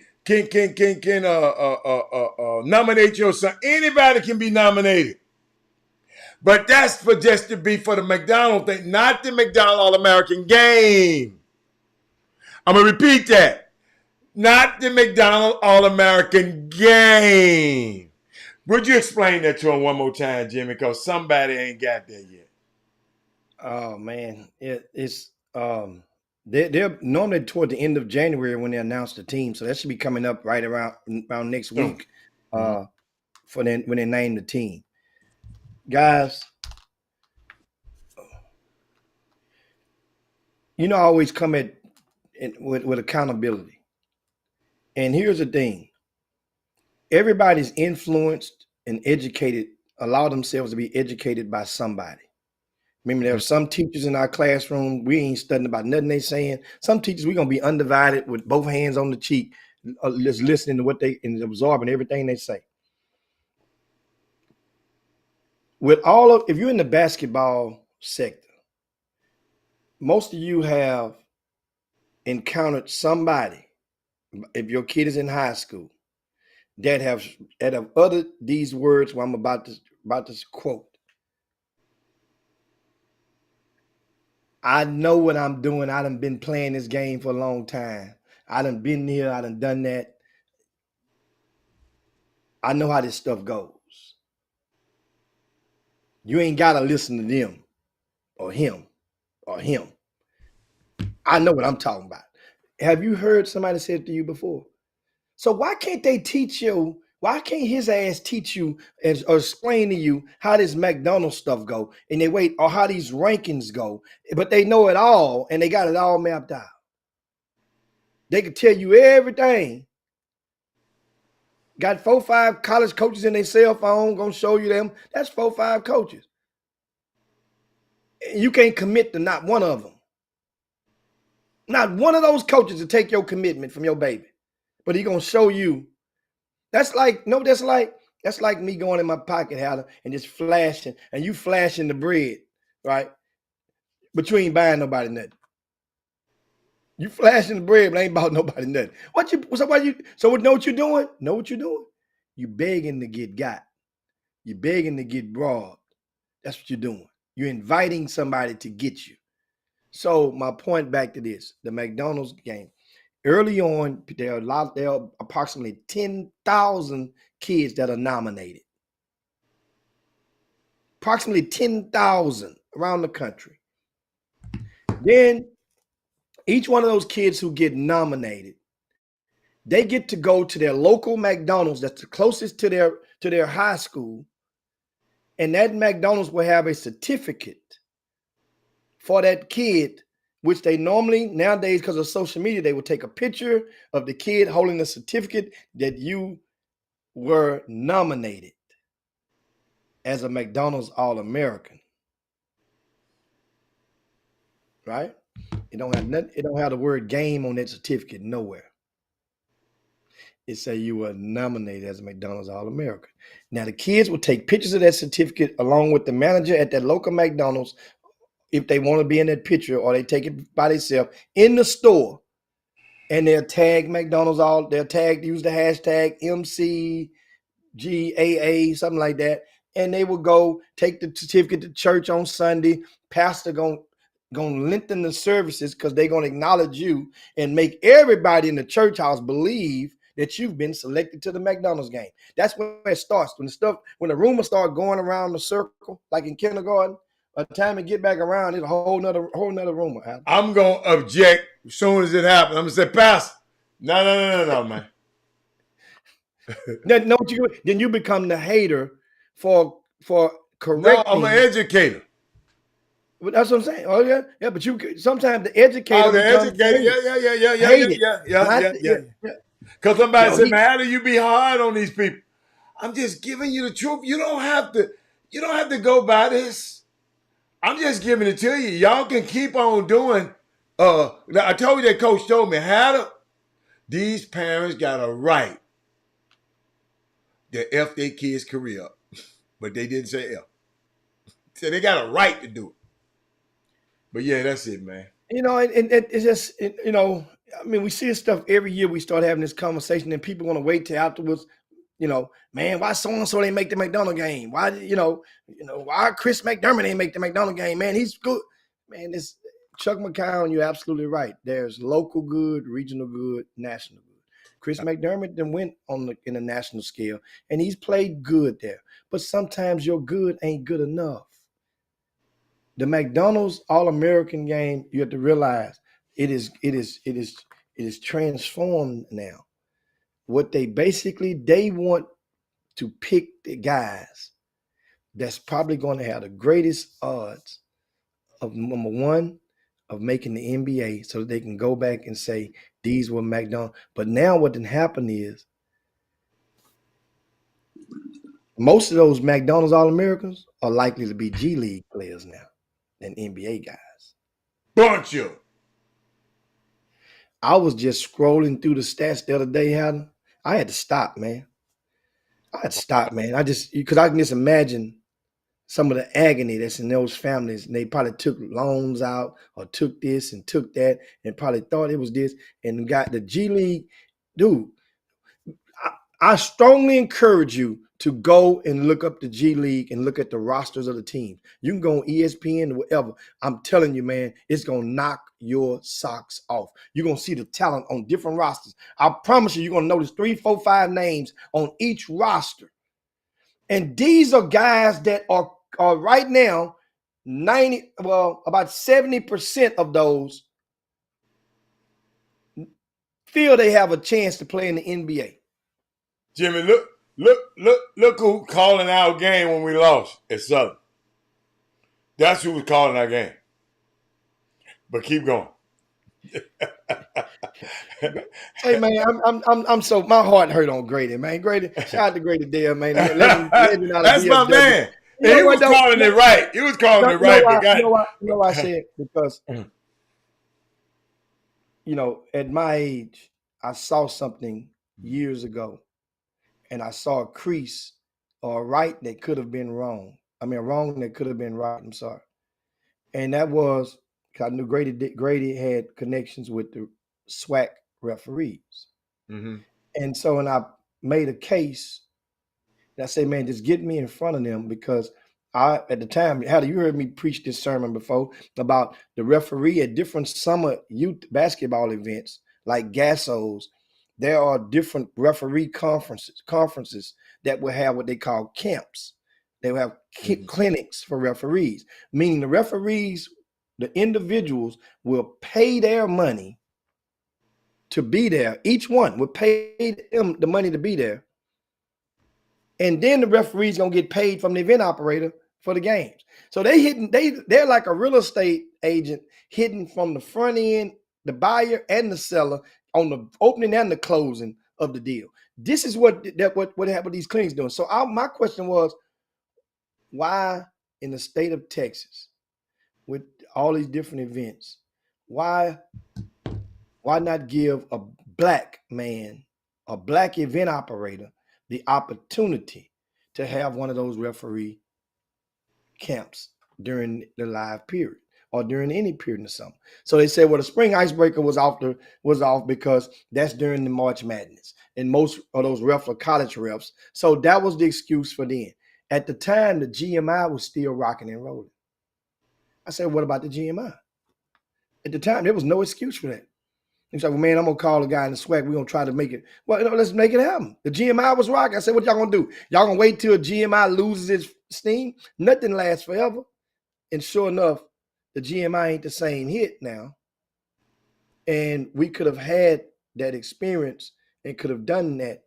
nominate your son. Anybody can be nominated. But that's for the McDonald's thing, not the McDonald's All-American game. I'm going to repeat that. Not the McDonald's All-American game. Would you explain that to him one more time, Jimmy? Because somebody ain't got there yet. Oh, man. It's they're normally toward the end of January when they announce the team. So that should be coming up right around next week when they name the team. Guys, I always come with accountability. And here's the thing: everybody's influenced and educated, allow themselves to be educated by somebody. Remember, there are some teachers in our classroom, we ain't studying about nothing they saying. Some teachers, we're gonna be undivided with both hands on the cheek, just listening to what they and absorbing everything they say. If you're in the basketball sector, most of you have encountered somebody, if your kid is in high school, that have uttered these words I'm about to quote. I know what I'm doing. I done been playing this game for a long time. I done been here. I done done that. I know how this stuff goes. You ain't got to listen to them or him or him. I know what I'm talking about. Have you heard somebody say it to you before? So why can't they teach you? Why can't his ass teach you or explain to you how this McDonald's stuff go and they wait or how these rankings go? But they know it all and they got it all mapped out. They can tell you everything. Got 4-5 college coaches in their cell phone, gonna show you them. That's 4-5 coaches. You can't commit to not one of them. Not one of those coaches to take your commitment from your baby. But he gonna show you. That's like me going in my pocket, Howard, and just flashing, and you flashing the bread, right? But you ain't buying nobody nothing. You flashing the bread, but ain't bought nobody nothing. So know what you're doing? Know what you're doing? You begging to get got. You're begging to get robbed. That's what you're doing. You're inviting somebody to get you. So my point back to this, the McDonald's game. Early there are approximately 10,000 kids that are nominated. Approximately 10,000 around the country. Then each one of those kids who get nominated, they get to go to their local McDonald's that's the closest to their high school, and that McDonald's will have a certificate for that kid, which they normally nowadays, because of social media, they will take a picture of the kid holding the certificate that you were nominated as a McDonald's All-American. Right? It don't have the word game on that certificate nowhere. It say you were nominated as a McDonald's All-American. Now the kids will take pictures of that certificate along with the manager at that local McDonald's if they want to be in that picture, or they take it by themselves in the store, and they'll tag McDonald's they'll use the hashtag MCGAA, something like that, and they will go take the certificate to church on Sunday. Pastor gonna lengthen the services because they're gonna acknowledge you and make everybody in the church house believe that you've been selected to the McDonald's game. That's when it starts. When the rumors start going around the circle, like in kindergarten, by the time it get back around, it's a whole nother rumor. Adam. I'm gonna object as soon as it happens. I'm gonna say, Pastor, no, man. Then you become the hater for No, I'm correcting. an educator. But that's what I'm saying. Oh yeah. But sometimes the educator becomes hated. Yeah. Because somebody said, man, how do you be hard on these people? I'm just giving you the truth. You don't have to go by this. I'm just giving it to you. Y'all can keep on doing. I told you that coach told me, these parents got a right to F their kids' career up. But they didn't say F. So they got a right to do it. But yeah, that's it, man. And it's just, I mean, we see this stuff every year. We start having this conversation, and people want to wait till afterwards. Man, why so and so they make the McDonald game? Why, why Chris McDermott ain't make the McDonald game? Man, he's good. Man, this Chuck McCown, you're absolutely right. There's local good, regional good, national good. Chris McDermott then went in the national scale, and he's played good there. But sometimes your good ain't good enough. The McDonald's All-American game, you have to realize it is transformed now. What they want to pick the guys that's probably going to have the greatest odds of, number one, of making the NBA so that they can go back and say these were McDonald's. But now what did happen is most of those McDonald's All-Americans are likely to be G League players now than NBA guys. Bunch of. I was just scrolling through the stats the other day, Hannah. I had to stop, man. I just because I can just imagine some of the agony that's in those families. And they probably took loans out or took this and took that and probably thought it was this and got the G League. Dude, I strongly encourage you to go and look up the G League and look at the rosters of the teams. You can go on ESPN or whatever. I'm telling you, man, it's going to knock your socks off. You're going to see the talent on different rosters. I promise you, you're going to notice 3, 4, 5 names on each roster. And these are guys that are right now, about 70% of those feel they have a chance to play in the NBA. Jimmy, look who calling our game when we lost at Southern. That's who was calling our game. But keep going. Hey man, I'm so my heart hurt on Grady, man. Grady, shout out to Grady Dale, man. Legend out of That's my DFW. man. He was calling it right. He was calling it right. You know why I say it? Because at my age, I saw something years ago, and I saw a crease or a right that could have been wrong. I mean, wrong that could have been right. I'm sorry, and that was because I knew Grady had connections with the SWAC referees. Mm-hmm. And so when I made a case, I say, man, just get me in front of them because at the time, how you heard me preach this sermon before about the referee at different summer youth basketball events like Gassos. There are different referee conferences that will have what they call camps. They will have clinics for referees, meaning the referees, the individuals will pay their money to be there. Each one would pay them the money to be there. And then the referee's gonna get paid from the event operator for the games. So they're like a real estate agent hidden from the front end, the buyer and the seller on the opening and the closing of the deal. This is what happened these clinics doing. So my question was, why in the state of Texas, with all these different events, why not give a black man, a black event operator, the opportunity to have one of those referee camps during the live period or during any period in the summer? So they said, well, the spring icebreaker was off because that's during the March Madness, and most of those refs are college refs. So that was the excuse for then. At the time, the GMI was still rocking and rolling. I said, what about the GMI? At the time, there was no excuse for that. He's like, well, man, I'm going to call the guy in the SWAC. We're going to try to make it. Well, let's make it happen. The GMI was rocking. I said, what y'all going to do? Y'all going to wait till GMI loses its steam? Nothing lasts forever. And sure enough, the GMI ain't the same hit now. And we could have had that experience and could have done that.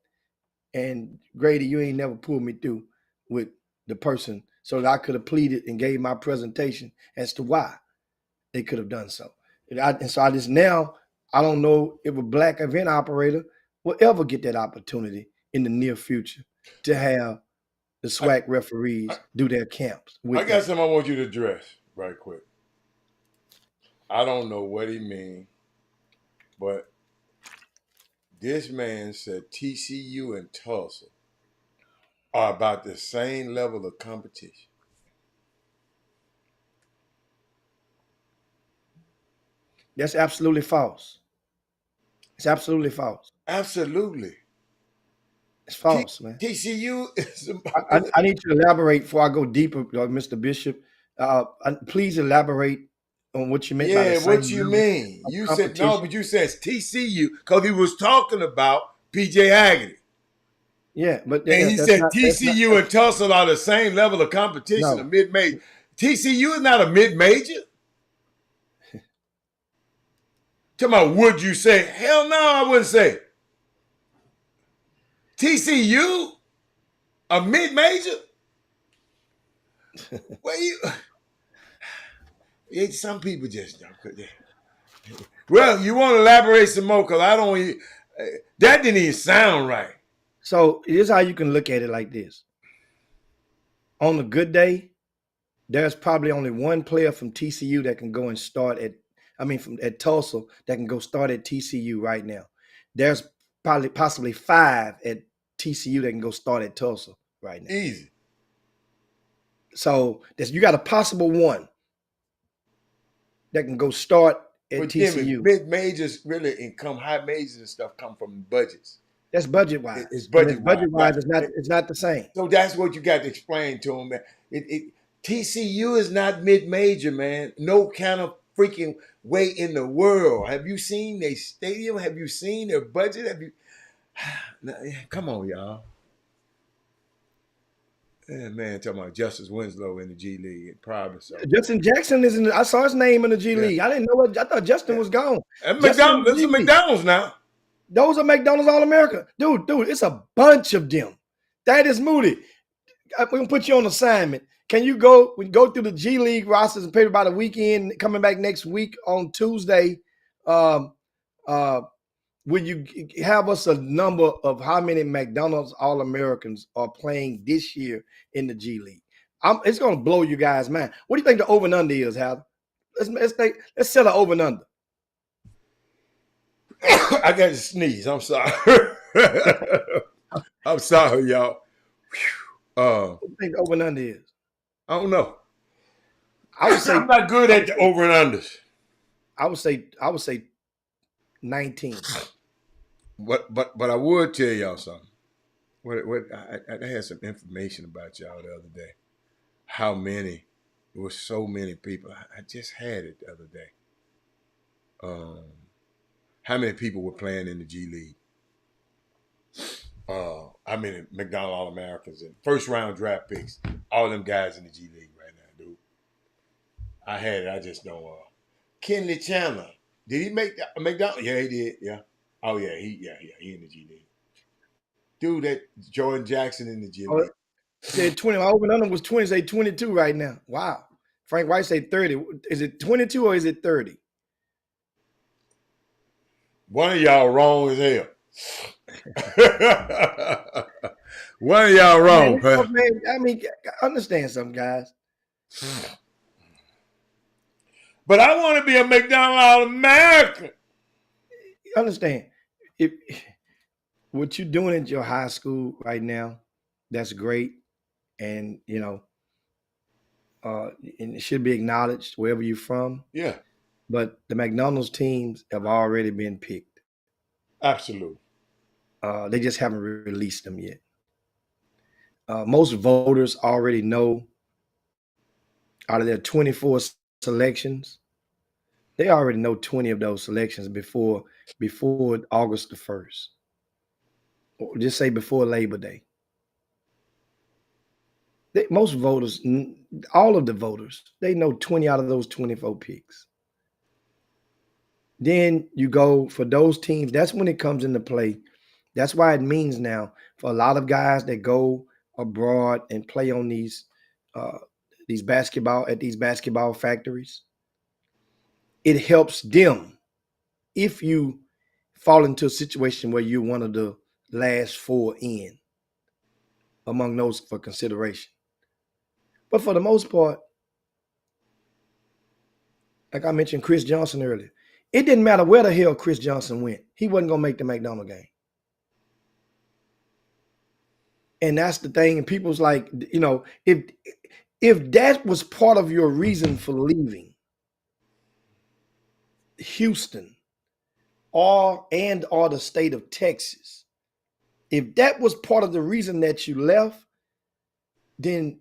And Grady, you ain't never pulled me through with the person so that I could have pleaded and gave my presentation as to why they could have done so. And so I don't know if a black event operator will ever get that opportunity in the near future to have the SWAC referees do their camps. I got something I want you to address right quick. I don't know what he means, but this man said TCU and Tulsa are about the same level of competition. That's absolutely false. It's absolutely false. Absolutely. It's false, man. TCU is I need you to elaborate before I go deeper, Mr. Bishop. Please elaborate on what you meant by the same what you mean? You said no, but you said TCU because he was talking about PJ Haggerty. Yeah, but and he said TCU and Tulsa are the same level of competition, a mid-major. TCU is not a mid-major. Talking about would you say? Hell no, I wouldn't say. TCU, a mid-major? Well, Some people just don't. Well, you want to elaborate some more because I don't. That didn't even sound right. So here's how you can look at it like this. On a good day, there's probably only one player from TCU that can go and start from at Tulsa that can go start at TCU right now. There's probably possibly 5 at TCU that can go start at Tulsa right now. Easy. So you got a possible one that can go start at But TCU. mid majors really high majors and stuff come from budgets. That's budget wise. It's budget wise. Right. It's not the same. So that's what you got to explain to them, man. TCU is not mid major, man. No kind of freaking way in the world. Have you seen their stadium? Have you seen their budget? Have you? Come on, y'all. Yeah, man, talking about Justice Winslow in the G League, probably so. Justin Jackson is in. I saw his name in the G League. I didn't know it. I thought Justin was gone. McDonald's. This is McDonald's now. Those are McDonald's All-America. Dude, it's a bunch of them. That is Moody. We're gonna put you on assignment. Can you go through the G League rosters and pay by the weekend, coming back next week on Tuesday? Will you have us a number of how many McDonald's All-Americans are playing this year in the G League? It's going to blow you guys' mind. What do you think the over and under is, Hal? Let's set an over and under. I got to sneeze. I'm sorry. I'm sorry, y'all. What do you think the over and under is? I don't know. I would say I'm not good at the over and unders. I would say 19. But I would tell y'all something. I had some information about y'all the other day. How many? There were so many people. I just had it the other day. How many people were playing in the G League? McDonald All-Americans and first round draft picks. All them guys in the G League right now, dude. I had it. I just don't. Kenley Chandler. Did he make the McDonald? Yeah, he did. Yeah. Oh yeah, he in the G League. Dude, that Jordan Jackson in the G League. Said 20. My over and under was 20. Say 22 right now. Wow. Frank White said 30. Is it 22 or is it 30? One of y'all wrong as hell. One of y'all wrong, man. I mean, understand something, guys. But I want to be a McDonald All-American. Understand. What you're doing at your high school right now, that's great. And, and it should be acknowledged wherever you're from. Yeah. But the McDonald's teams have already been picked. Absolutely. They just haven't released them yet. Most voters already know out of their 24 selections, they already know 20 of those selections before August the 1st. Or just say before Labor Day. Most voters, all of the voters, they know 20 out of those 24 picks. Then you go for those teams. That's when it comes into play. That's why it means now for a lot of guys that go abroad and play on these basketball factories. It helps them if you fall into a situation where you're one of the last 4 in among those for consideration. But for the most part, like I mentioned Chris Johnson earlier, it didn't matter where the hell Chris Johnson went. He wasn't going to make the McDonald game. And that's the thing. And people's like, if that was part of your reason for leaving Houston or the state of Texas, if that was part of the reason that you left, then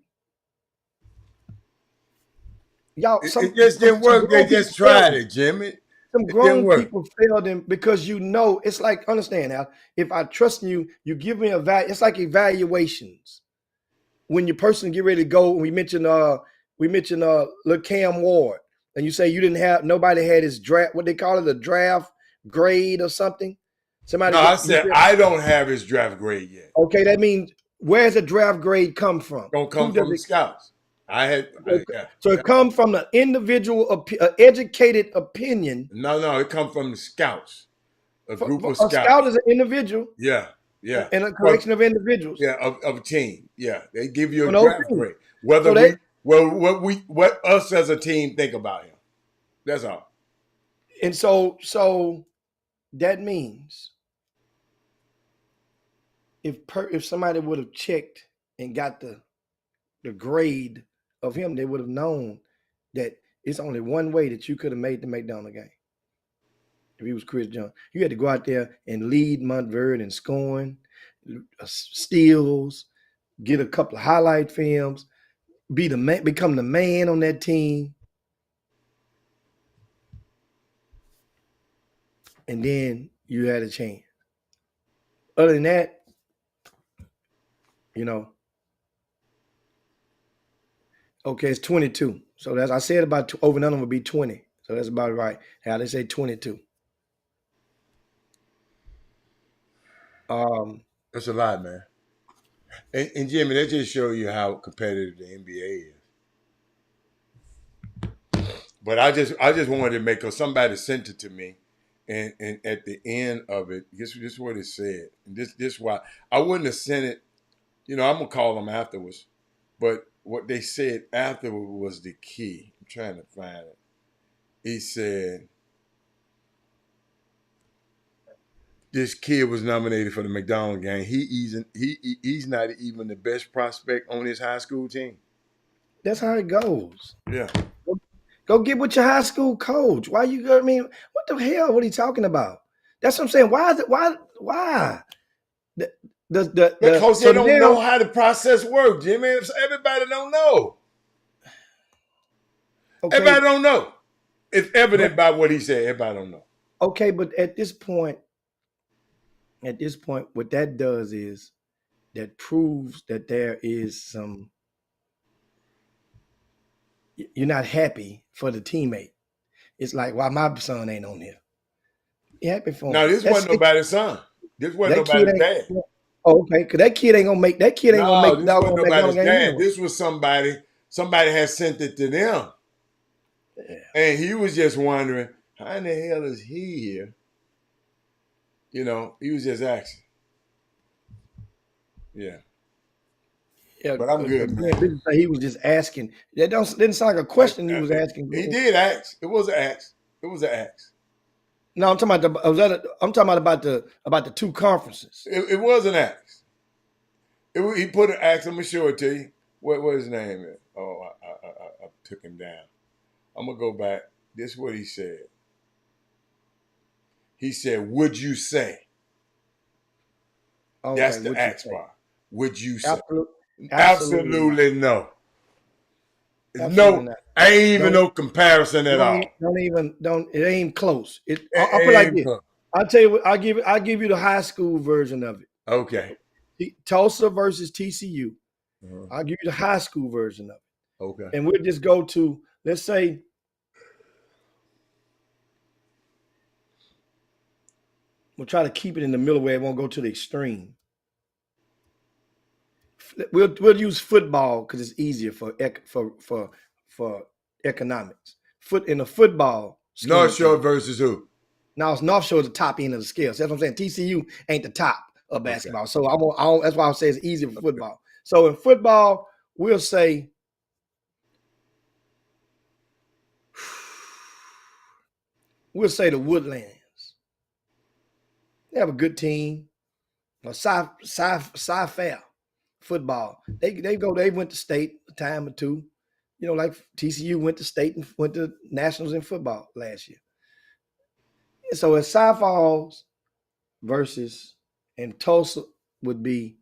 y'all, it just didn't work. They just tried it, Jimmy. Some grown people failed him because it's like, understand now, if I trust you, you give me a value. It's like evaluations. When your person get ready to go, we mentioned little Cam Ward, and you say nobody had his draft, what they call it, a draft grade or something. I said I don't have his draft grade yet. Okay, that means where's the draft grade come from? Don't come from the scouts. Yeah. So it comes from the individual, educated opinion. No, it comes from the scouts, a group of A scout scouts. is an individual Yeah, yeah. and a But collection of individuals yeah, of a team. Yeah, they give you a on the whole draft team. grade. Whether So they what us as a team think about him. That's all. and so that means if somebody would have checked and got the grade of him, they would have known that it's only one way that you could have made the McDonald game. If he was Chris Jones, you had to go out there and lead Montverde in scoring, steals, get a couple of highlight films, be the man, become the man on that team, and then you had a chance. Other than that, you know, okay, it's 22. So that's I said about over and under would be 20. So that's about right. How they say 22. That's a lot, man. And Jimmy, that just show you how competitive the NBA is. But I just wanted to make because somebody sent it to me, and at the end of it, this is what it said. And this why I wouldn't have sent it. I'm gonna call them afterwards, but what they said afterward was the key. I'm trying to find it. He said this kid was nominated for the McDonald game. He's not even the best prospect on his high school team. That's how it goes. Yeah. Go get with your high school coach. Why you go? I mean, what the hell? What are you talking about? That's what I'm saying. Why is it? Why? Because So they don't know now, how the process works, Jimmy. Everybody don't know. okay, Everybody don't know. It's evident but by what he said. Everybody don't know. okay, but at this point, what that does is that proves that there is some. You're not happy for the teammate. It's like why my son ain't on here. You happy for No, him? this wasn't nobody's son. This wasn't That kid nobody's ain't. dad. Oh, okay, because that kid ain't gonna make. That kid ain't gonna No, make the this wasn't doggone McDonald nobody's game dad. anyway. This was somebody. Somebody had sent it to them, Yeah. and he was just wondering how in the hell is he here? He was just asking. Yeah, Yeah, but I'm good, again, man. he was just asking. That didn't sound like a question he was asking. He did ask. It was an ask. It was an ask. No, I'm talking about I'm talking about the two conferences. It was an ask. He put an ask. I'm gonna show it to you. What his name is? Oh, I took him down. I'm gonna go back. This is what he said. He said, "Would you say?" Okay, That's the ask part. Would you say? Absolutely no. Absolutely No, not. ain't even Don't no comparison at all. don't it ain't close. I'll put it like Ain't this. close. I'll tell you what, I'll give you the high school version of it. Okay. Tulsa versus TCU. Uh-huh. I'll give you the high school version of it. Okay. And we'll just go to, let's say, we'll try to keep it in the middle where it won't go to the extreme. We'll use football because it's easier for economics. In the football scheme North Shore thing. versus who? Now it's North Shore at the top end of the scale. So that's what I'm saying. TCU ain't the top of basketball. Okay. So that's why I say it's easier for football. So in football, we'll say the Woodlands. They have a good team. Sci-Fair football. They went to state a time or two. Like TCU went to state and went to nationals in football last year. So it's Cy Falls versus, and Tulsa would be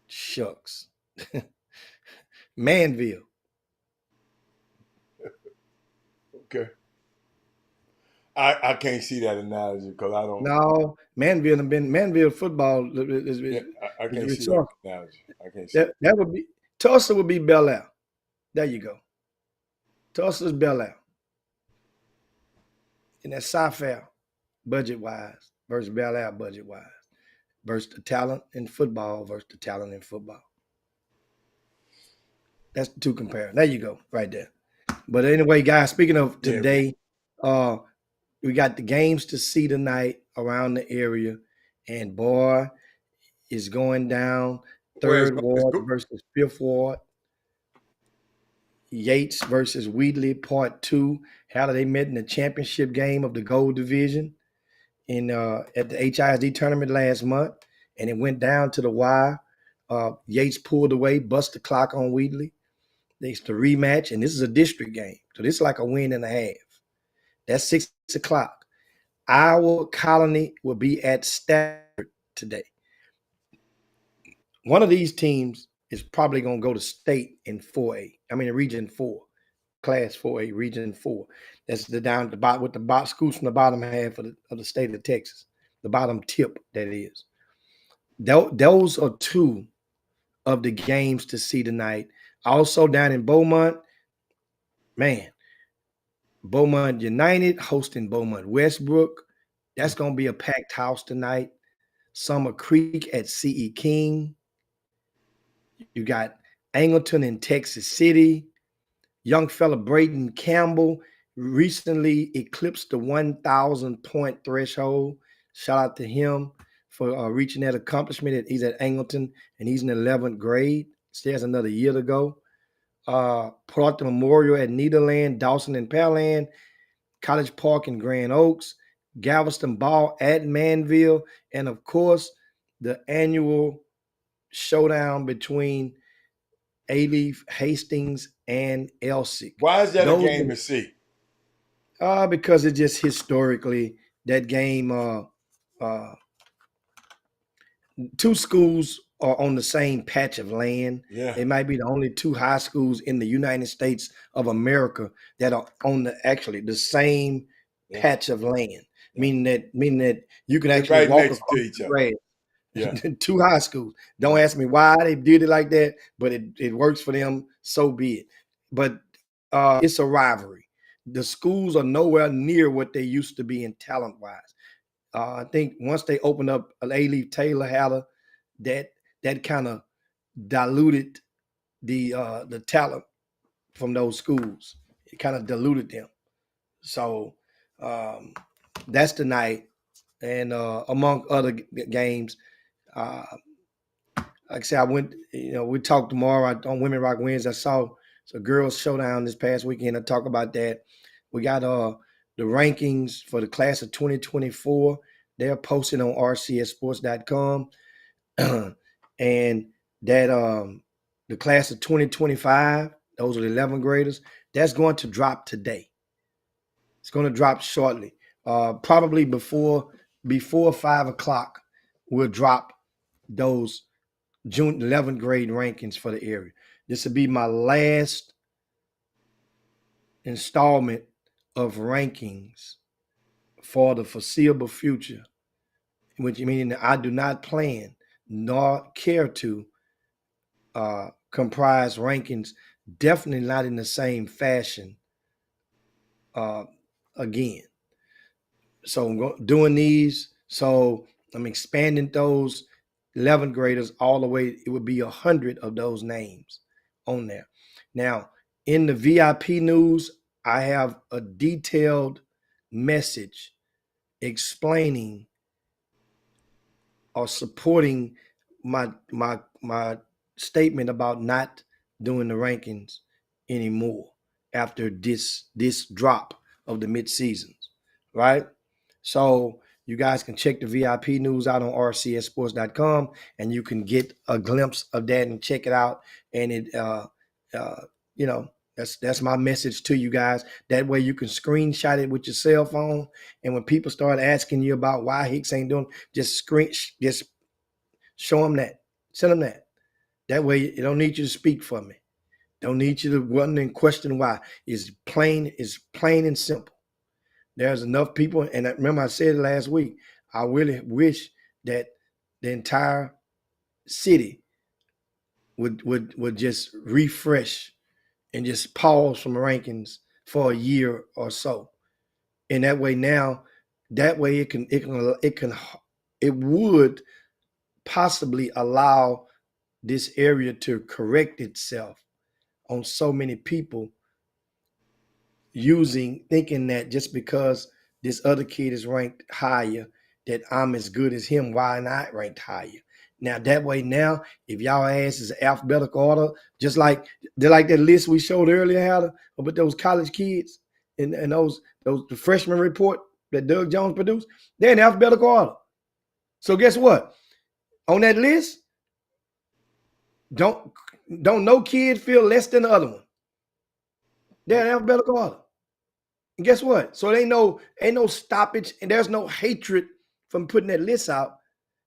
shucks. Manville. Okay. I can't see that analogy because I don't. No, Manville football is I can't see that analogy. I can't see that would be Tulsa would be Bel Air. There you go. Tulsa's Bel Air. And that's Sci-Fair. budget wise versus Bel Air budget wise versus the talent in football versus the talent in football. That's the two comparing. There you go, right there. But anyway, guys, speaking of Yeah. today, uh, we got the games to see tonight around the area, and boy, is going down. Where's Third Ward versus Fifth Ward. Yates versus Wheatley, Part 2. How they met in the championship game of the Gold Division in at the HISD tournament last month, and it went down to the wire. Yates pulled away, bust the clock on Wheatley. It's the rematch, and this is a district game, so this is like a win and a half. That's 6 o'clock. Our Colony will be at Stafford today. One of these teams is probably going to go to state in 4A. I mean, Region 4, Class 4A, Region 4. That's the down the bottom with the schools from the bottom half of the state of Texas, the bottom tip that is. Those are two of the games to see tonight. Also down in Beaumont, man, Beaumont United hosting Beaumont Westbrook. That's going to be a packed house tonight. Summer Creek at C.E. King. You got Angleton in Texas City. Young fella Braden Campbell recently eclipsed the 1,000 point threshold. Shout out to him for reaching that accomplishment. He's at Angleton and he's in the 11th grade. Still has another year to go. Proctor Memorial at Nederland, Dawson and Pearland, College Park in Grand Oaks, Galveston Ball at Manville, and of course, the annual showdown between A-Leaf, Hastings, and Elsik. Why is that a game to see? Because it's just historically that game. Two schools are on the same patch of land. Yeah. They might be the only two high schools in the United States of America that are on the same patch of land. Meaning that you can actually right walk next across to each the other. grass. Yeah. Two high schools. Don't ask me why they did it like that, but it works for them. So be it. But it's a rivalry. The schools are nowhere near what they used to be in talent wise. I think once they opened up A-Leaf Taylor Haller, that kind of diluted the talent from those schools. It kind of diluted them. So that's the night. And among other games, like I said, I went, we talked tomorrow on Women Rock Wednesday. I saw a girls showdown this past weekend. I talk about that. We got the rankings for the class of 2024. They're posted on rcsports.com. And that the class of 2025, those are the 11th graders, that's going to drop today. It's going to drop shortly. Probably before 5 o'clock, we'll drop those June 11th grade rankings for the area. This will be my last installment of rankings for the foreseeable future, which meaning that I do not plan nor care to comprise rankings, definitely not in the same fashion again. So I'm doing these. So I'm expanding those 11th graders all the way. It would be 100 of those names on there. Now, in the VIP news, I have a detailed message explaining or supporting my statement about not doing the rankings anymore after this drop of the mid seasons, right? So you guys can check the VIP news out on rcsports.com and you can get a glimpse of that and check it out. And it, that's my message to you guys. That way you can screenshot it with your cell phone. And when people start asking you about why Hicks ain't doing, just show them that. Send them that. That way you don't need you to speak for me. Don't need you to run and question why. It's plain and simple. There's enough people, and remember I said it last week, I really wish that the entire city would just refresh and just pause from rankings for a year or so. And that way now That way it would possibly allow this area to correct itself on so many people thinking that just because this other kid is ranked higher, that I'm as good as him, why not ranked higher? Now that way, now if y'all ass is alphabetical order, just like that list we showed earlier, how about those college kids and those the freshman report that Doug Jones produced, they're in alphabetical order. So guess what? On that list, don't no kid feel less than the other one. They're in alphabetical order. And guess what? So ain't no stoppage, and there's no hatred from putting that list out.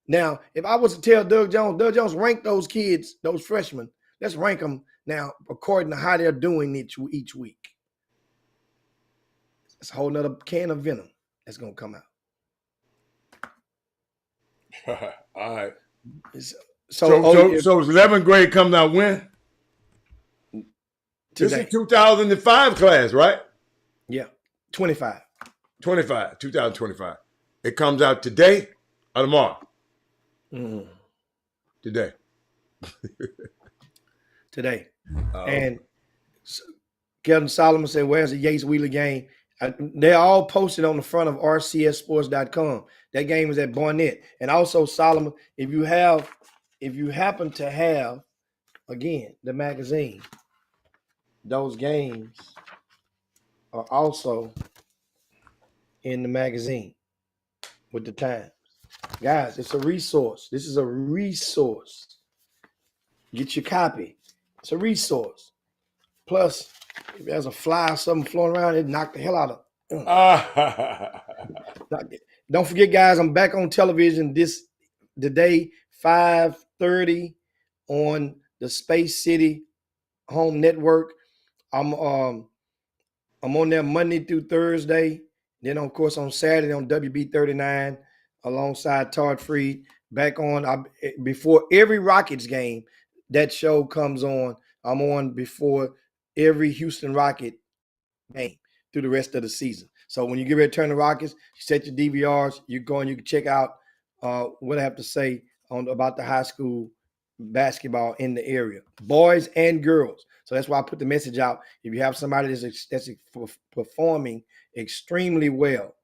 Now, if I was to tell Doug Jones, rank those kids, those freshmen, let's rank them now according to how they're doing each week. It's a whole nother can of venom that's gonna come out. All right. So 11th grade comes out when? Today. This is 2005 class, right? Yeah, 25. 2025. It comes out today or tomorrow? Mm-hmm. Today. Today. And Kevin Solomon said, where's the Yates Wheeler game? They're all posted on the front of rcssports.com. That game was at Barnett. And also, Solomon, if you happen to have, again, the magazine, those games are also in the magazine with the times. Guys, it's a resource. This is a resource. Get your copy. It's a resource. Plus, if there's a fly or something floating around, it knock the hell out of it. Don't forget, guys, I'm back on television today, 5:30 on the Space City Home Network. I'm on there Monday through Thursday. Then, of course, on Saturday on WB39 alongside Todd Freed. Back on before every Rockets game, that show comes on. I'm on before every Houston Rocket game through the rest of the season. So when you get ready to turn the Rockets, you set your DVRs, you can check out what I have to say about the high school basketball in the area, boys and girls. So that's why I put the message out. If you have somebody that's performing extremely well,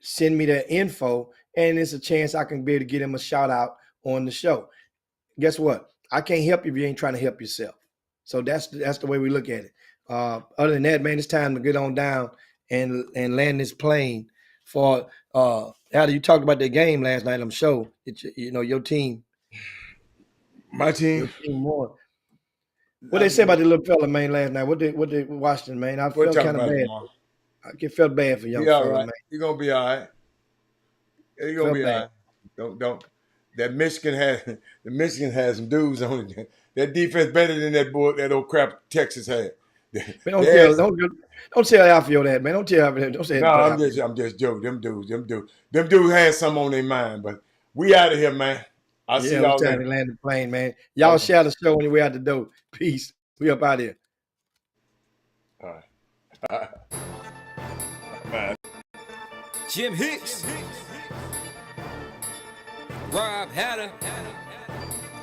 send me their info, and it's a chance I can be able to get them a shout out on the show. Guess what? I can't help you if you ain't trying to help yourself. So that's the way we look at it. Other than that, man, it's time to get on down and land this plane for Allie, you talked about that game last night, I'm sure. Your team. My team? Your team won. What they say about the little fella, man, last night? What they Washington, man? I felt kind of bad. I felt bad for young fella, man. You're gonna be all right. You're gonna be all right. Don't. That Michigan has some dudes on it. That defense better than that old crap Texas had. Man, don't tell Alfio that, man. Don't tell Alfio that. Don't say that. No, I'm just joking. Them dudes had some on their mind, but we out of here, man. I'll see y'all later. To land the plane, man. Y'all share the show on your way out the door. Peace. We up out here. All right. Man. Jim Hicks. Rob Hatter.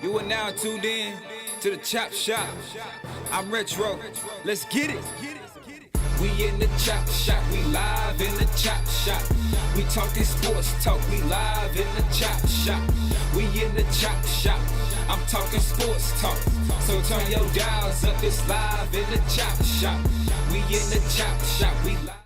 You are now tuned in to the Chop Shop. I'm Retro. Let's get it. We in the Chop Shop. We live in the Chop Shop. We talking sports talk. We live in the Chop Shop. We in the Chop Shop. I'm talking sports talk. So turn your dials up. It's live in the Chop Shop. We in the Chop Shop. We live.